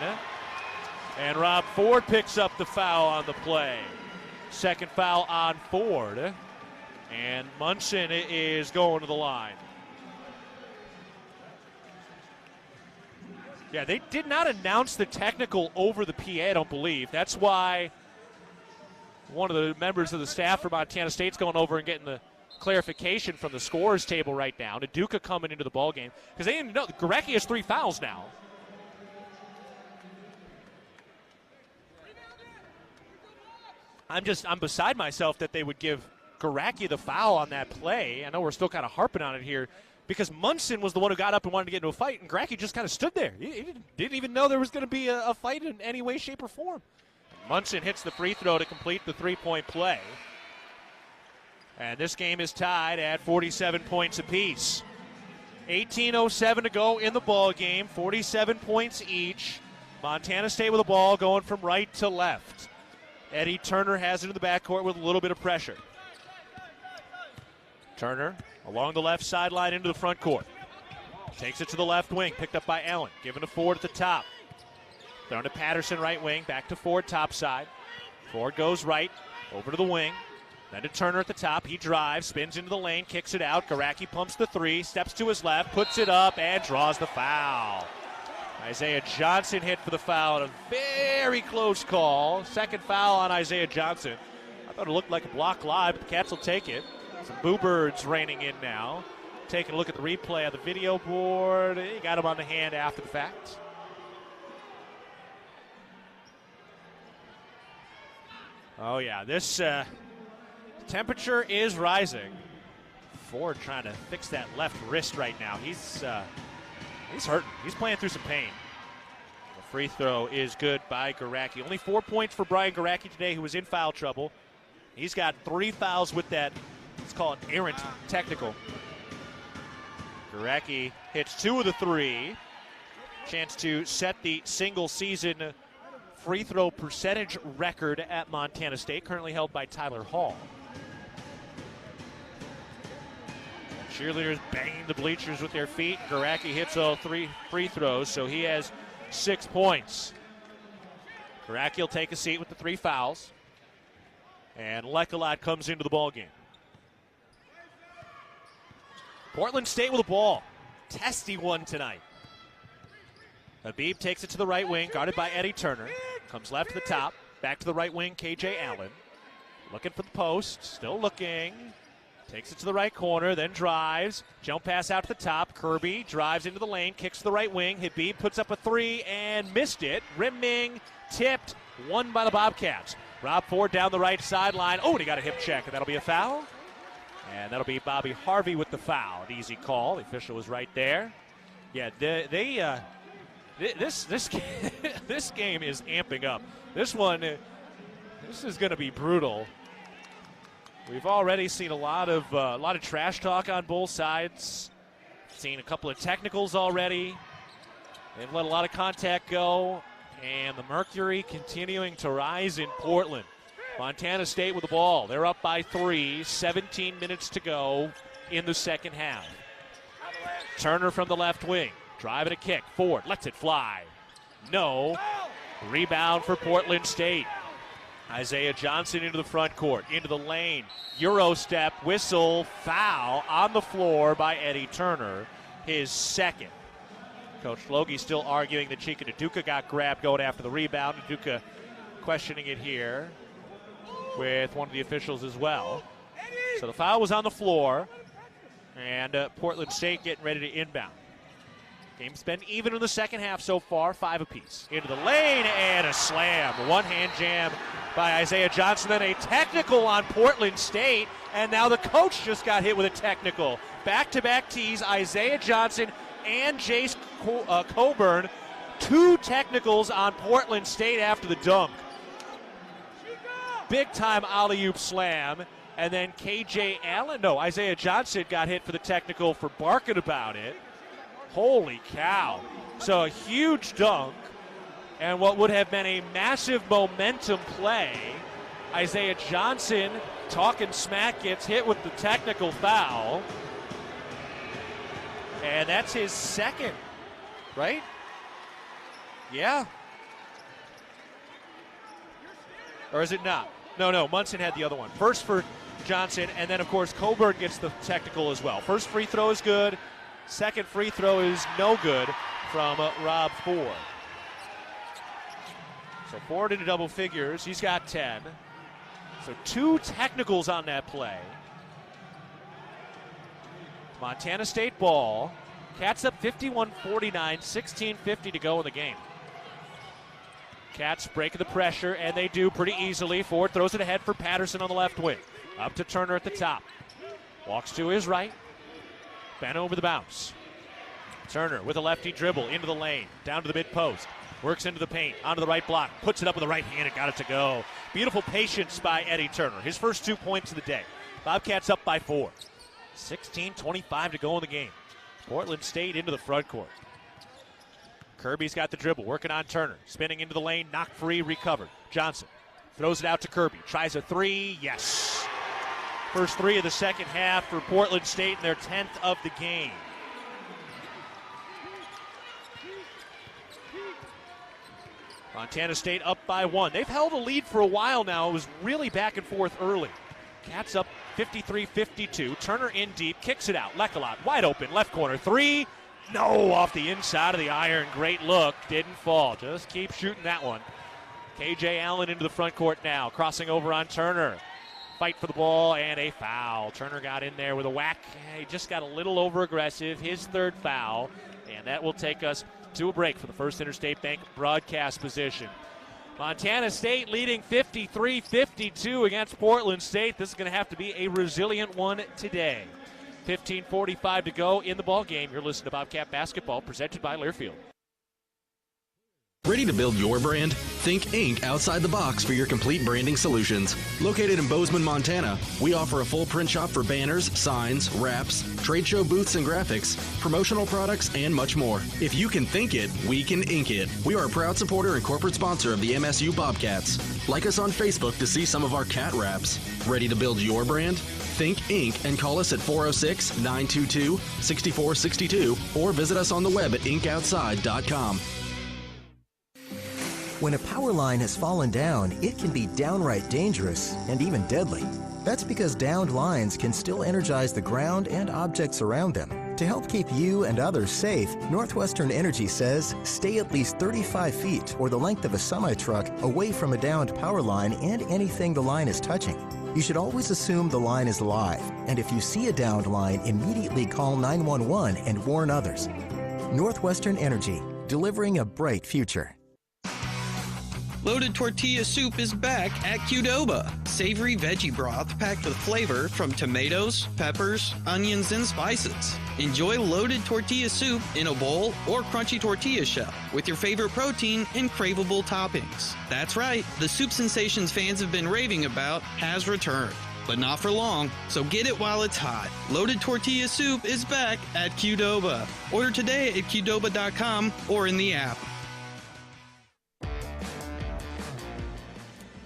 And Rob Ford picks up the foul on the play. Second foul on Ford. And Munson is going to the line. Yeah, they did not announce the technical over the PA, I don't believe. That's why one of the members of the staff for Montana State's going over and getting the clarification from the scorers table right now. Naduka coming into the ballgame because they didn't know. Garacki has 3 fouls now. I'm beside myself that they would give Garacki the foul on that play. I know we're still kind of harping on it here because Munson was the one who got up and wanted to get into a fight, and Garacki just kind of stood there. He didn't even know there was going to be a fight in any way, shape, or form. Munson hits the free throw to complete the 3-point play. And this game is tied at 47 points apiece. 18:07 to go in the ball game. 47 points each. Montana State with the ball going from right to left. Eddie Turner has it in the backcourt with a little bit of pressure. Turner along the left sideline into the front court. Takes it to the left wing, picked up by Allen. Given to Ford at the top. Thrown to Patterson right wing, back to Ford top side. Ford goes right, over to the wing. Then to Turner at the top. He drives, spins into the lane, kicks it out. Garacki pumps the three, steps to his left, puts it up, and draws the foul. Isaiah Johnson hit for the foul. A very close call. Second foul on Isaiah Johnson. I thought it looked like a block live, but the Cats will take it. Some Boo Birds raining in now. Taking a look at the replay on the video board. He got him on the hand after the fact. Oh, yeah, this temperature is rising. Ford trying to fix that left wrist right now. He's hurting. He's playing through some pain. The free throw is good by Garacki. Only 4 points for Brian Garacki today, who was in foul trouble. He's got 3 fouls with that, let's call it errant technical. Garacki hits 2 of the 3. Chance to set the single-season free throw percentage record at Montana State, currently held by Tyler Hall. Cheerleaders banging the bleachers with their feet. Garacki hits all 3 free throws, so he has 6 points. Garacki will take a seat with the 3 fouls. And Lecolad comes into the ballgame. Portland State with the ball. Testy one tonight. Habib takes it to the right wing, guarded by Eddie Turner. Comes left to the top, back to the right wing, KJ Allen. Looking for the post, still looking. Takes it to the right corner, then drives. Jump pass out to the top. Kirby drives into the lane, kicks to the right wing. Habib puts up a 3 and missed it. Rimming, tipped, won by the Bobcats. Rob Ford down the right sideline. Oh, and he got a hip check, and that'll be a foul. And that'll be Bobby Harvey with the foul. An easy call. The official was right there. Yeah, this game is amping up. This is going to be brutal. We've already seen a lot of trash talk on both sides. Seen a couple of technicals already. They've let a lot of contact go, and the mercury continuing to rise in Portland. Montana State with the ball. They're up by 3, 17 minutes to go in the second half. Turner from the left wing. Driving a kick. Ford lets it fly. No. Rebound for Portland State. Isaiah Johnson into the front court. Into the lane. Euro step. Whistle. Foul on the floor by Eddie Turner. His second. Coach Logie still arguing that Chika Nduka got grabbed going after the rebound. Nduka questioning it here with one of the officials as well. So the foul was on the floor, and Portland State getting ready to inbound. Game's been even in the second half so far, 5 apiece. Into the lane and a slam. One-hand jam by Isaiah Johnson, then a technical on Portland State, and now the coach just got hit with a technical. Back-to-back tees, Isaiah Johnson and Jace Coburn, 2 technicals on Portland State after the dunk. Big-time alley-oop slam, and then Isaiah Johnson got hit for the technical for barking about it. Holy cow. So a huge dunk, and what would have been a massive momentum play. Isaiah Johnson talking smack, gets hit with the technical foul. And that's his second, right? Yeah. Or is it not? No, Munson had the other one. First for Johnson, and then, of course, Coburn gets the technical as well. First free throw is good. Second free throw is no good from Rob Ford. So Ford into double figures. He's got 10. So 2 technicals on that play. Montana State ball. Cats up 51-49, 16:50 to go in the game. Cats breaking the pressure, and they do pretty easily. Ford throws it ahead for Patterson on the left wing. Up to Turner at the top. Walks to his right. Bent over the bounce. Turner with a lefty dribble into the lane. Down to the mid-post. Works into the paint. Onto the right block. Puts it up with the right hand and got it to go. Beautiful patience by Eddie Turner. His first 2 points of the day. Bobcats up by 4. 16:25 to go in the game. Portland State into the front court. Kirby's got the dribble, working on Turner. Spinning into the lane, knocked free, recovered. Johnson throws it out to Kirby. Tries a 3, yes. First 3 of the second half for Portland State, and their 10th of the game. Montana State up by 1. They've held a lead for a while now. It was really back and forth early. Cats up 53-52. Turner in deep, kicks it out. Lekelot wide open, left corner, three. No, off the inside of the iron. Great look, didn't fall. Just keep shooting that one. KJ Allen into the front court now, crossing over on Turner. Fight for the ball and a foul. Turner got in there with a whack. He just got a little over-aggressive. His third foul, and that will take us to a break for the First Interstate Bank broadcast position. Montana State leading 53-52 against Portland State. This is going to have to be a resilient one today. 15:45 to go in the ball game. You're listening to Bobcat Basketball, presented by Learfield. Ready to build your brand? Think Inc. outside the box for your complete branding solutions. Located in Bozeman, Montana, we offer a full print shop for banners, signs, wraps, trade show booths and graphics, promotional products, and much more. If you can think it, we can ink it. We are a proud supporter and corporate sponsor of the MSU Bobcats. Like us on Facebook to see some of our cat wraps. Ready to build your brand? Think Inc. and call us at 406-922-6462 or visit us on the web at inkoutside.com. When a power line has fallen down, it can be downright dangerous and even deadly. That's because downed lines can still energize the ground and objects around them. To help keep you and others safe, Northwestern Energy says stay at least 35 feet or the length of a semi-truck away from a downed power line and anything the line is touching. You should always assume the line is live, and if you see a downed line, immediately call 911 and warn others. Northwestern Energy, delivering a bright future. Loaded Tortilla Soup is back at Qdoba. Savory veggie broth packed with flavor from tomatoes, peppers, onions, and spices. Enjoy loaded tortilla soup in a bowl or crunchy tortilla shell with your favorite protein and craveable toppings. That's right, the soup sensations fans have been raving about has returned. But not for long, so get it while it's hot. Loaded Tortilla Soup is back at Qdoba. Order today at qdoba.com or in the app.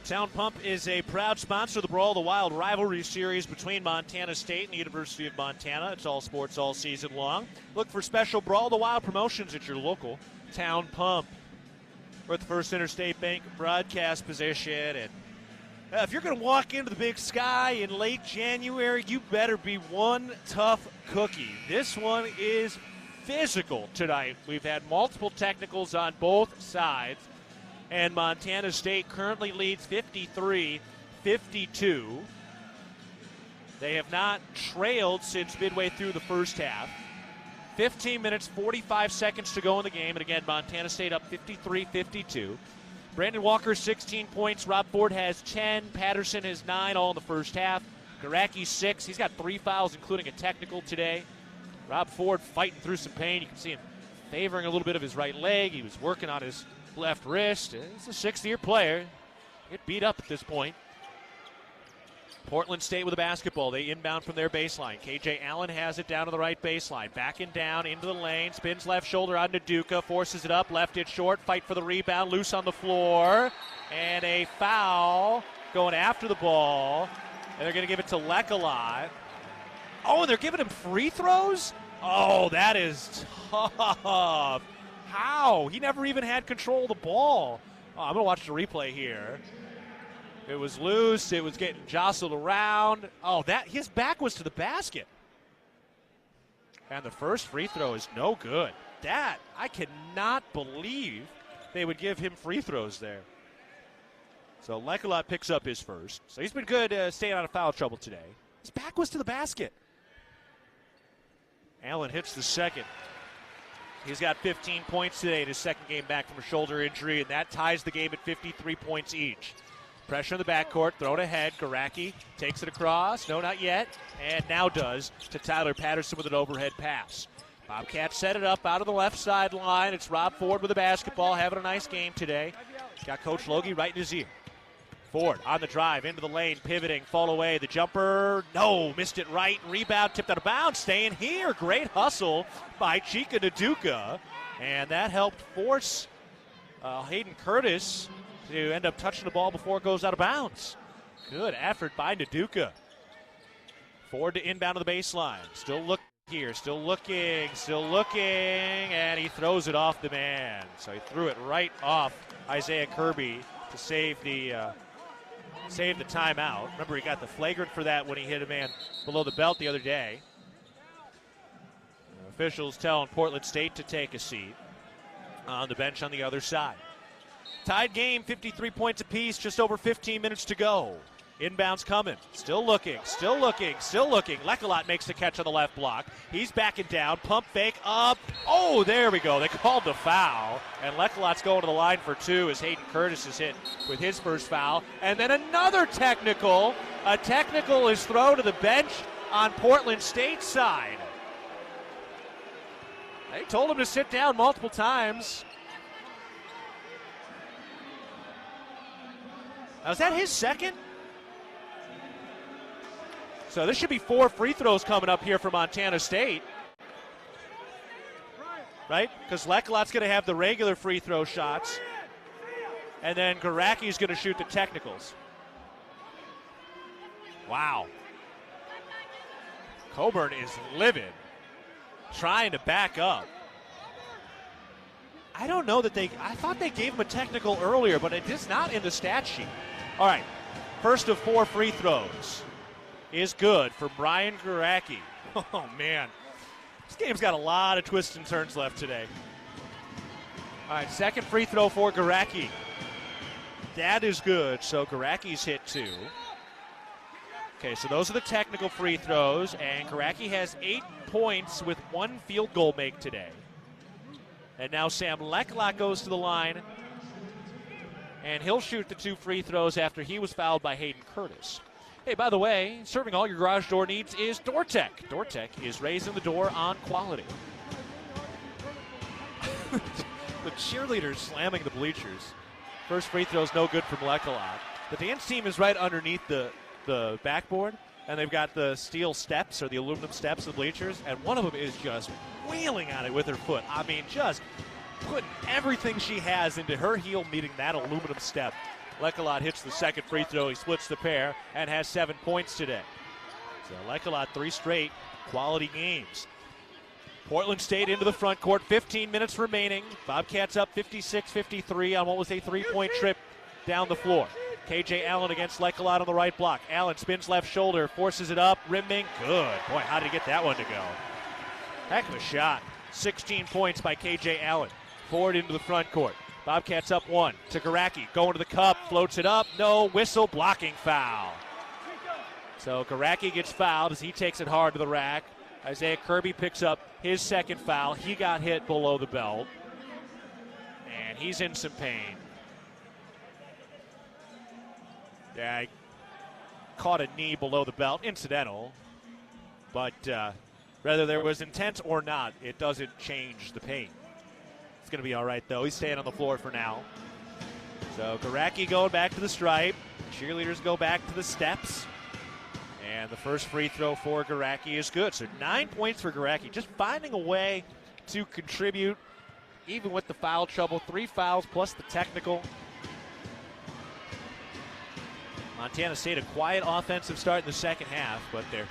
Town Pump is a proud sponsor of the Brawl the Wild rivalry series between Montana State and the University of Montana. It's all sports all season long. Look for special Brawl the Wild promotions at your local Town Pump. We're at the First Interstate Bank broadcast position. And if you're going to walk into the Big Sky in late January, you better be one tough cookie. This one is physical tonight. We've had multiple technicals on both sides. And Montana State currently leads 53-52. They have not trailed since midway through the first half. 15 minutes, 45 seconds to go in the game. And again, Montana State up 53-52. Brandon Walker, 16 points. Rob Ford has 10. Patterson has 9, all in the first half. Garacki, 6. He's got 3 fouls, including a technical today. Rob Ford fighting through some pain. You can see him favoring a little bit of his right leg. He was working on his left wrist. He's a 6th-year player. Get beat up at this point. Portland State with the basketball. They inbound from their baseline. KJ Allen has it down to the right baseline. Backing down into the lane. Spins left shoulder on Naduka. Forces it up. Left it short. Fight for the rebound. Loose on the floor. And a foul going after the ball. And they're going to give it to Lekelot. Oh, and they're giving him free throws? Oh, that is tough. How? He never even had control of the ball. Oh, I'm going to watch the replay here. It was loose. It was getting jostled around. Oh, that his back was to the basket. And the first free throw is no good. That, I cannot believe they would give him free throws there. So Lekelot picks up his first. So he's been good staying out of foul trouble today. His back was to the basket. Allen hits the second. He's got 15 points today in his second game back from a shoulder injury, and that ties the game at 53 points each. Pressure in the backcourt, thrown ahead. Garacki takes it across. No, not yet. And now does to Tyler Patterson with an overhead pass. Bobcats set it up out of the left sideline. It's Rob Ford with the basketball, having a nice game today. Got Coach Logie right in his ear. Ford on the drive, into the lane, pivoting, fall away. The jumper, no, missed it right. Rebound, tipped out of bounds, staying here. Great hustle by Chika Naduka. And that helped force Hayden Curtis to end up touching the ball before it goes out of bounds. Good effort by Naduka. Ford to inbound to the baseline. Still looking here, still looking, and he throws it off the man. So he threw it right off Isaiah Kirby to save the saved the timeout. Remember, he got the flagrant for that when he hit a man below the belt the other day. Officials telling Portland State to take a seat on the bench on the other side. Tied game, 53 points apiece, just over 15 minutes to go. Inbounds coming. Still looking. Lecolot makes the catch on the left block. He's backing down. Pump fake up. Oh, there we go. They called the foul. And Lecolot's going to the line for two as Hayden Curtis is hit with his first foul. And then another technical. A technical is thrown to the bench on Portland State's side. They told him to sit down multiple times. Now, is that his second? So this should be 4 free throws coming up here for Montana State. Right? Because Lecolot's going to have the regular free throw shots. And then Garaki's going to shoot the technicals. Wow. Coburn is livid. Trying to back up. I don't know that I thought they gave him a technical earlier, but it is not in the stat sheet. All right. First of 4 free throws is good for Brian Garacki. Oh, man. This game's got a lot of twists and turns left today. All right, second free throw for Garacki. That is good, so Garacki's hit 2. Okay, so those are the technical free throws, and Garacki has 8 points with 1 field goal make today. And now Sam Lecolot goes to the line, and he'll shoot the 2 free throws after he was fouled by Hayden Curtis. Hey, by the way, serving all your garage door needs is DoorTech. DoorTech is raising the door on quality. The cheerleaders slamming the bleachers. First free throw is no good from Lecolot. The dance team is right underneath the backboard, and they've got the steel steps or the aluminum steps of the bleachers, and one of them is just wheeling at it with her foot. I mean, just putting everything she has into her heel meeting that aluminum step. Lecolot hits the second free throw. He splits the pair and has 7 points today. So Lecolot 3 straight quality games. Portland State into the front court. 15 minutes remaining. Bobcats up 56-53 on what was a 3-point trip down the floor. KJ Allen against Lecolot on the right block. Allen spins left shoulder, forces it up, rimming. Good. Boy, how did he get that one to go? Heck of a shot. 16 points by KJ Allen. Forward into the front court. Bobcats up 1 to Garacki. Going to the cup, floats it up. No, whistle, blocking foul. So Garacki gets fouled as he takes it hard to the rack. Isaiah Kirby picks up his second foul. He got hit below the belt. And he's in some pain. Yeah, he caught a knee below the belt. Incidental. But whether there was intent or not, it doesn't change the pain. It's going to be all right, though. He's staying on the floor for now. So Garacki going back to the stripe. Cheerleaders go back to the steps. And the first free throw for Garacki is good. So 9 points for Garacki. Just finding a way to contribute, even with the foul trouble. 3 fouls plus the technical. Montana State, a quiet offensive start in the second half, but they're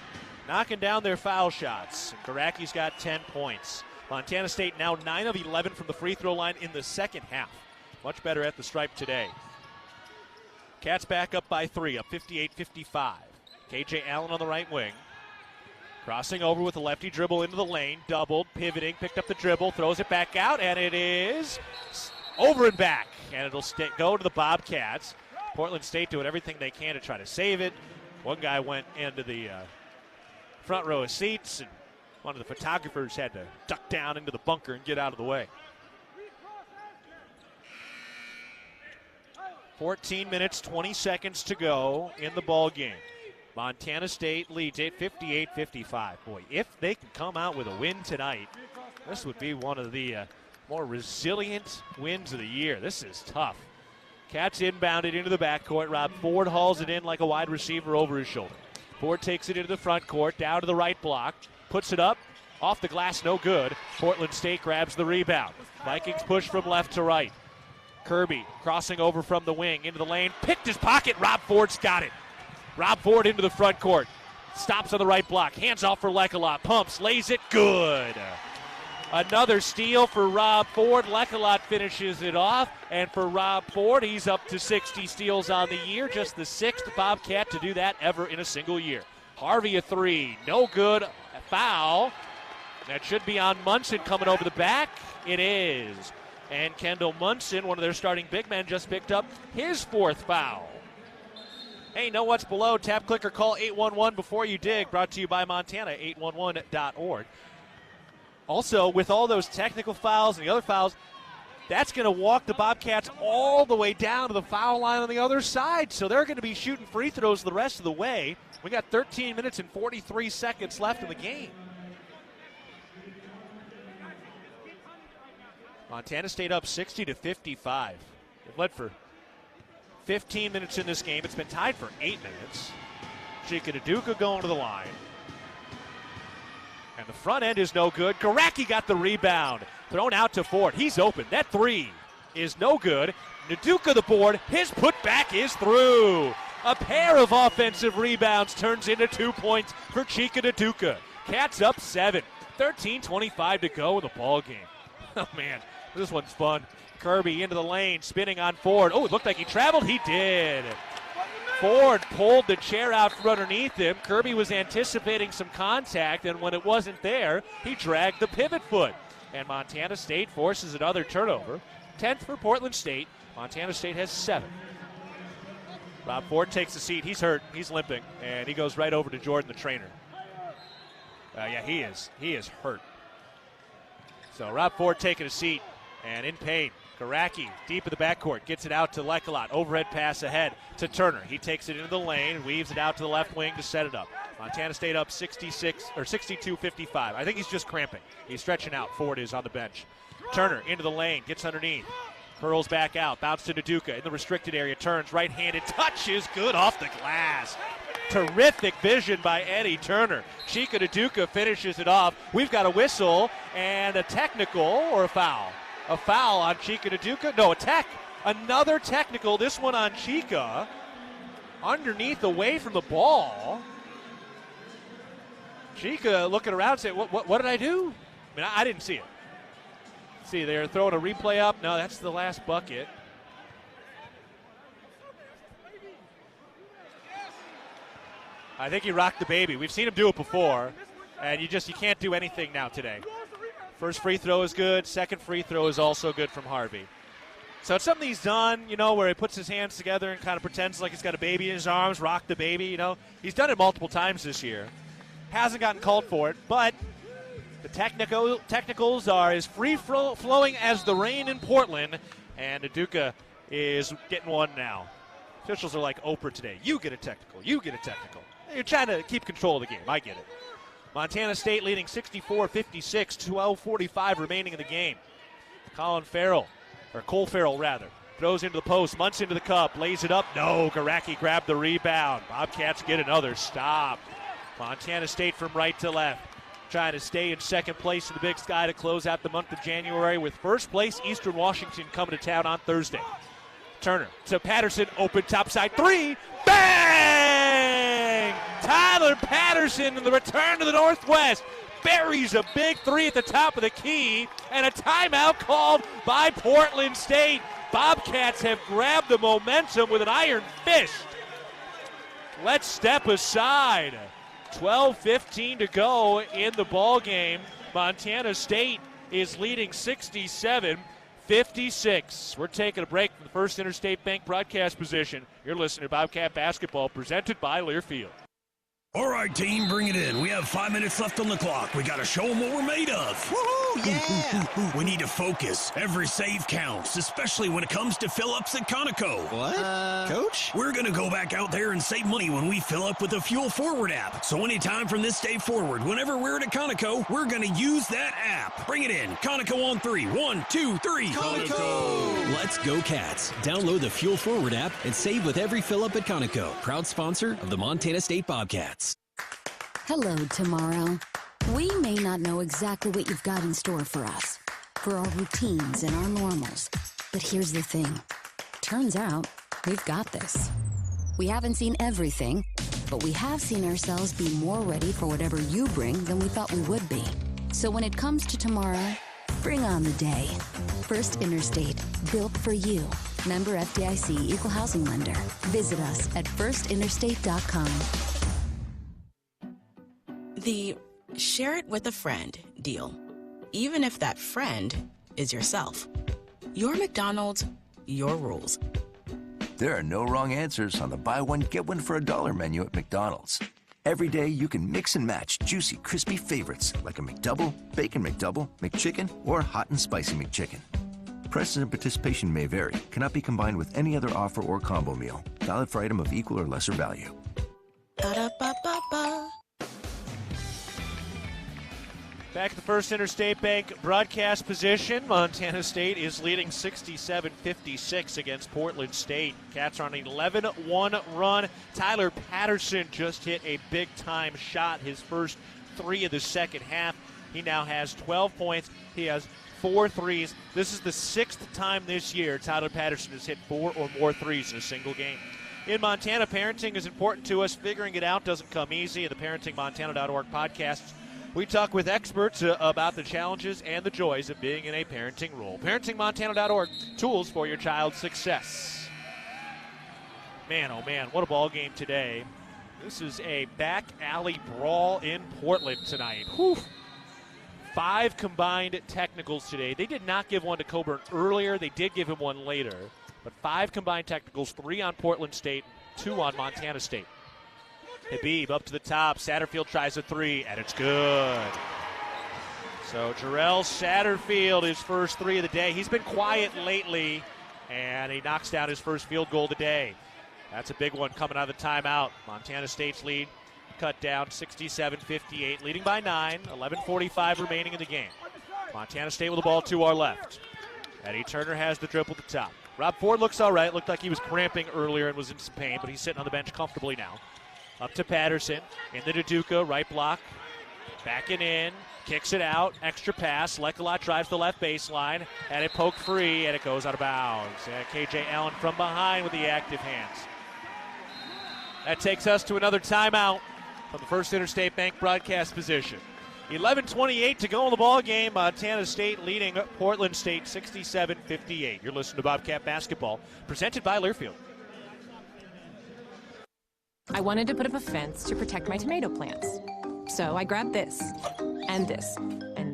knocking down their foul shots. Garacki's got 10 points. Montana State now 9 of 11 from the free throw line in the second half. Much better at the stripe today. Cats back up by 3, up 58-55. KJ Allen on the right wing. Crossing over with a lefty dribble into the lane. Doubled, pivoting, picked up the dribble, throws it back out, and it is over and back. And it'll go to the Bobcats. Portland State doing everything they can to try to save it. One guy went into the front row of seats, and one of the photographers had to duck down into the bunker and get out of the way. 14 minutes, 20 seconds to go in the ball game. Montana State leads it 58-55. Boy, if they can come out with a win tonight, this would be one of the more resilient wins of the year. This is tough. Cats inbounded into the backcourt. Rob Ford hauls it in like a wide receiver over his shoulder. Ford takes it into the front court, down to the right block, puts it up, off the glass, no good. Portland State grabs the rebound. Vikings push from left to right. Kirby crossing over from the wing into the lane, picked his pocket. Rob Ford's got it. Rob Ford into the front court. Stops on the right block. Hands off for Lecolot. Pumps, lays it, good. Another steal for Rob Ford. Lecolot finishes it off. And for Rob Ford, he's up to 60 steals on the year. Just the 6th Bobcat to do that ever in a single year. Harvey a 3. No good. A foul. That should be on Munson coming over the back. It is. And Kendall Munson, one of their starting big men, just picked up his 4th foul. Hey, know what's below? Tap, click, or call 811 before you dig. Brought to you by Montana, 811.org. Also, with all those technical fouls and the other fouls, that's going to walk the Bobcats all the way down to the foul line on the other side. So they're going to be shooting free throws the rest of the way. We got 13 minutes and 43 seconds left in the game. Montana State up 60-55. They've led for 15 minutes in this game. It's been tied for 8 minutes. Chika going to the line. And the front end is no good. Garacki got the rebound. Thrown out to Ford. He's open. That 3 is no good. Naduka the board. His putback is through. A pair of offensive rebounds turns into 2 points for Chika Naduka. Cats up 7. 13:25 to go in the ball game. Oh, man. This one's fun. Kirby into the lane, spinning on Ford. Oh, it looked like he traveled. He did. Ford pulled the chair out from underneath him. Kirby was anticipating some contact, and when it wasn't there, he dragged the pivot foot. And Montana State forces another turnover. 10th for Portland State. Montana State has 7. Rob Ford takes a seat. He's hurt. He's limping. And he goes right over to Jordan, the trainer. Yeah, he is. He is hurt. So Rob Ford taking a seat and in pain. Garacki deep in the backcourt, gets it out to Lecolot. Overhead pass ahead to Turner. He takes it into the lane and weaves it out to the left wing to set it up. Montana State up 62-55. I think he's just cramping. He's stretching out. Ford is on the bench. Turner into the lane, gets underneath. Curls back out, bounce to Naduka in the restricted area, turns right-handed, touch is good off the glass. Terrific vision by Eddie Turner. Chika Naduka finishes it off. We've got a whistle and a technical or a foul. A foul on Chika Naduka. No, a tech. Another technical, this one on Chika. Underneath, away from the ball. Chika looking around saying, what did I do? I mean, I didn't see it. See, they're throwing a replay up. No, that's the last bucket. I think he rocked the baby. We've seen him do it before, and you can't do anything now today. First free throw is good. Second free throw is also good from Harvey. So it's something he's done, where he puts his hands together and kind of pretends like he's got a baby in his arms, rock the baby, He's done it multiple times this year. Hasn't gotten called for it, but the technicals are as free-flowing as the rain in Portland, and Naduka is getting one now. Officials are like Oprah today. You get a technical. You get a technical. You're trying to keep control of the game. I get it. Montana State leading 64-56, 12:45 remaining in the game. Cole Farrell, throws into the post, Munts into the cup, lays it up. No, Garacki grabbed the rebound. Bobcats get another stop. Montana State from right to left, trying to stay in second place in the Big Sky to close out the month of January with first place Eastern Washington coming to town on Thursday. Turner to Patterson, open topside 3, bang! Tyler Patterson in the return to the Northwest buries a big 3 at the top of the key, and a timeout called by Portland State. Bobcats have grabbed the momentum with an iron fist. Let's step aside. 12:15 to go in the ball game. Montana State is leading 67-56. We're taking a break from the First Interstate Bank broadcast position. You're listening to Bobcat Basketball, presented by Learfield. All right, team, bring it in. We have 5 minutes left on the clock. We got to show them what we're made of. Woohoo, yeah! We need to focus. Every save counts, especially when it comes to fill-ups at Conoco. What? Coach? We're going to go back out there and save money when we fill up with the Fuel Forward app. So anytime from this day forward, whenever we're at a Conoco, we're going to use that app. Bring it in. Conoco on 3. 1, 2, 3. Conoco! Let's go, Cats. Download the Fuel Forward app and save with every fill-up at Conoco. Proud sponsor of the Montana State Bobcats. Hello, tomorrow. We may not know exactly what you've got in store for us, for our routines and our normals. But here's the thing. Turns out, we've got this. We haven't seen everything, but we have seen ourselves be more ready for whatever you bring than we thought we would be. So when it comes to tomorrow, bring on the day. First Interstate, built for you. Member FDIC, Equal Housing Lender. Visit us at firstinterstate.com. The share it with a friend deal, even if that friend is yourself. Your McDonald's, your rules. There are no wrong answers on the buy one, get one for $1 menu at McDonald's. Every day you can mix and match juicy, crispy favorites like a McDouble, Bacon McDouble, McChicken, or Hot and Spicy McChicken. Prices and participation may vary. Cannot be combined with any other offer or combo meal. Valid for item of equal or lesser value. Ba-da-ba-ba-ba. Back at the First Interstate Bank broadcast position, Montana State is leading 67-56 against Portland State. Cats are on an 11-1 run. Tyler Patterson just hit a big-time shot, his first 3 of the second half. He now has 12 points. He has 4 threes. This is the 6th time this year Tyler Patterson has hit 4 or more threes in a single game. In Montana, parenting is important to us. Figuring it out doesn't come easy. In the ParentingMontana.org podcasts, we talk with experts about the challenges and the joys of being in a parenting role. ParentingMontana.org, tools for your child's success. Man, oh man, what a ball game today. This is a back alley brawl in Portland tonight. Whew. 5 combined technicals today. They did not give one to Coburn earlier. They did give him one later. But 5 combined technicals, 3 on Portland State, 2 on Montana State. Habib up to the top. Satterfield tries a 3, and it's good. So Jarrell Satterfield, his first 3 of the day. He's been quiet lately, and he knocks down his first field goal today. That's a big one coming out of the timeout. Montana State's lead cut down 67-58, leading by 9. 11:45 remaining in the game. Montana State with the ball to our left. Eddie Turner has the dribble at the top. Rob Ford looks all right. Looked like he was cramping earlier and was in some pain, but he's sitting on the bench comfortably now. Up to Patterson, into Duduka, right block, backing in, kicks it out, extra pass. Lekalot drives the left baseline, and it poked free, and it goes out of bounds. KJ Allen from behind with the active hands. That takes us to another timeout from the First Interstate Bank broadcast position. 11:28 to go in the ball game. Montana State leading Portland State 67-58. You're listening to Bobcat Basketball, presented by Learfield. I wanted to put up a fence to protect my tomato plants. So I grabbed this, and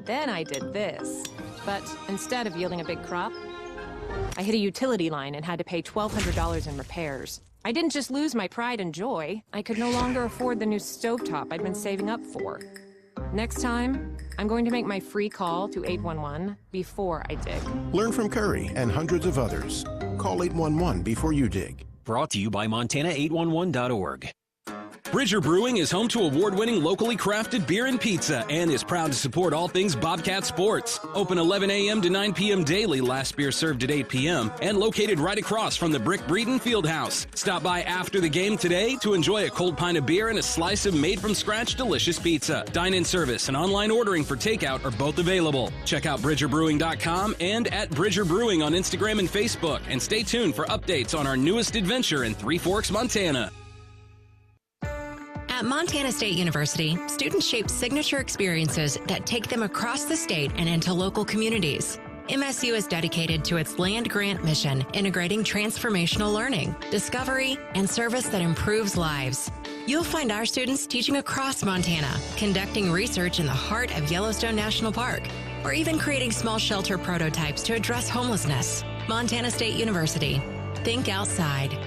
then I did this. But instead of yielding a big crop, I hit a utility line and had to pay $1,200 in repairs. I didn't just lose my pride and joy, I could no longer afford the new stovetop I'd been saving up for. Next time, I'm going to make my free call to 811 before I dig. Learn from Curry and hundreds of others. Call 811 before you dig. Brought to you by Montana811.org. Bridger Brewing is home to award-winning locally crafted beer and pizza and is proud to support all things Bobcat sports. Open 11 a.m. to 9 p.m. daily, last beer served at 8 p.m. and located right across from the Brick Breeden Fieldhouse. Stop by after the game today to enjoy a cold pint of beer and a slice of made-from-scratch delicious pizza. Dine-in service and online ordering for takeout are both available. Check out BridgerBrewing.com and at Bridger Brewing on Instagram and Facebook. And stay tuned for updates on our newest adventure in Three Forks, Montana. At Montana State University, students shape signature experiences that take them across the state and into local communities. MSU is dedicated to its land grant mission, integrating transformational learning, discovery, and service that improves lives. You'll find our students teaching across Montana, conducting research in the heart of Yellowstone National Park, or even creating small shelter prototypes to address homelessness. Montana State University. Think outside.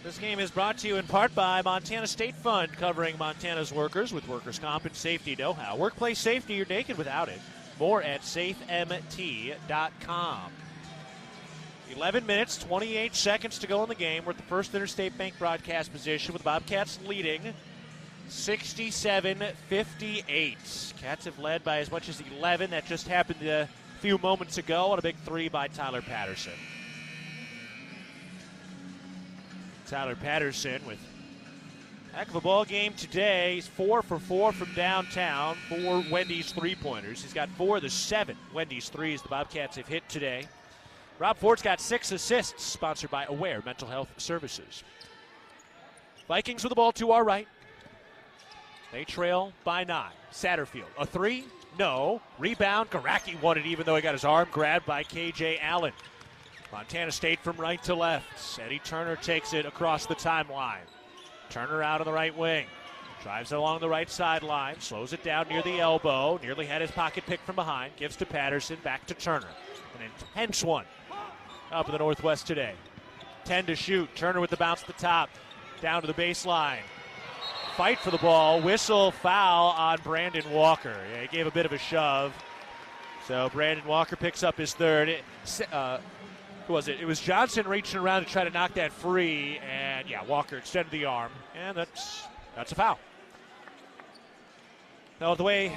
This game is brought to you in part by Montana State Fund, covering Montana's workers with workers' comp and safety know-how. Workplace safety, you're naked without it. More at safemt.com. 11 minutes, 28 seconds to go in the game. We're at the First Interstate Bank broadcast position with the Bobcats leading 67-58. Cats have led by as much as 11. That just happened a few moments ago on a big 3 by Tyler Patterson. Tyler Patterson with a heck of a ball game today. He's 4 for 4 from downtown, 4 Wendy's three-pointers. He's got 4 of the 7 Wendy's threes the Bobcats have hit today. Rob Ford's got 6 assists, sponsored by Aware Mental Health Services. Vikings with the ball to our right. They trail by 9. Satterfield, a 3? No. Rebound, Garacki won it even though he got his arm grabbed by K.J. Allen. Montana State from right to left. Eddie Turner takes it across the timeline. Turner out on the right wing. Drives it along the right sideline. Slows it down near the elbow. Nearly had his pocket picked from behind. Gives to Patterson. Back to Turner. An intense one up in the Northwest today. 10 to shoot. Turner with the bounce at the top. Down to the baseline. Fight for the ball. Whistle, foul on Brandon Walker. Yeah, he gave a bit of a shove. So Brandon Walker picks up his third. Who was it? It was Johnson reaching around to try to knock that free. And, yeah, Walker extended the arm. And that's a foul. Now, the way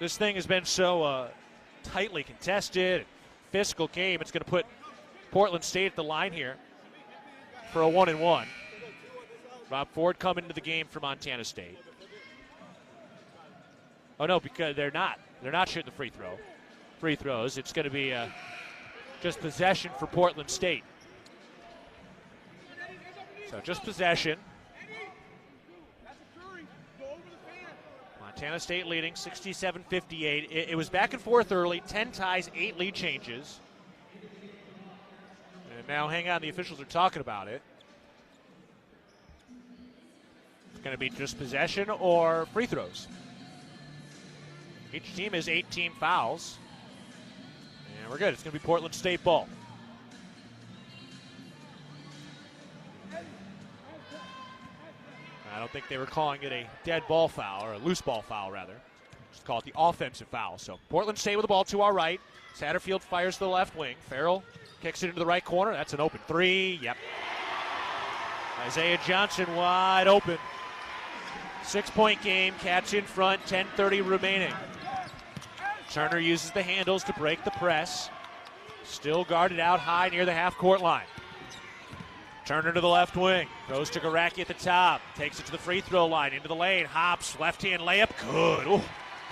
this thing has been so tightly contested, physical game, it's going to put Portland State at the line here for a 1-and-1. Rob Ford coming into the game for Montana State. Oh, no, because they're not shooting the free throws. It's going to be just possession for Portland State. So just possession. Montana State leading 67-58. It was back and forth early, 10 ties, 8 lead changes. And now, hang on, the officials are talking about it. It's going to be just possession or free throws. Each team has 18 fouls. And we're good. It's going to be Portland State ball. I don't think they were calling it a dead ball foul, or a loose ball foul, rather. Just call it the offensive foul. So Portland State with the ball to our right. Satterfield fires to the left wing. Farrell kicks it into the right corner. That's an open 3. Yep. Isaiah Johnson wide open. 6-point game. Cats in front. 10:30 remaining. Turner uses the handles to break the press. Still guarded out high near the half-court line. Turner to the left wing. Goes to Garacki at the top. Takes it to the free throw line. Into the lane. Hops. Left-hand layup. Good. Ooh.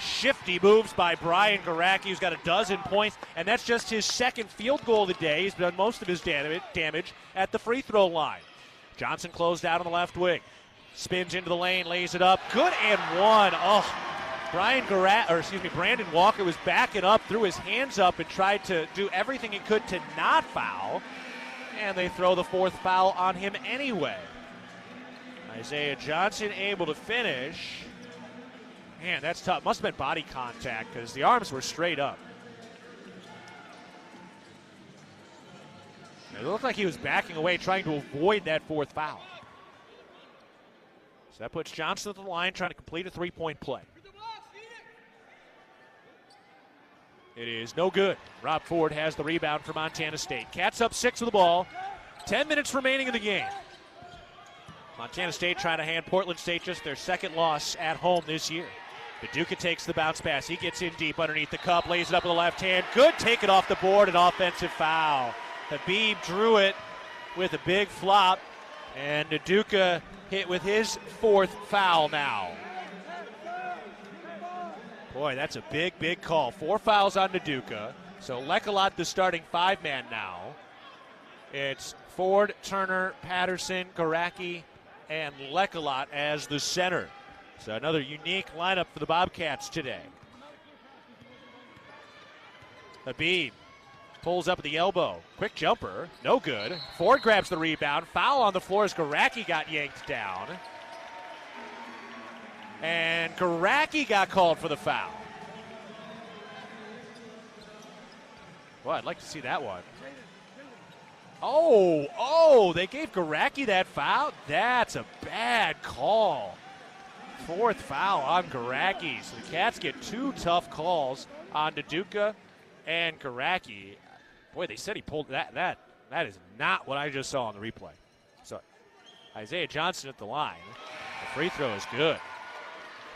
Shifty moves by Brian Garacki, who's got a dozen points. And that's just his second field goal of the day. He's done most of his damage at the free throw line. Johnson closed out on the left wing. Spins into the lane. Lays it up. Good and one. Oh. Brandon Walker was backing up, threw his hands up, and tried to do everything he could to not foul. And they throw the 4th foul on him anyway. Isaiah Johnson able to finish. Man, that's tough. Must have been body contact because the arms were straight up. It looked like he was backing away, trying to avoid that 4th foul. So that puts Johnson at the line, trying to complete a 3-point play. It is no good. Rob Ford has the rebound for Montana State. Cats up 6 with the ball. 10 minutes remaining in the game. Montana State trying to hand Portland State just their second loss at home this year. Paducah takes the bounce pass. He gets in deep underneath the cup, lays it up with the left hand. Good, take it off the board, an offensive foul. Habib drew it with a big flop, and Paducah hit with his 4th foul now. Boy, that's a big, big call. 4 fouls on Paducah. So Lekalot the starting 5-man now. It's Ford, Turner, Patterson, Garacki, and Lekalot as the center. So another unique lineup for the Bobcats today. Habib pulls up at the elbow. Quick jumper. No good. Ford grabs the rebound. Foul on the floor as Garacki got yanked down. And Garacki got called for the foul. Well, I'd like to see that one. Oh, they gave Garacki that foul? That's a bad call. 4th foul on Garacki. So the Cats get 2 tough calls on Paducah and Garacki. Boy, they said he pulled that. That is not what I just saw on the replay. So Isaiah Johnson at the line. The free throw is good.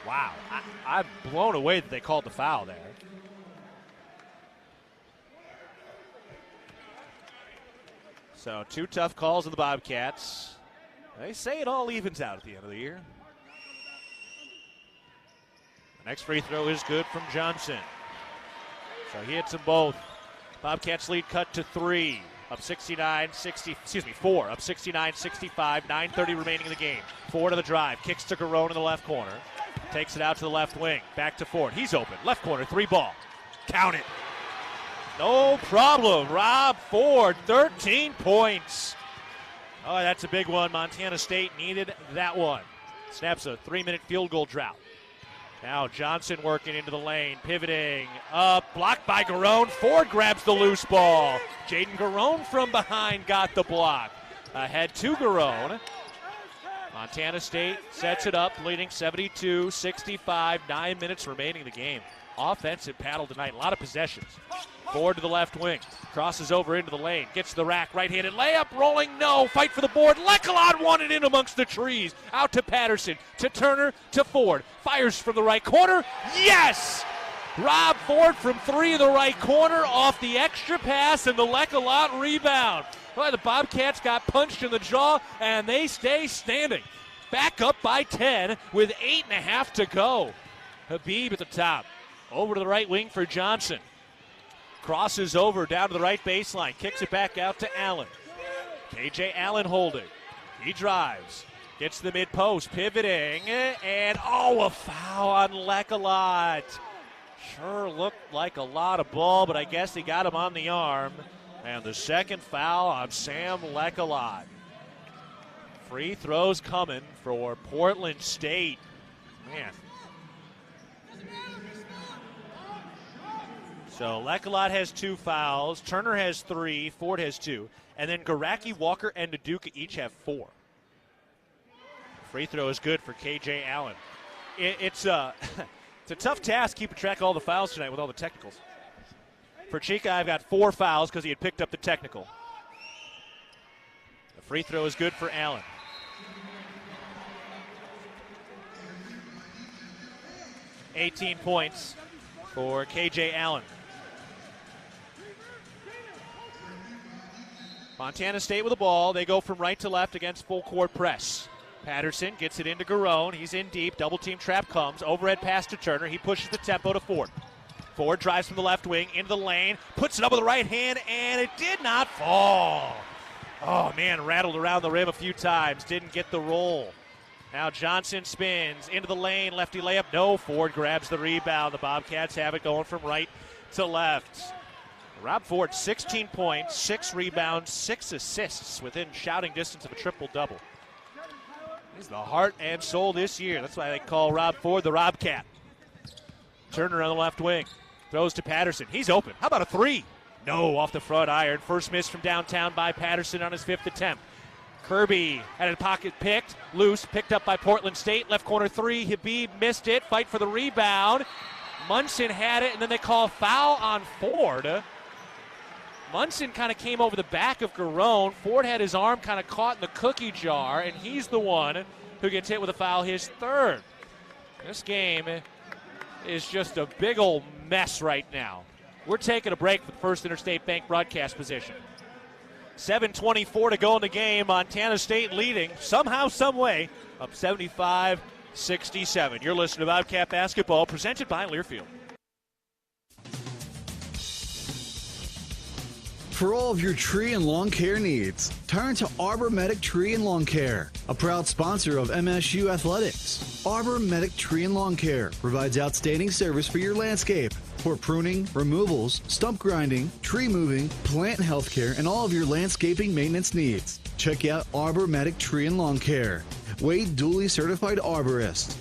Wow, I'm blown away that they called the foul there. So 2 tough calls of the Bobcats. They say it all evens out at the end of the year. The next free throw is good from Johnson. So he hits them both. Bobcats lead cut to 3. Up 4. Up 69-65. 9:30 remaining in the game. Ford to the drive. Kicks to Garone in the left corner. Takes it out to the left wing. Back to Ford. He's open. Left corner, 3 ball. Count it. No problem. Rob Ford, 13 points. Oh, that's a big one. Montana State needed that one. Snaps a 3-minute field goal drought. Now Johnson working into the lane, pivoting up, blocked by Garone. Ford grabs the loose ball. Jaden Garone from behind got the block. Ahead to Garone. Montana State sets it up, leading 72-65, 9 minutes remaining in the game. Offensive paddle tonight, a lot of possessions. Ford to the left wing, crosses over into the lane, gets to the rack, right-handed layup, rolling, no, fight for the board. Lecolot won it in amongst the trees. Out to Patterson, to Turner, to Ford. Fires from the right corner, yes! Rob Ford from 3 in the right corner off the extra pass and the Lecolot rebound. Well, the Bobcats got punched in the jaw, and they stay standing. Back up by 10 with 8.5 to go. Habib at the top. Over to the right wing for Johnson. Crosses over down to the right baseline. Kicks it back out to Allen. KJ Allen holding. He drives. Gets to the mid-post. Pivoting. And, a foul on Lecolot. Sure looked like a lot of ball, but I guess he got him on the arm. And the second foul on Sam Lecolot. Free throws coming for Portland State. Man. So Lecolot has 2 fouls. Turner has 3. Ford has 2. And then Garacki, Walker, and Naduka each have 4. Free throw is good for KJ Allen. It's a tough task keeping track of all the fouls tonight with all the technicals. For Chica, I've got 4 fouls because he had picked up the technical. The free throw is good for Allen. $18 points for KJ Allen. Montana State with the ball. They go from right to left against full court press. Patterson gets it into Garone. He's in deep. Double team trap comes. Overhead pass to Turner. He pushes the tempo to Ford. Ford drives from the left wing into the lane. Puts it up with the right hand, and it did not fall. Oh, man, rattled around the rim a few times. Didn't get the roll. Now Johnson spins into the lane. Lefty layup. No. Ford grabs the rebound. The Bobcats have it going from right to left. Rob Ford, 16 points, 6 rebounds, 6 assists within shouting distance of a triple-double. He's the heart and soul this year. That's why they call Rob Ford the Robcat. Turner on the left wing. Throws to Patterson. He's open. How about a 3? No, off the front iron. First miss from downtown by Patterson on his 5th attempt. Kirby had a pocket picked. Loose, picked up by Portland State. Left corner 3. Habib missed it. Fight for the rebound. Munson had it, and then they call foul on Ford. Munson kind of came over the back of Garone. Ford had his arm kind of caught in the cookie jar, and he's the one who gets hit with a foul, his 3rd. This game is just a big old mess right now. We're taking a break with First Interstate Bank broadcast position. 7:24 to go in the game. Montana State leading somehow, some way, up 75-67. You're listening to Bobcat Basketball, presented by Learfield. For all of your tree and lawn care needs, turn to Arbor Medic Tree and Lawn Care, a proud sponsor of MSU Athletics. Arbor Medic Tree and Lawn Care provides outstanding service for your landscape. For pruning, removals, stump grinding, tree moving, plant health care, and all of your landscaping maintenance needs. Check out Arbor Medic Tree and Lawn Care. Wade duly certified arborist.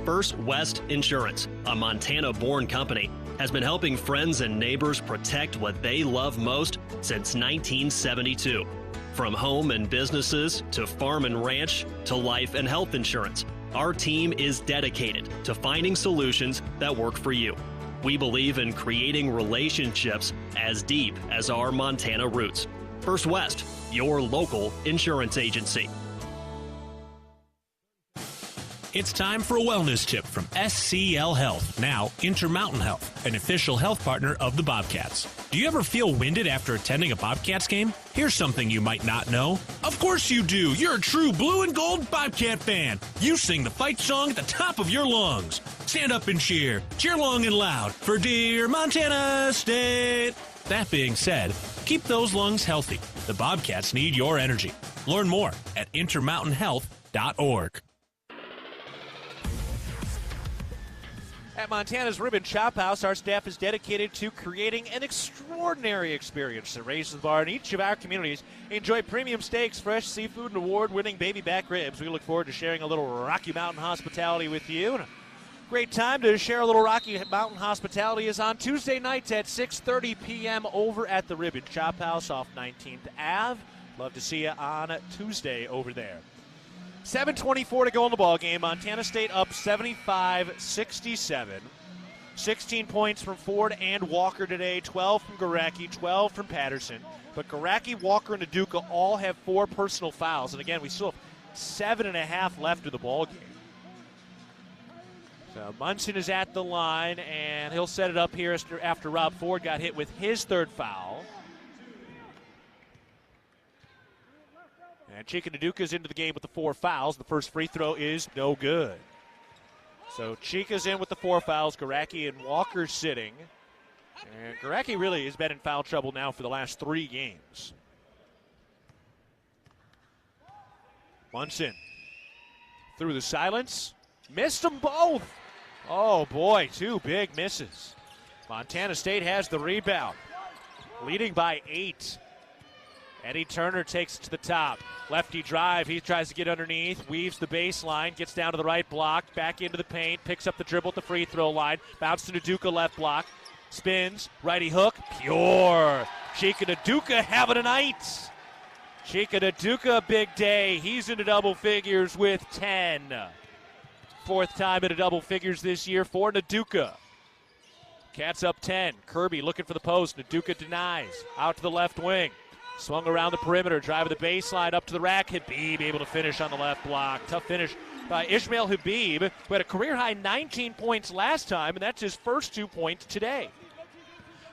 First West Insurance, a Montana-born company, has been helping friends and neighbors protect what they love most since 1972. From home and businesses to farm and ranch to life and health insurance, our team is dedicated to finding solutions that work for you. We believe in creating relationships as deep as our Montana roots. First West, your local insurance agency. It's time for a wellness tip from SCL Health, now Intermountain Health, an official health partner of the Bobcats. Do you ever feel winded after attending a Bobcats game? Here's something you might not know. Of course you do. You're a true blue and gold Bobcat fan. You sing the fight song at the top of your lungs. Stand up and cheer. Cheer long and loud for dear Montana State. That being said, keep those lungs healthy. The Bobcats need your energy. Learn more at intermountainhealth.org. At Montana's Ribbon Chop House, our staff is dedicated to creating an extraordinary experience that raises the bar in each of our communities. Enjoy premium steaks, fresh seafood, and award-winning baby back ribs. We look forward to sharing a little Rocky Mountain hospitality with you. And a great time to share a little Rocky Mountain hospitality is on Tuesday nights at 6:30 p.m. over at the Ribbon Chop House off 19th Ave. Love to see you on Tuesday over there. 7:24 to go in the ball game. Montana State up 75-67. 16 points from Ford and Walker today, 12 from Garacki, 12 from Patterson. But Garacki, Walker, and Aduka all have 4 personal fouls. And again, we still have 7.5 left of the ball game. So Munson is at the line, and he'll set it up here after Rob Ford got hit with his 3rd foul. And Chika Naduka's into the game with the 4 fouls. The first free throw is no good. So Chika's in with the 4 fouls. Garacki and Walker sitting. And Garacki really has been in foul trouble now for the last 3 games. Munson through the silence. Missed them both. Oh, boy, 2 big misses. Montana State has the rebound, leading by 8. Eddie Turner takes it to the top. Lefty drive. He tries to get underneath. Weaves the baseline. Gets down to the right block. Back into the paint. Picks up the dribble at the free throw line. Bounce to Naduka left block. Spins. Righty hook. Pure. Chika Naduka having a night. Chika Naduka, big day. He's into double figures with 10. 4th time into double figures this year for Naduka. Cats up 10. Kirby looking for the post. Naduka denies. Out to the left wing. Swung around the perimeter, driving the baseline up to the rack. Habib able to finish on the left block. Tough finish by Ishmael Habib, who had a career-high 19 points last time, and that's his first 2 points today.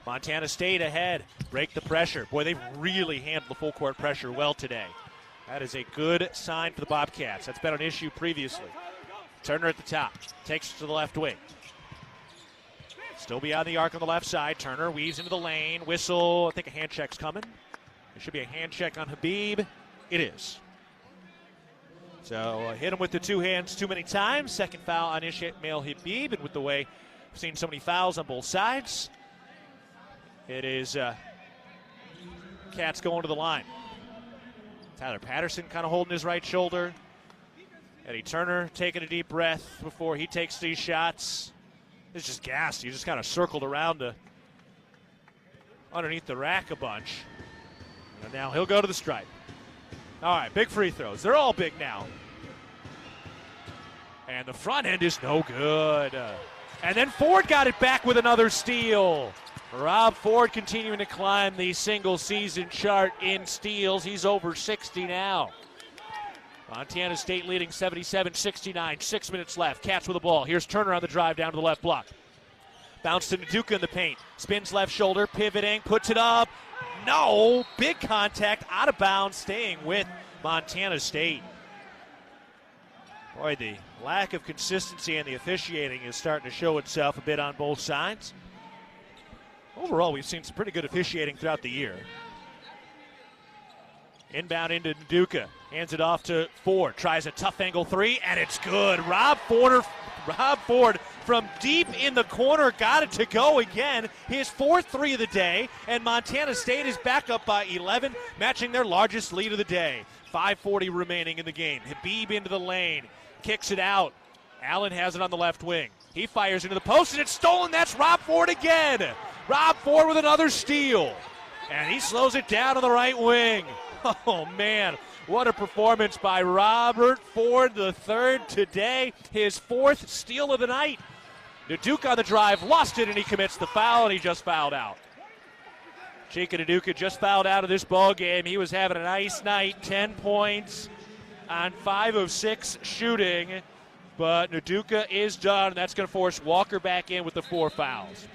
Montana State ahead. Break the pressure. Boy, they've really handled the full-court pressure well today. That is a good sign for the Bobcats. That's been an issue previously. Turner at the top. Takes it to the left wing. Still beyond the arc on the left side. Turner weaves into the lane. Whistle. I think a hand check's coming. There should be a hand check on Habib. It is. So hit him with the 2 hands too many times. Second foul on Ishmael Habib. And with the way we've seen so many fouls on both sides, it is Cats going to the line. Tyler Patterson kind of holding his right shoulder. Eddie Turner taking a deep breath before he takes these shots. It's just gassed. He just kind of circled around underneath the rack a bunch. And now he'll go to the stripe. All right, big free throws. They're all big now. And the front end is no good. And then Ford got it back with another steal. Rob Ford continuing to climb the single-season chart in steals. He's over 60 now. Montana State leading 77-69. 6 minutes left. Cats with the ball. Here's Turner on the drive down to the left block. Bounce to Naduka in the paint. Spins left shoulder, pivoting, puts it up. No, big contact, out of bounds, staying with Montana State. Boy, the lack of consistency in the officiating is starting to show itself a bit on both sides. Overall, we've seen some pretty good officiating throughout the year. Inbound into Naduka, hands it off to Ford, tries a tough angle 3, and it's good. Rob Ford from deep in the corner got it to go again. His 4th 3 of the day, and Montana State is back up by 11, matching their largest lead of the day. 5:40 remaining in the game. Habib into the lane, kicks it out. Allen has it on the left wing. He fires into the post, and it's stolen. That's Rob Ford again. Rob Ford with another steal, and he slows it down on the right wing. Oh, man. What a performance by Robert Ford III today. His 4th steal of the night. Naduka on the drive, lost it, and he commits the foul, and he just fouled out. Chika Naduka just fouled out of this ball game. He was having a nice night, 10 points on 5 of 6 shooting. But Naduka is done, and that's going to force Walker back in with the 4 fouls.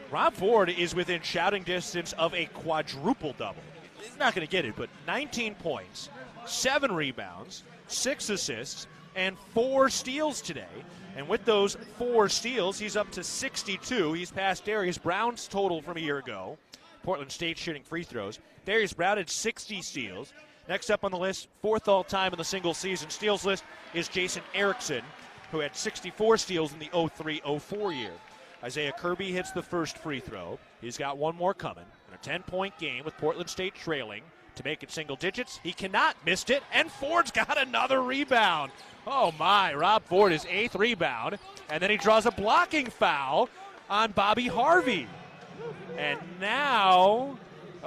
Rob Ford is within shouting distance of a quadruple-double. He's not going to get it, but 19 points, 7 rebounds, 6 assists, and 4 steals today. And with those 4 steals, he's up to 62. He's passed Darius Brown's total from a year ago. Portland State shooting free throws. Darius Brown had 60 steals. Next up on the list, 4th all-time in the single-season steals list, is Jason Erickson, who had 64 steals in the 03-04 year. Isaiah Kirby hits the first free throw. He's got one more coming. In a 10-point game with Portland State trailing to make it single digits. He cannot. Missed it. And Ford's got another rebound. Oh, my. Rob Ford, his 8th rebound. And then he draws a blocking foul on Bobby Harvey. And now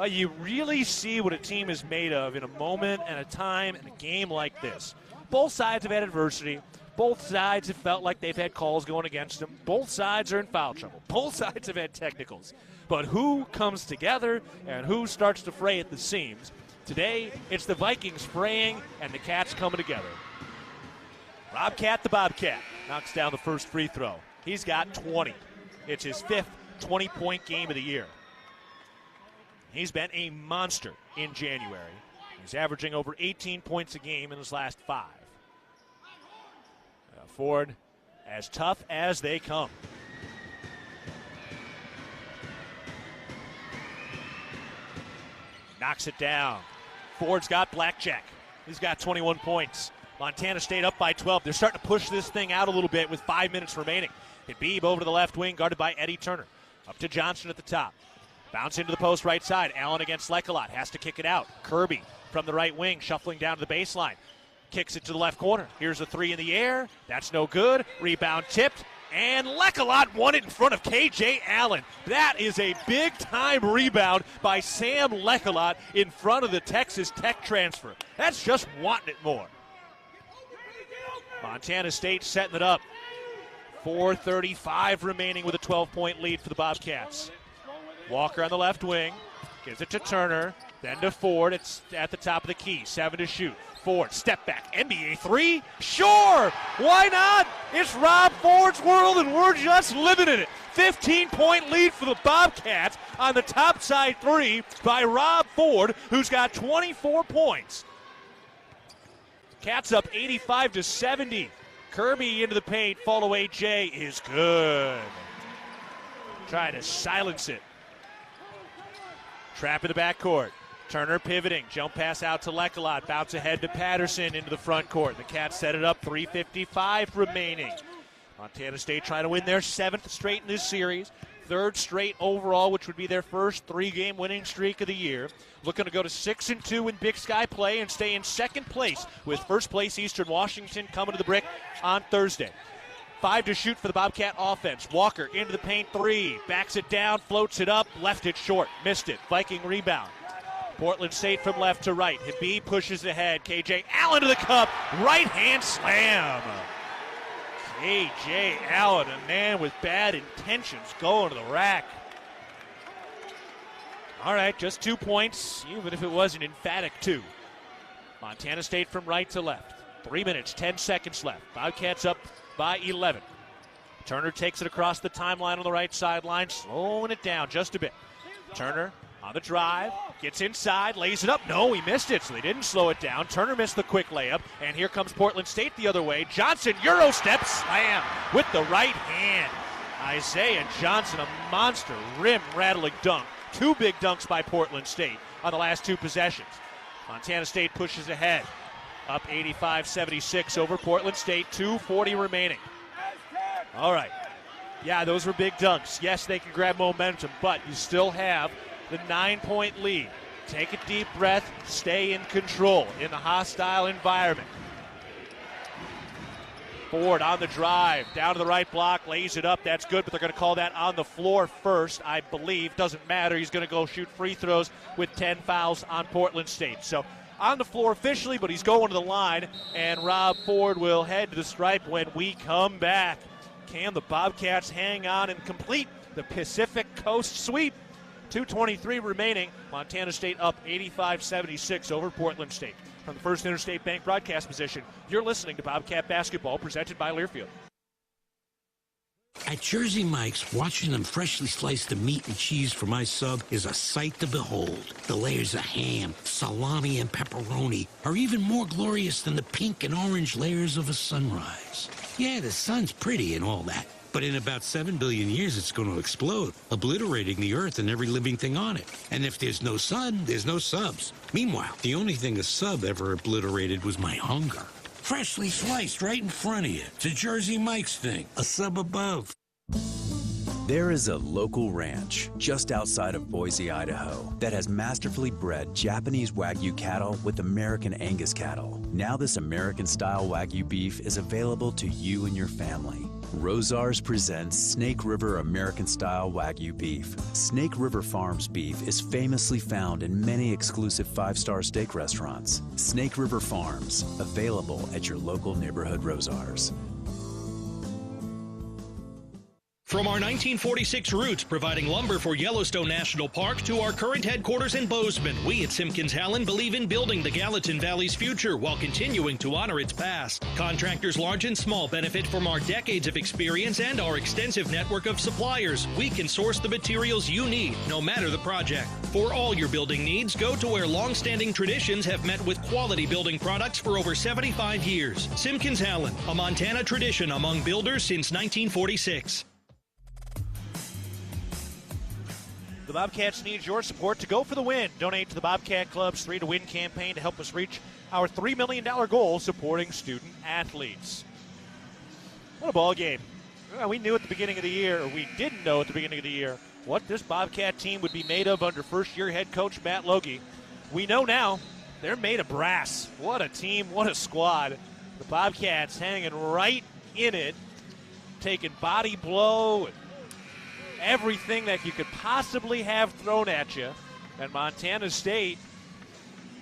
you really see what a team is made of in a moment and a time in a game like this. Both sides have had adversity. Both sides have felt like they've had calls going against them. Both sides are in foul trouble. Both sides have had technicals. But who comes together and who starts to fray at the seams? Today, it's the Vikings fraying and the Cats coming together. Robcat the Bobcat knocks down the first free throw. He's got 20. It's his 5th 20-point game of the year. He's been a monster in January. He's averaging over 18 points a game in his last 5. Ford, as tough as they come. Knocks it down. Ford's got blackjack. He's got 21 points. Montana State up by 12. They're starting to push this thing out a little bit with 5 minutes remaining. Habib over to the left wing, guarded by Eddie Turner. Up to Johnson at the top. Bounce into the post right side. Allen against Lekalot. Has to kick it out. Kirby from the right wing, shuffling down to the baseline. Kicks it to the left corner. Here's a 3 in the air. That's no good. Rebound tipped. And Lekalot won it in front of K.J. Allen. That is a big-time rebound by Sam Lekalot in front of the Texas Tech transfer. That's just wanting it more. Montana State setting it up. 4:35 remaining with a 12-point lead for the Bobcats. Walker on the left wing. Gives it to Turner. Then to Ford. It's at the top of the key. 7 to shoot. Ford, step back, NBA 3? Sure! Why not? It's Rob Ford's world, and we're just living in it. 15-point lead for the Bobcats on the top side 3 by Rob Ford, who's got 24 points. Cats up 85-70. Kirby into the paint. Fall away Jay is good. Trying to silence it. Trap in the backcourt. Turner pivoting, jump pass out to Lekalot, bounce ahead to Patterson into the front court. The Cats set it up, 3:55 remaining. Montana State trying to win their 7th straight in this series, 3rd straight overall, which would be their first 3-game winning streak of the year. Looking to go to 6-2 in Big Sky play and stay in 2nd place with first place Eastern Washington coming to the brick on Thursday. 5 to shoot for the Bobcat offense. Walker into the paint 3, backs it down, floats it up, left it short, missed it. Viking rebound. Portland State from left to right. Habib pushes ahead. K.J. Allen to the cup. Right hand slam. K.J. Allen, a man with bad intentions, going to the rack. All right, just 2 points, even if it was an emphatic 2. Montana State from right to left. 3 minutes, 10 seconds left. Bobcats up by 11. Turner takes it across the timeline on the right sideline, slowing it down just a bit. Turner on the drive, gets inside, lays it up. No, he missed it, so they didn't slow it down. Turner missed the quick layup, and here comes Portland State the other way. Johnson, Euro step, slam with the right hand. Isaiah Johnson, a monster rim-rattling dunk. 2 big dunks by Portland State on the last 2 possessions. Montana State pushes ahead, up 85-76 over Portland State, 2:40 remaining. All right. Yeah, those were big dunks. Yes, they can grab momentum, but you still have the 9-point lead. Take a deep breath, stay in control in the hostile environment. Ford on the drive, down to the right block, lays it up. That's good, but they're going to call that on the floor first, I believe. Doesn't matter. He's going to go shoot free throws with 10 fouls on Portland State. So on the floor officially, but he's going to the line, and Rob Ford will head to the stripe when we come back. Can the Bobcats hang on and complete the Pacific Coast sweep? 2:23 remaining. Montana State up 85-76 over Portland State. From the First Interstate Bank broadcast position, you're listening to Bobcat Basketball presented by Learfield. At Jersey Mike's, watching them freshly slice the meat and cheese for my sub is a sight to behold. The layers of ham, salami, and pepperoni are even more glorious than the pink and orange layers of a sunrise. Yeah, the sun's pretty and all that, but in about 7 billion years it's going to explode, obliterating the Earth and every living thing on it. And if there's no sun, there's no subs. Meanwhile, the only thing a sub ever obliterated was my hunger. Freshly sliced right in front of you. It's a Jersey Mike's thing. A sub above. There is a local ranch just outside of Boise, Idaho, that has masterfully bred Japanese Wagyu cattle with American Angus cattle. Now this American-style Wagyu beef is available to you and your family. Rosars presents Snake River American-style Wagyu beef. Snake River Farms beef is famously found in many exclusive 5-star steak restaurants. Snake River Farms, available at your local neighborhood Rosars. From our 1946 roots providing lumber for Yellowstone National Park to our current headquarters in Bozeman, we at Simpkins-Hallen believe in building the Gallatin Valley's future while continuing to honor its past. Contractors large and small benefit from our decades of experience and our extensive network of suppliers. We can source the materials you need, no matter the project. For all your building needs, go to where long-standing traditions have met with quality building products for over 75 years. Simpkins-Hallen, a Montana tradition among builders since 1946. The Bobcats need your support to go for the win. Donate to the Bobcat Club's 3 to Win campaign to help us reach our $3 million goal supporting student athletes. What a ball game. Well, we knew at the beginning of the year, or we didn't know at the beginning of the year, what this Bobcat team would be made of under first-year head coach Matt Loi. We know now they're made of brass. What a team, what a squad. The Bobcats hanging right in it, taking body blow and everything that you could possibly have thrown at you. And Montana State,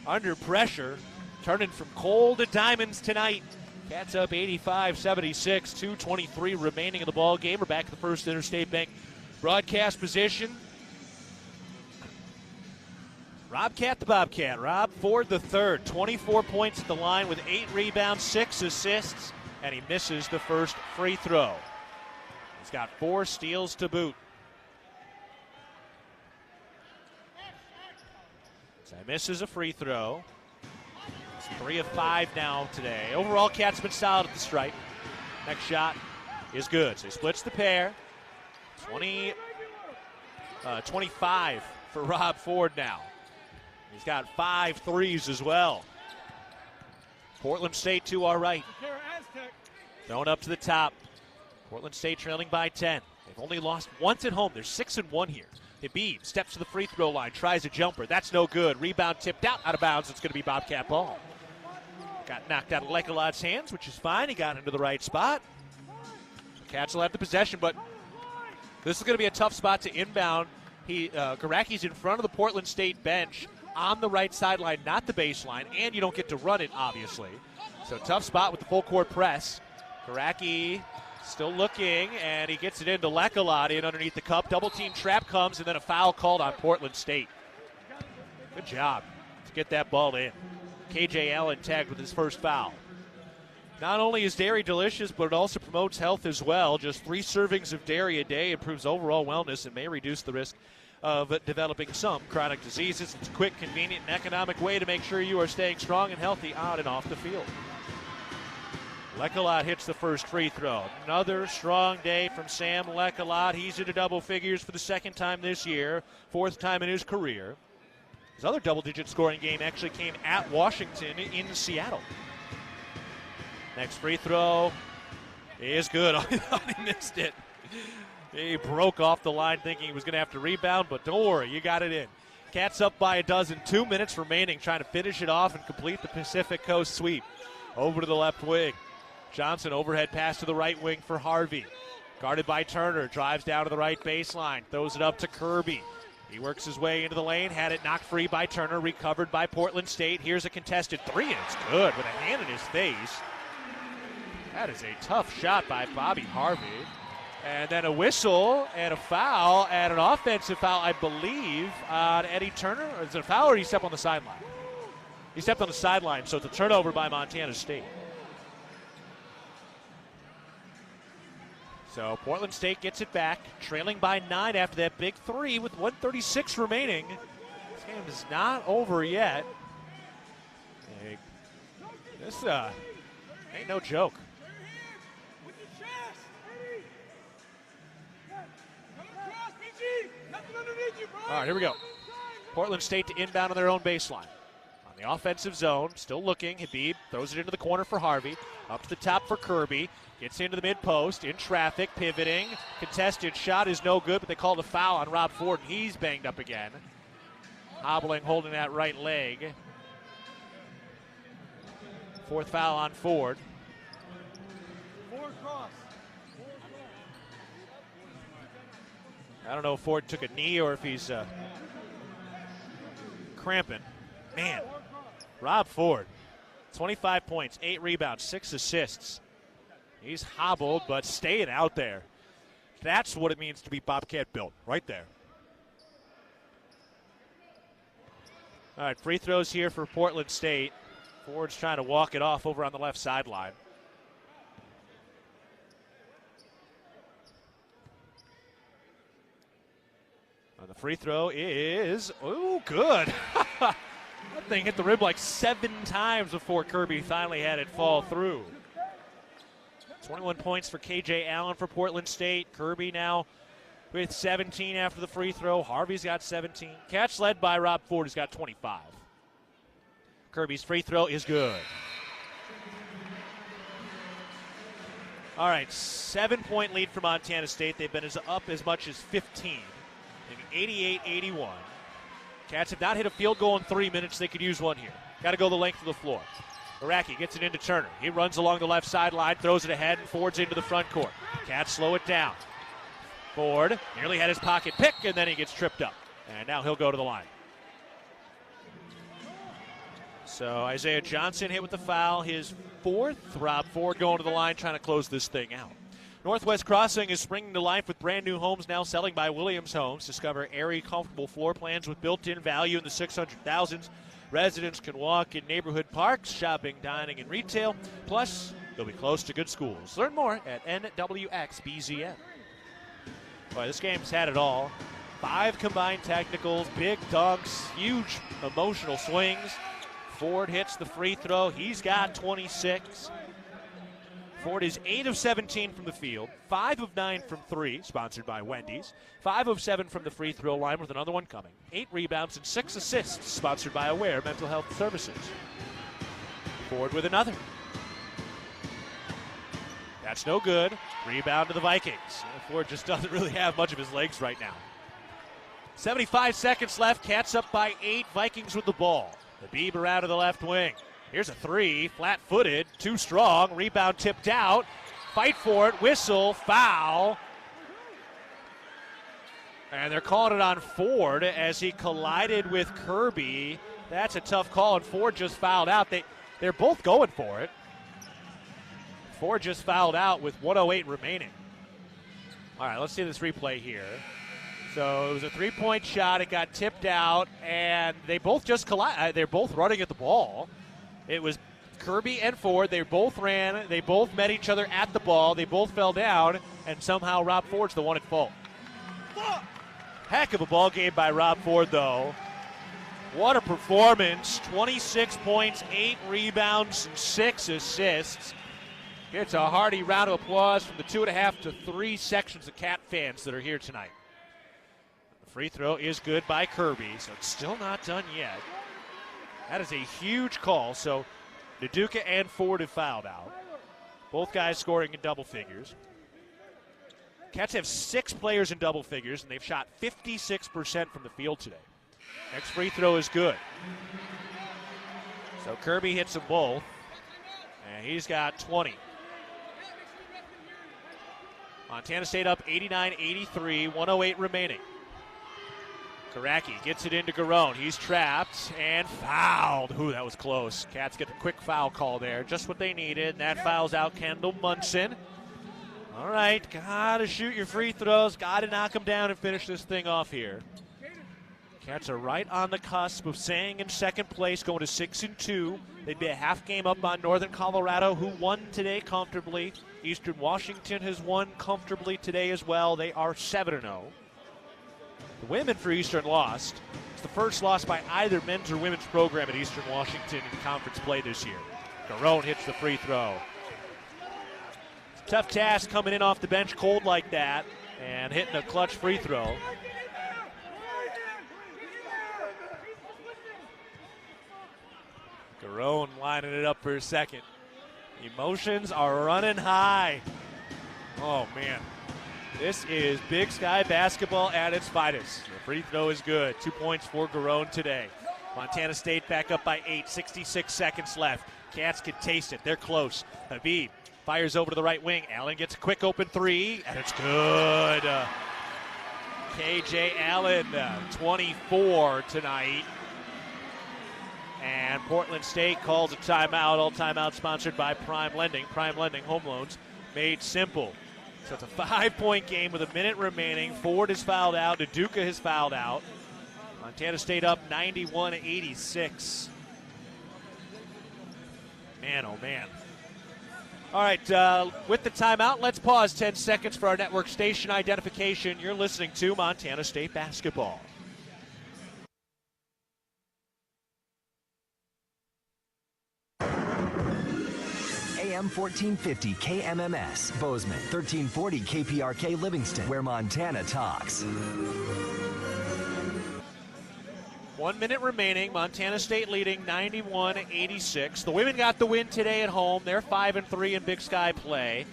under pressure, turning from coal to diamonds tonight. Cats up 85-76, 2:23 remaining in the ball game. We're back at the First Interstate Bank broadcast position. Rob Cat the Bobcat. Rob Ford the third, 24 points at the line with 8 rebounds, 6 assists, and he misses the first free throw. He's got 4 steals to boot. So he misses a free throw. It's 3 of 5 now today. Overall, Cats been solid at the stripe. Next shot is good. So he splits the pair. 25 for Rob Ford now. He's got 5 threes as well. Portland State to our right. Thrown up to the top. Portland State trailing by 10. They've only lost once at home. They're 6-1 here. Habib steps to the free throw line, tries a jumper. That's no good. Rebound tipped out of bounds. It's going to be Bobcat ball. Got knocked out of Lekolad's hands, which is fine. He got into the right spot. Cats will have the possession, but this is going to be a tough spot to inbound. Garaki's in front of the Portland State bench on the right sideline, not the baseline, and you don't get to run it, obviously. So tough spot with the full court press. Garaki still looking, and he gets it into Lekolad in underneath the cup. Double team trap comes, and then a foul called on Portland State. Good job to get that ball in. KJ Allen tagged with his first foul. Not only is dairy delicious, but it also promotes health as well. Just 3 servings of dairy a day improves overall wellness and may reduce the risk of developing some chronic diseases. It's a quick, convenient, and economic way to make sure you are staying strong and healthy on and off the field. Lekolad hits the first free throw. Another strong day from Sam Lekolad. He's into double figures for the second time this year, 4th time in his career. His other double-digit scoring game actually came at Washington in Seattle. Next free throw is good. I thought he missed it. He broke off the line thinking he was going to have to rebound, but don't worry, you got it in. Cats up by a dozen, 2 minutes remaining, trying to finish it off and complete the Pacific Coast sweep. Over to the left wing. Johnson, overhead pass to the right wing for Harvey. Guarded by Turner, drives down to the right baseline, throws it up to Kirby. He works his way into the lane, had it knocked free by Turner, recovered by Portland State. Here's a contested 3, and it's good with a hand in his face. That is a tough shot by Bobby Harvey. And then a whistle and a foul, and an offensive foul, I believe, on Eddie Turner. Or is it a foul, or did he step on the sideline? He stepped on the sideline, so it's a turnover by Montana State. So Portland State gets it back, trailing by 9 after that big three with 1:36 remaining. This game is not over yet. This ain't no joke. All right, here we go. Portland State to inbound on their own baseline. On the offensive zone, still looking. Habib throws it into the corner for Harvey. Up to the top for Kirby. Gets into the mid-post, in traffic, pivoting. Contested shot is no good, but they called a foul on Rob Ford, and he's banged up again. Hobbling, holding that right leg. Fourth foul on Ford. I don't know if Ford took a knee or if he's cramping. Man, Rob Ford, 25 points, 8 rebounds, 6 assists. He's hobbled, but staying out there. That's what it means to be Bobcat built, right there. All right, free throws here for Portland State. Ford's trying to walk it off over on the left sideline. The free throw is, oh, good. That thing hit the rim like 7 times before Kirby finally had it fall through. 21 points for KJ Allen for Portland State. Kirby now with 17 after the free throw. Harvey's got 17. Catch led by Rob Ford, who's got 25. Kirby's free throw is good. All right, 7-point lead for Montana State. They've been up as much as 15. 88-81. Cats have not hit a field goal in 3 minutes. They could use one here. Got to go the length of the floor. Iraqi gets it into Turner. He runs along the left sideline, throws it ahead, and Ford's into the front court. Cats slow it down. Ford nearly had his pocket pick, and then he gets tripped up. And now he'll go to the line. So Isaiah Johnson hit with the foul, his 4th. Rob Ford going to the line, trying to close this thing out. Northwest Crossing is springing to life with brand new homes now selling by Williams Homes. Discover airy, comfortable floor plans with built-in value in the 600,000s. Residents can walk in neighborhood parks, shopping, dining, and retail. Plus, they'll be close to good schools. Learn more at NWXBZN. Boy, this game's had it all. 5 combined technicals, big dunks, huge emotional swings. Ford hits the free throw. He's got 26. Ford is 8 of 17 from the field, 5 of 9 from 3, sponsored by Wendy's, 5 of 7 from the free throw line with another one coming, 8 rebounds and 6 assists, sponsored by Aware Mental Health Services. Ford with another. That's no good. Rebound to the Vikings. Ford just doesn't really have much of his legs right now. 75 seconds left, Cats up by 8, Vikings with the ball. The Bieber out of the left wing. Here's a 3, flat-footed, too strong, rebound tipped out, fight for it, whistle, foul. And they're calling it on Ford as he collided with Kirby. That's a tough call, and Ford just fouled out. They're both going for it. Ford just fouled out with 1:08 remaining. All right, let's see this replay here. So it was a 3-point shot, it got tipped out, and they both just collided. They're both running at the ball. It was Kirby and Ford. They both ran. They both met each other at the ball. They both fell down, and somehow Rob Ford's the one at fault. Heck of a ball game by Rob Ford, though. What a performance. 26 points, 8 rebounds, and 6 assists. Gets a hearty round of applause from the 2.5 to 3 sections of Cat fans that are here tonight. The free throw is good by Kirby, so it's still not done yet. That is a huge call. So Naduka and Ford have fouled out. Both guys scoring in double figures. Cats have 6 players in double figures, and they've shot 56% from the field today. Next free throw is good. So Kirby hits them both, and he's got 20. Montana State up 89-83, 1:08 remaining. Karaki gets it into Garone. He's trapped and fouled. Ooh, that was close. Cats get the quick foul call there. Just what they needed. And that fouls out Kendall Munson. All right, got to shoot your free throws. Got to knock them down and finish this thing off here. Cats are right on the cusp of staying in second place, going to 6-2. They'd be a half game up on Northern Colorado, who won today comfortably. Eastern Washington has won comfortably today as well. They are 7-0. The women for Eastern lost. It's the first loss by either men's or women's program at Eastern Washington in conference play this year. Garone hits the free throw. It's a tough task coming in off the bench cold like that and hitting a clutch free throw. Garone lining it up for a second. Emotions are running high. Oh, man. This is Big Sky basketball at its finest. The free throw is good. 2 points for Garone today. Montana State back up by 8, 66 seconds left. Cats can taste it. They're close. Habib fires over to the right wing. Allen gets a quick open three, and it's good. KJ Allen, 24 tonight. And Portland State calls a timeout. All timeout sponsored by Prime Lending. Prime Lending home loans made simple. So it's a 5-point game with a minute remaining. Ford has fouled out. Duduka has fouled out. Montana State up 91-86. Man, oh man. All right, with the timeout, let's pause 10 seconds for our network station identification. You're listening to Montana State basketball. AM 1450 KMMS, Bozeman, 1340 KPRK Livingston, where Montana talks. 1 minute remaining. Montana State leading 91-86. The women got the win today at home. They're 5-3 in Big Sky play.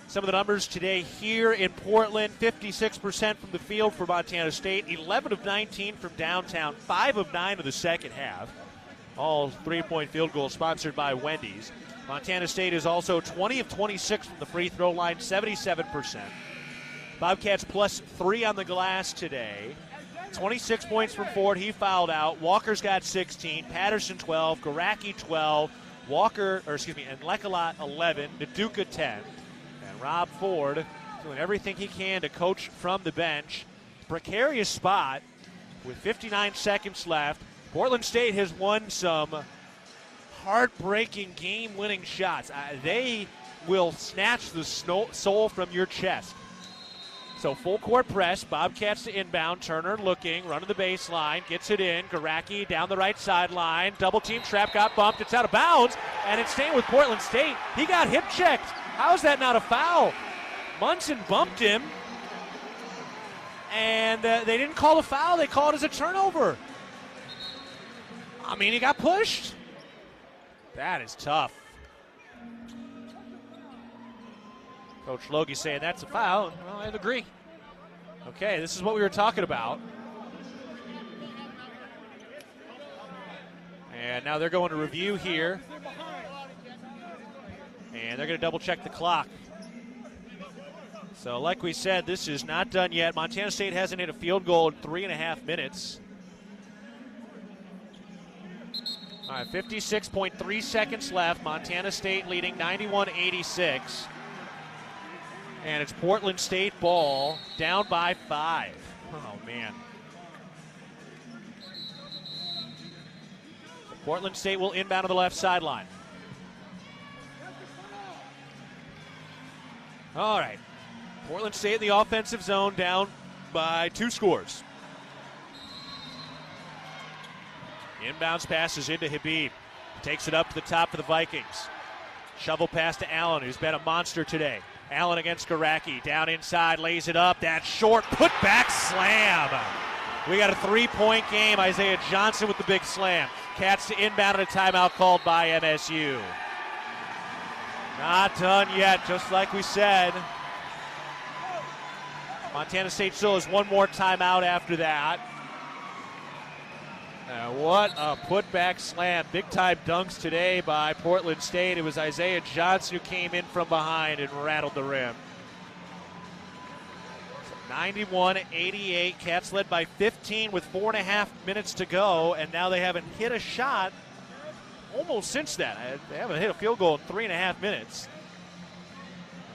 Some of the numbers today here in Portland: 56% from the field for Montana State, 11 of 19 from downtown, 5 of 9 of the second half. All three-point field goals sponsored by Wendy's. Montana State is also 20 of 26 from the free throw line, 77%. Bobcats plus 3 on the glass today. 26 points from Ford. He fouled out. Walker's got 16. Patterson 12. Garacki 12. And Lekalot 11. Duduka 10. And Rob Ford doing everything he can to coach from the bench. Precarious spot with 59 seconds left. Portland State has won some heartbreaking game-winning shots. They will snatch the soul from your chest. So full court press, Bobcats to inbound, Turner looking, running the baseline, gets it in, Garacki down the right sideline, double team trap, got bumped, it's out of bounds, and it's staying with Portland State. He got hip checked. How is that not a foul? Munson bumped him, and they didn't call a foul, they called it as a turnover. I mean, he got pushed. That is tough. Coach Logie saying that's a foul. Well, I'd agree. Okay, this is what we were talking about. And now they're going to review here. And they're going to double check the clock. So like we said, this is not done yet. Montana State hasn't hit a field goal in 3.5 minutes. All right, 56.3 seconds left. Montana State leading 91-86. And it's Portland State ball, down by 5. Oh, man. Portland State will inbound to the left sideline. All right. Portland State in the offensive zone, down by 2 scores. Inbounds passes into Habib. Takes it up to the top for the Vikings. Shovel pass to Allen, who's been a monster today. Allen against Garacki. Down inside, lays it up. That short putback slam. We got a 3-point game. Isaiah Johnson with the big slam. Cats to inbound at a timeout called by MSU. Not done yet, just like we said. Montana State still has one more timeout after that. What a putback slam. Big-time dunks today by Portland State. It was Isaiah Johnson who came in from behind and rattled the rim. 91-88. Cats led by 15 with 4.5 minutes to go, and now they haven't hit a shot almost since that. They haven't hit a field goal in 3.5 minutes.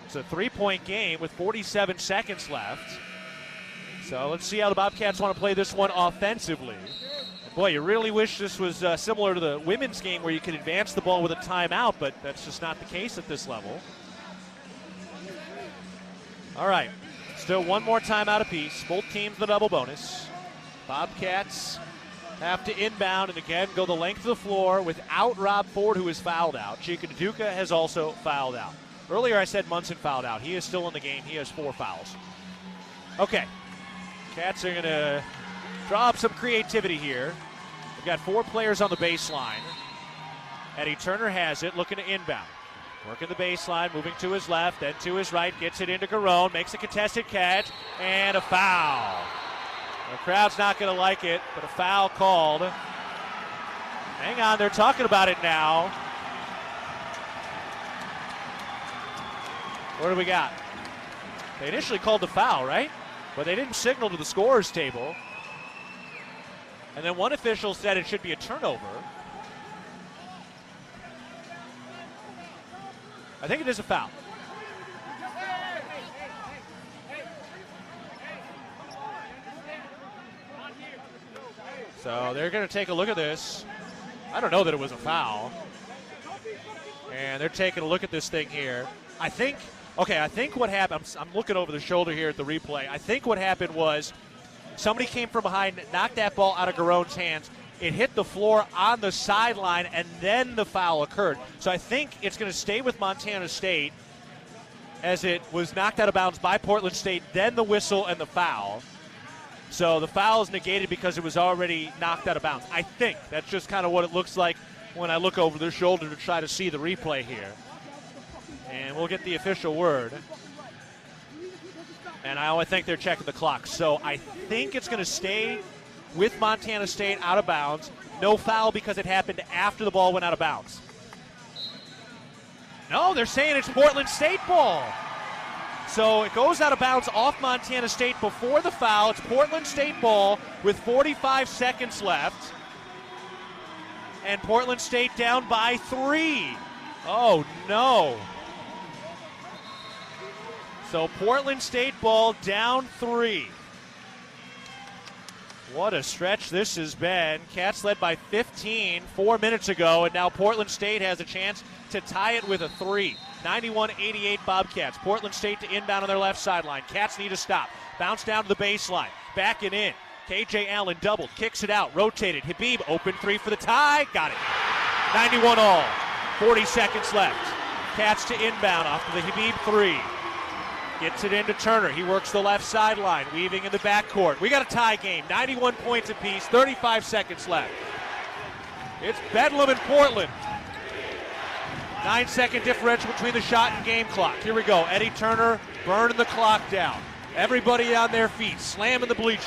It's a 3-point game with 47 seconds left. So let's see how the Bobcats want to play this one offensively. Boy, you really wish this was similar to the women's game where you could advance the ball with a timeout, but that's just not the case at this level. All right, still one more timeout apiece. Both teams the double bonus. Bobcats have to inbound and again go the length of the floor without Rob Ford, who is fouled out. Chika Duca has also fouled out. Earlier I said Munson fouled out. He is still in the game. He has 4 fouls. Okay, Cats are going to draw up some creativity here. We've got 4 players on the baseline. Eddie Turner has it, looking to inbound. Working the baseline, moving to his left, then to his right, gets it into Garone, makes a contested catch, and a foul. The crowd's not going to like it, but a foul called. Hang on, they're talking about it now. What do we got? They initially called the foul, right? But they didn't signal to the scorer's table. And then one official said it should be a turnover. I think it is a foul. So they're going to take a look at this. I don't know that it was a foul. And they're taking a look at this thing here. I think what happened, I'm looking over the shoulder here at the replay. I think what happened was somebody came from behind, knocked that ball out of Garone's hands. It hit the floor on the sideline, and then the foul occurred. So I think it's going to stay with Montana State as it was knocked out of bounds by Portland State, then the whistle and the foul. So the foul is negated because it was already knocked out of bounds. I think that's just kind of what it looks like when I look over their shoulder to try to see the replay here. And we'll get the official word. And I think they're checking the clock. So I think it's going to stay with Montana State out of bounds. No foul because it happened after the ball went out of bounds. No, they're saying it's Portland State ball. So it goes out of bounds off Montana State before the foul. It's Portland State ball with 45 seconds left. And Portland State down by 3. Oh, no. So Portland State ball down 3. What a stretch this has been. Cats led by 15 4 minutes ago, and now Portland State has a chance to tie it with a 3. 91-88 Bobcats. Portland State to inbound on their left sideline. Cats need a stop. Bounce down to the baseline. Back it in. KJ Allen doubled. Kicks it out. Rotated. Habib open 3 for the tie. Got it. 91 all. 40 seconds left. Cats to inbound off of the Habib 3. Gets it into Turner. He works the left sideline, weaving in the backcourt. We got a tie game, 91 points apiece, 35 seconds left. It's Bedlam in Portland. 9-second differential between the shot and game clock. Here we go. Eddie Turner burning the clock down. Everybody on their feet, slamming the bleachers.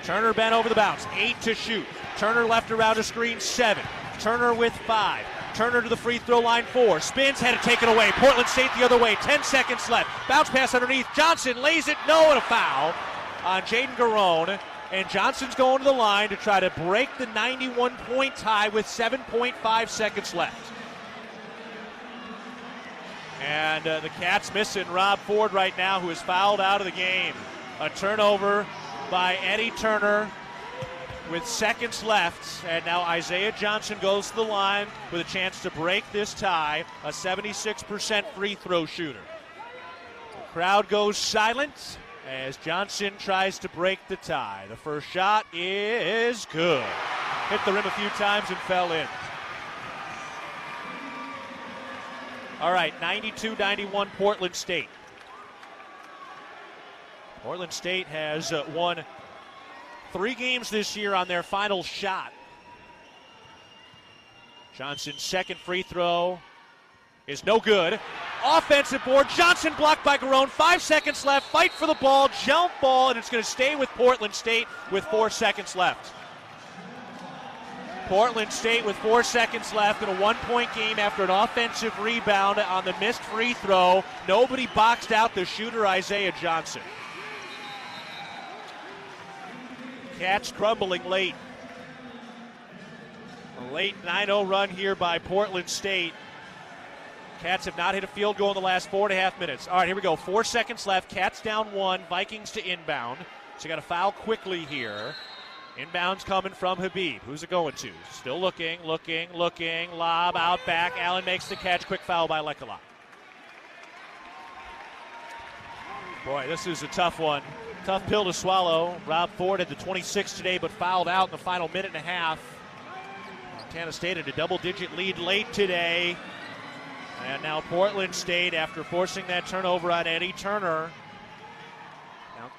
Turner bent over the bounce, 8 to shoot. Turner left around a screen, 7. Turner with 5. Turner to the free throw line, 4. Spins, had it taken away. Portland State the other way. 10 seconds left. Bounce pass underneath. Johnson lays it. No, and a foul on Jaden Garone. And Johnson's going to the line to try to break the 91-point tie with 7.5 seconds left. And the Cats missing Rob Ford right now, who is fouled out of the game. A turnover by Eddie Turner with seconds left, and now Isaiah Johnson goes to the line with a chance to break this tie, a 76% free throw shooter. The crowd goes silent as Johnson tries to break the tie. The first shot is good. Hit the rim a few times and fell in. All right, 92-91 Portland State. Portland State has won 3 games this year on their final shot. Johnson's second free throw is no good. Offensive board. Johnson blocked by Garone. 5 seconds left. Fight for the ball. Jump ball, and it's going to stay with Portland State with 4 seconds left. Portland State with 4 seconds left in a 1-point game after an offensive rebound on the missed free throw. Nobody boxed out the shooter, Isaiah Johnson. Cats crumbling late. A late 9-0 run here by Portland State. Cats have not hit a field goal in the last 4.5 minutes. All right, here we go. 4 seconds left. Cats down 1. Vikings to inbound. So you got to foul quickly here. Inbound's coming from Habib. Who's it going to? Still looking. Lob out back. Allen makes the catch. Quick foul by Lekala. Boy, this is a tough one. Tough pill to swallow. Rob Ford had the 26 today, but fouled out in the final minute and a half. Montana State had a double-digit lead late today. And now Portland State, after forcing that turnover on Eddie Turner, now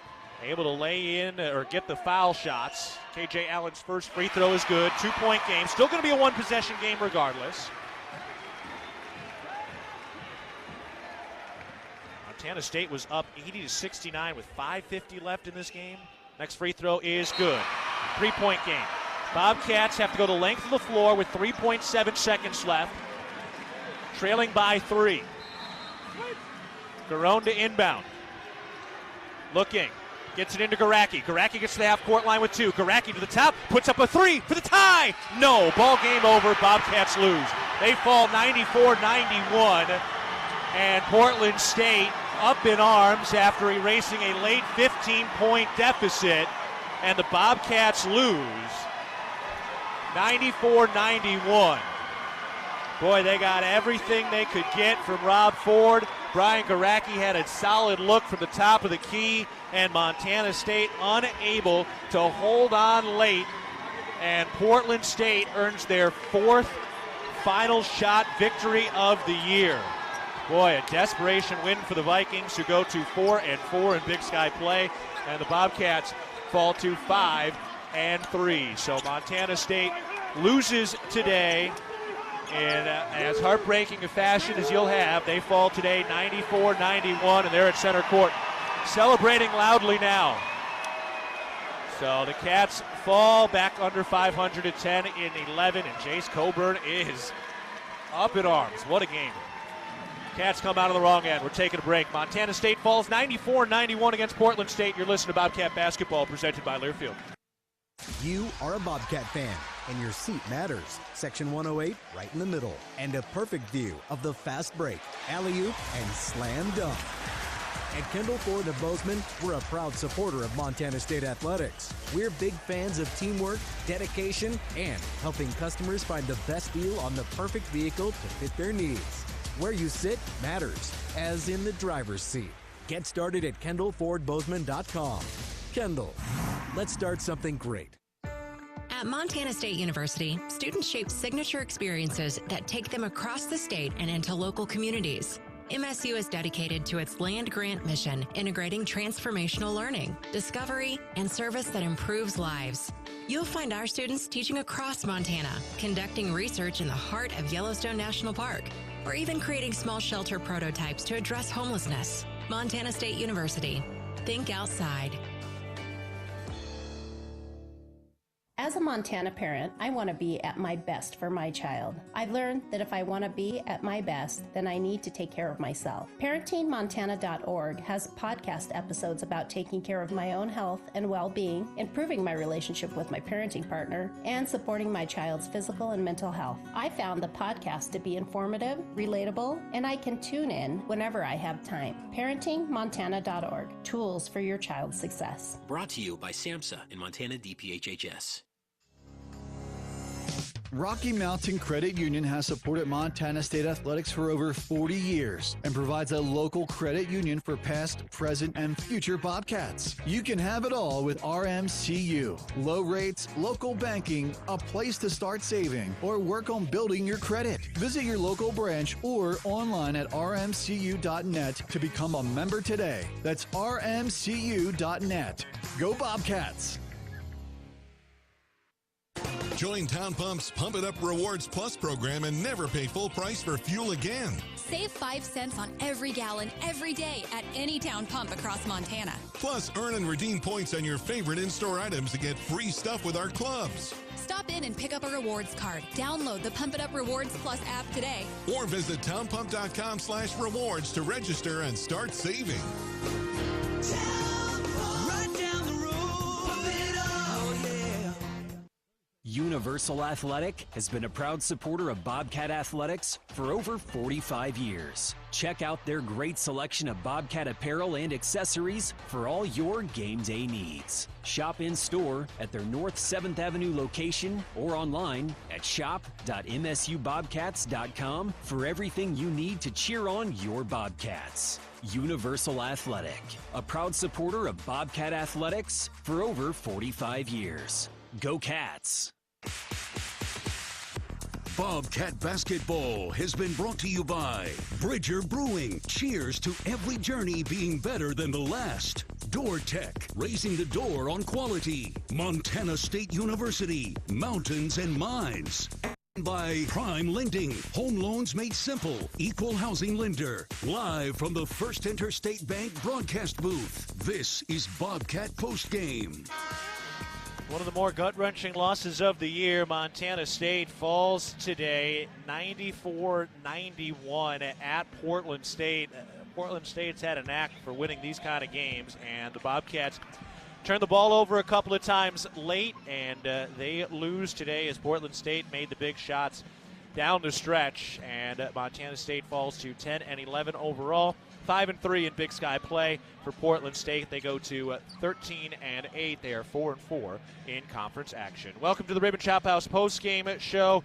able to lay in or get the foul shots. KJ Allen's first free throw is good. 2-point game. Still going to be a one-possession game regardless. Montana State was up 80-69 with 5:50 left in this game. Next free throw is good. 3-point game. Bobcats have to go the length of the floor with 3.7 seconds left. Trailing by 3. Garone to inbound. Looking. Gets it into Garacki. Garacki gets to the half-court line with 2. Garacki to the top. Puts up a 3 for the tie. No. Ball game over. Bobcats lose. They fall 94-91. And Portland State up in arms after erasing a late 15-point deficit. And the Bobcats lose 94-91. Boy, they got everything they could get from Rob Ford. Brian Garacki had a solid look from the top of the key, and Montana State unable to hold on late. And Portland State earns their 4th final shot victory of the year. Boy, a desperation win for the Vikings, who go to 4-4 in Big Sky play, and the Bobcats fall to 5-3. So Montana State loses today in as heartbreaking a fashion as you'll have. They fall today 94-91, and they're at center court celebrating loudly now. So the Cats fall back under 500 at 10-11, and Jace Coburn is up in arms. What a game. Cats come out of the wrong end. We're taking a break. Montana State falls 94-91 against Portland State. You're listening to Bobcat Basketball, presented by Learfield. You are a Bobcat fan, and your seat matters. Section 108, right in the middle, and a perfect view of the fast break, alley-oop, and slam dunk. At Kendall Ford of Bozeman, we're a proud supporter of Montana State athletics. We're big fans of teamwork, dedication, and helping customers find the best deal on the perfect vehicle to fit their needs. Where you sit matters, as in the driver's seat. Get started at KendallFordBozeman.com. Kendall, let's start something great. At Montana State University, students shape signature experiences that take them across the state and into local communities. MSU is dedicated to its land-grant mission, integrating transformational learning, discovery, and service that improves lives. You'll find our students teaching across Montana, conducting research in the heart of Yellowstone National Park, or even creating small shelter prototypes to address homelessness. Montana State University. Think outside. As a Montana parent, I want to be at my best for my child. I've learned that if I want to be at my best, then I need to take care of myself. ParentingMontana.org has podcast episodes about taking care of my own health and well-being, improving my relationship with my parenting partner, and supporting my child's physical and mental health. I found the podcast to be informative, relatable, and I can tune in whenever I have time. ParentingMontana.org. Tools for your child's success. Brought to you by SAMHSA and Montana DPHHS. Rocky Mountain Credit Union has supported Montana State athletics for over 40 years and provides a local credit union for past, present, and future Bobcats. You can have it all with RMCU. Low rates, local banking, a place to start saving, or work on building your credit. Visit your local branch or online at rmcu.net to become a member today. That's rmcu.net. Go Bobcats! Join Town Pump's Pump It Up Rewards Plus program and never pay full price for fuel again. Save 5 cents on every gallon every day at any Town Pump across Montana. Plus, earn and redeem points on your favorite in-store items to get free stuff with our clubs. Stop in and pick up a rewards card. Download the Pump It Up Rewards Plus app today. Or visit townpump.com/rewards to register and start saving. Universal Athletic has been a proud supporter of Bobcat Athletics for over 45 years. Check out their great selection of Bobcat apparel and accessories for all your game day needs. Shop in-store at their North 7th Avenue location or online at shop.msubobcats.com for everything you need to cheer on your Bobcats. Universal Athletic, a proud supporter of Bobcat Athletics for over 45 years. Go Cats! Bobcat Basketball has been brought to you by Bridger Brewing. Cheers to every journey being better than the last. Door Tech, raising the door on quality. Montana State University, mountains and mines. And by Prime Lending, home loans made simple. Equal housing lender. Live from the First Interstate Bank broadcast booth. This is Bobcat Postgame. One of the more gut-wrenching losses of the year. Montana State falls today 94-91 at Portland State. Portland State's had a knack for winning these kind of games, and the Bobcats turned the ball over a couple of times late, and they lose today as Portland State made the big shots down the stretch, and Montana State falls to 10-11 overall. 5-3 in Big Sky play for Portland State. They go to 13-8. They are 4-4 in conference action. Welcome to the Ribbon Chop House post-game show.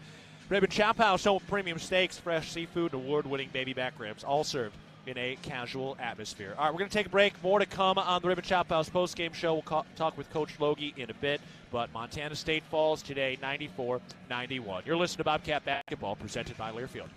Ribbon Chop House, home of premium steaks, fresh seafood, award-winning baby back ribs, all served in a casual atmosphere. All right, we're going to take a break. More to come on the Ribbon Chop House post-game show. We'll talk with Coach Logie in a bit, but Montana State falls today 94-91. You're listening to Bobcat Basketball, presented by Learfield.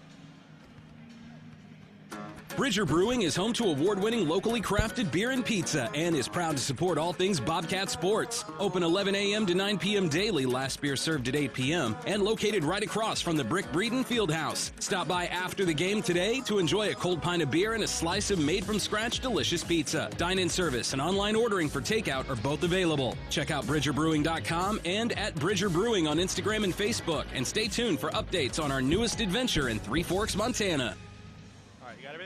Bridger Brewing is home to award-winning locally crafted beer and pizza and is proud to support all things Bobcat sports. Open 11 a.m. to 9 p.m. daily, last beer served at 8 p.m. and located right across from the Brick Breeden Fieldhouse. Stop by after the game today to enjoy a cold pint of beer and a slice of made-from-scratch delicious pizza. Dine-in service and online ordering for takeout are both available. Check out BridgerBrewing.com and at Bridger Brewing on Instagram and Facebook. And stay tuned for updates on our newest adventure in Three Forks, Montana.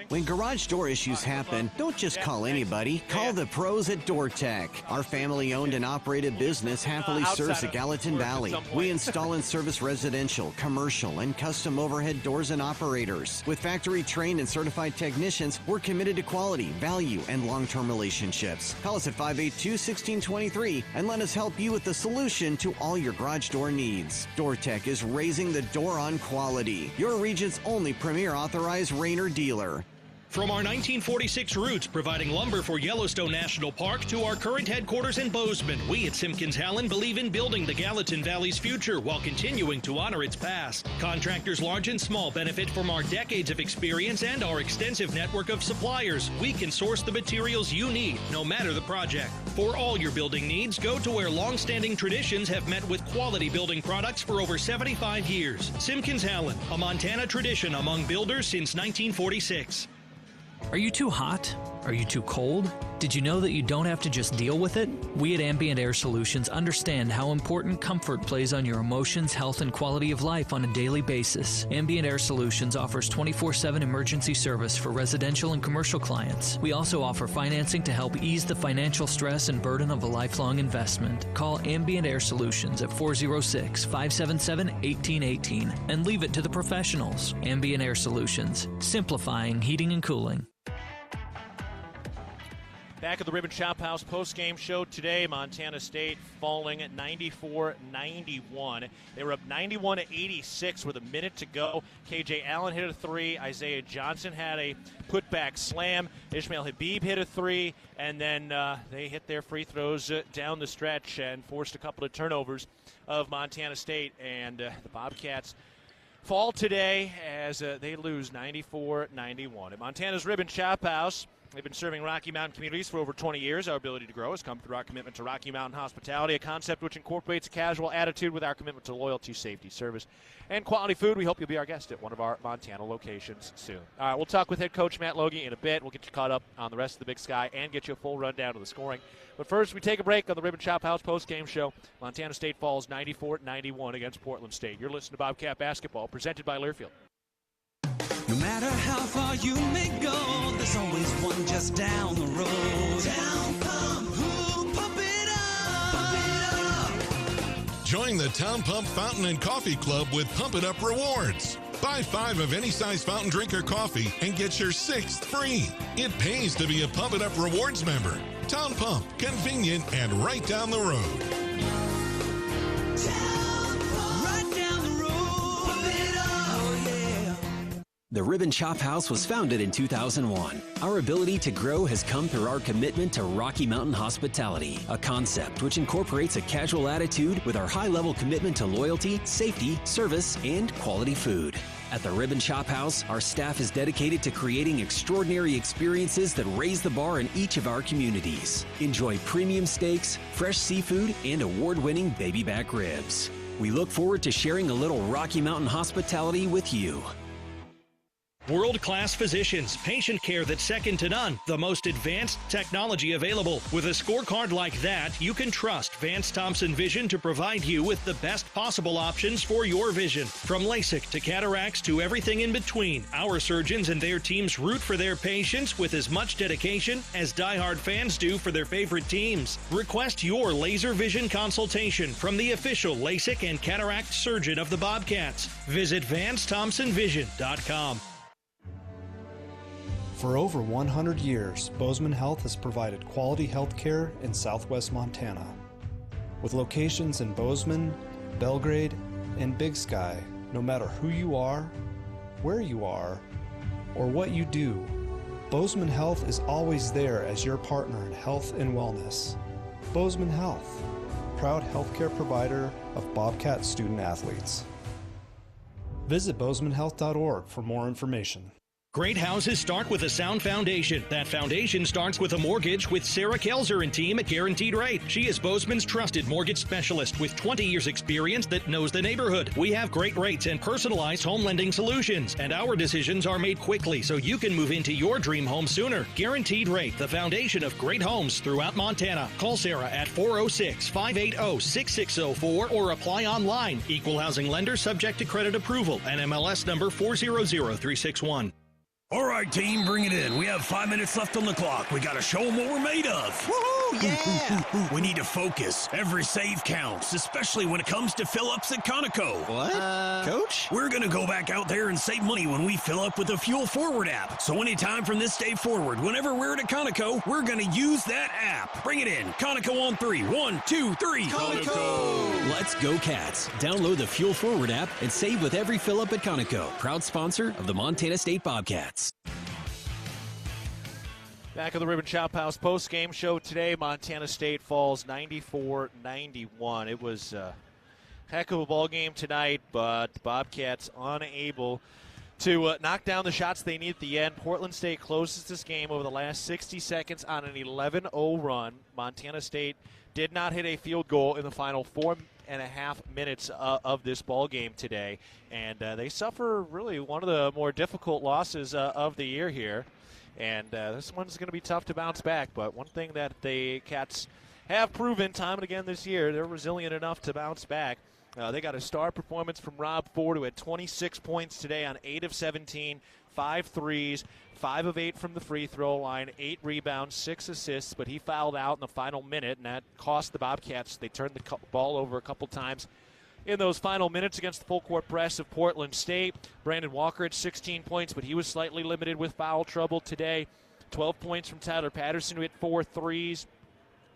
When garage door issues happen, don't just call anybody. Call the pros at Door Tech. Our family-owned and operated business happily serves the Gallatin Valley. We install and service residential, commercial, and custom overhead doors and operators. With factory-trained and certified technicians, we're committed to quality, value, and long-term relationships. Call us at 582-1623 and let us help you with the solution to all your garage door needs. Door Tech is raising the door on quality. Your region's only premier authorized Rainer dealer. From our 1946 roots providing lumber for Yellowstone National Park to our current headquarters in Bozeman, we at Simpkins-Hallen believe in building the Gallatin Valley's future while continuing to honor its past. Contractors large and small benefit from our decades of experience and our extensive network of suppliers. We can source the materials you need, no matter the project. For all your building needs, go to where long-standing traditions have met with quality building products for over 75 years. Simpkins-Hallen, a Montana tradition among builders since 1946. Are you too hot? Are you too cold? Did you know that you don't have to just deal with it? We at Ambient Air Solutions understand how important comfort plays on your emotions, health, and quality of life on a daily basis. Ambient Air Solutions offers 24/7 emergency service for residential and commercial clients. We also offer financing to help ease the financial stress and burden of a lifelong investment. Call Ambient Air Solutions at 406-577-1818 and leave it to the professionals. Ambient Air Solutions, simplifying heating and cooling. Back at the Ribbon Chop House post-game show today, Montana State falling at 94-91. They were up 91-86 with a minute to go. KJ Allen hit a three. Isaiah Johnson had a putback slam. Ishmael Habib hit a three. And then they hit their free throws down the stretch and forced a couple of turnovers of Montana State. And the Bobcats fall today as they lose 94-91. At Montana's Ribbon Chop House, they've been serving Rocky Mountain communities for over 20 years. Our ability to grow has come through our commitment to Rocky Mountain hospitality, a concept which incorporates a casual attitude with our commitment to loyalty, safety, service, and quality food. We hope you'll be our guest at one of our Montana locations soon. All right, we'll talk with head coach Matt Loi in a bit. We'll get you caught up on the rest of the Big Sky and get you a full rundown of the scoring. But first, we take a break on the Ribbon Chop House post-game show. Montana State falls 94-91 against Portland State. You're listening to Bobcat Basketball, presented by Learfield. No matter how far you may go, there's always one just down the road. Down pump, who pump it up, pump it up. Join Join the Town Pump Fountain and Coffee Club with Pump It Up rewards. Buy 5 of any size fountain drink or coffee and get your 6th free. It pays to be a Pump It Up rewards member. Town Pump, convenient and right down the road. The Ribbon Chop House was founded in 2001. Our ability to grow has come through our commitment to Rocky Mountain hospitality, a concept which incorporates a casual attitude with our high-level commitment to loyalty, safety, service, and quality food. At the Ribbon Chop House, our staff is dedicated to creating extraordinary experiences that raise the bar in each of our communities. Enjoy premium steaks, fresh seafood, and award-winning baby back ribs. We look forward to sharing a little Rocky Mountain hospitality with you. World-class physicians, patient care that's second to none, the most advanced technology available. With a scorecard like that, you can trust Vance Thompson Vision to provide you with the best possible options for your vision. From LASIK to cataracts to everything in between, our surgeons and their teams root for their patients with as much dedication as diehard fans do for their favorite teams. Request your laser vision consultation from the official LASIK and cataract surgeon of the Bobcats. Visit VanceThompsonVision.com. For over 100 years, Bozeman Health has provided quality health care in southwest Montana. With locations in Bozeman, Belgrade, and Big Sky, no matter who you are, where you are, or what you do, Bozeman Health is always there as your partner in health and wellness. Bozeman Health, proud healthcare provider of Bobcat student athletes. Visit bozemanhealth.org for more information. Great houses start with a sound foundation. That foundation starts with a mortgage with Sarah Kelzer and team at Guaranteed Rate. She is Bozeman's trusted mortgage specialist with 20 years experience that knows the neighborhood. We have great rates and personalized home lending solutions, and our decisions are made quickly so you can move into your dream home sooner. Guaranteed Rate, the foundation of great homes throughout Montana. Call Sarah at 406-580-6604 or apply online. Equal housing lender subject to credit approval. NMLS number 400361. All right, team, bring it in. We have 5 minutes left on the clock. We got to show them what we're made of. Woohoo, yeah! We need to focus. Every save counts, especially when it comes to fill-ups at Conoco. What? Coach? We're going to go back out there and save money when we fill up with the Fuel Forward app. So anytime from this day forward, whenever we're at Conoco, we're going to use that app. Bring it in. Conoco on 3. 1, 2, 3. Conoco! Let's go, Cats. Download the Fuel Forward app and save with every fill-up at Conoco. Proud sponsor of the Montana State Bobcats. Back on the Ribbon Chop House post-game show today, Montana State falls 94-91. It was a heck of a ball game tonight, but the Bobcats unable to knock down the shots they need at the end. Portland State closes this game over the last 60 seconds on an 11-0 run. Montana State did not hit a field goal in the final 4.5 minutes of this ball game today, and they suffer really one of the more difficult losses of the year here. And this one's going to be tough to bounce back, but one thing that the Cats have proven time and again this year, they're resilient enough to bounce back. They got a star performance from Rob Ford, who had 26 points today on 8 of 17, 5 threes, 5 of 8 from the free throw line, 8 rebounds, 6 assists, but he fouled out in the final minute, and that cost the Bobcats. They turned the ball over a couple times in those final minutes against the full-court press of Portland State. Brandon Walker had 16 points, but he was slightly limited with foul trouble today. 12 points from Tyler Patterson, who hit 4 threes.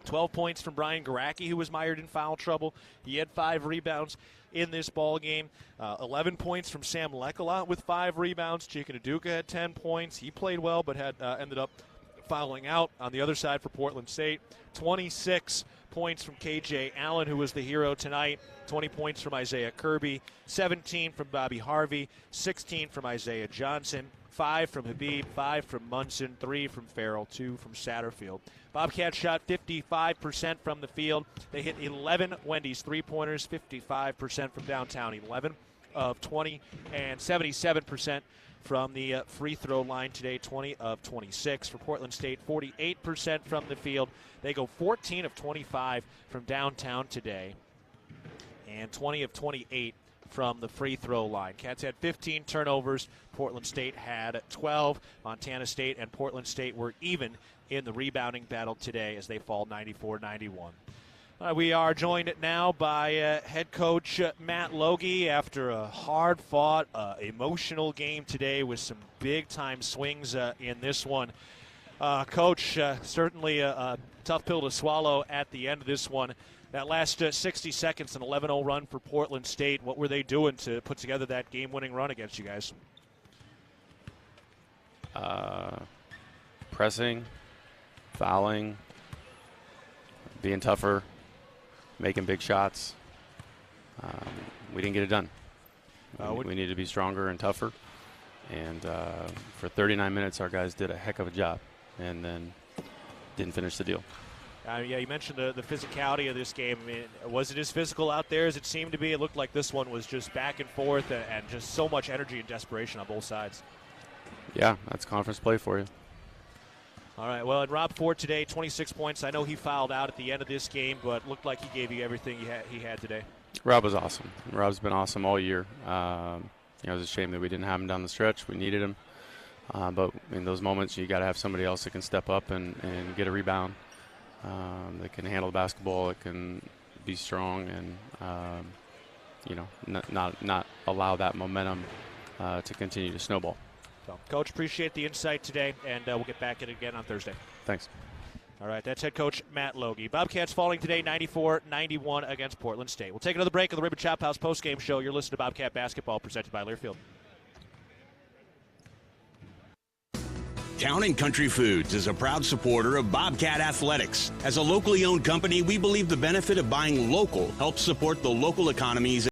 12 points from Brian Garacki, who was mired in foul trouble. He had 5 rebounds in this ball game. 11 points from Sam Lekelat with 5 rebounds. Chika Naduka had 10 points. He played well, but had ended up fouling out on the other side for Portland State. 26 points from KJ Allen, who was the hero tonight. 20 points from Isaiah Kirby. 17 from Bobby Harvey. 16 from Isaiah Johnson. 5 from Habib, 5 from Munson, 3 from Farrell, 2 from Satterfield. Bobcats shot 55% from the field. They hit 11 Wendy's three-pointers, 55% from downtown, 11 of 20, and 77% from the free throw line today, 20 of 26. For Portland State, 48% from the field. They go 14 of 25 from downtown today, and 20 of 28 from the free throw line. Cats had 15 turnovers. Portland State had 12. Montana State and Portland State were even in the rebounding battle today as they fall 94-91. We are joined now by head coach Matt Loi after a hard-fought, emotional game today with some big-time swings in this one. Coach, certainly a tough pill to swallow at the end of this one. That last 60 seconds, an 11-0 run for Portland State. What were they doing to put together that game-winning run against you guys? Pressing, fouling, being tougher, making big shots. We didn't get it done. We need to be stronger and tougher. And for 39 minutes, our guys did a heck of a job and then didn't finish the deal. Yeah, you mentioned the physicality of this game. I mean, was it as physical out there as it seemed to be? It looked like this one was just back and forth and just so much energy and desperation on both sides. Yeah, that's conference play for you. All right, well, and Rob Ford today, 26 points. I know he fouled out at the end of this game, but looked like he gave you everything he had today. Rob was awesome. Rob's been awesome all year. It was a shame that we didn't have him down the stretch. We needed him. But in those moments, you got to have somebody else that can step up and get a rebound, that can handle the basketball, that can be strong and, not allow that momentum to continue to snowball. So, Coach, appreciate the insight today, and we'll get back at it again on Thursday. Thanks. All right, that's head coach Matt Loi. Bobcats falling today 94-91 against Portland State. We'll take another break on the Ribbon Chop House postgame show. You're listening to Bobcat Basketball presented by Learfield. Town & Country Foods is a proud supporter of Bobcat Athletics. As a locally owned company, we believe the benefit of buying local helps support the local economies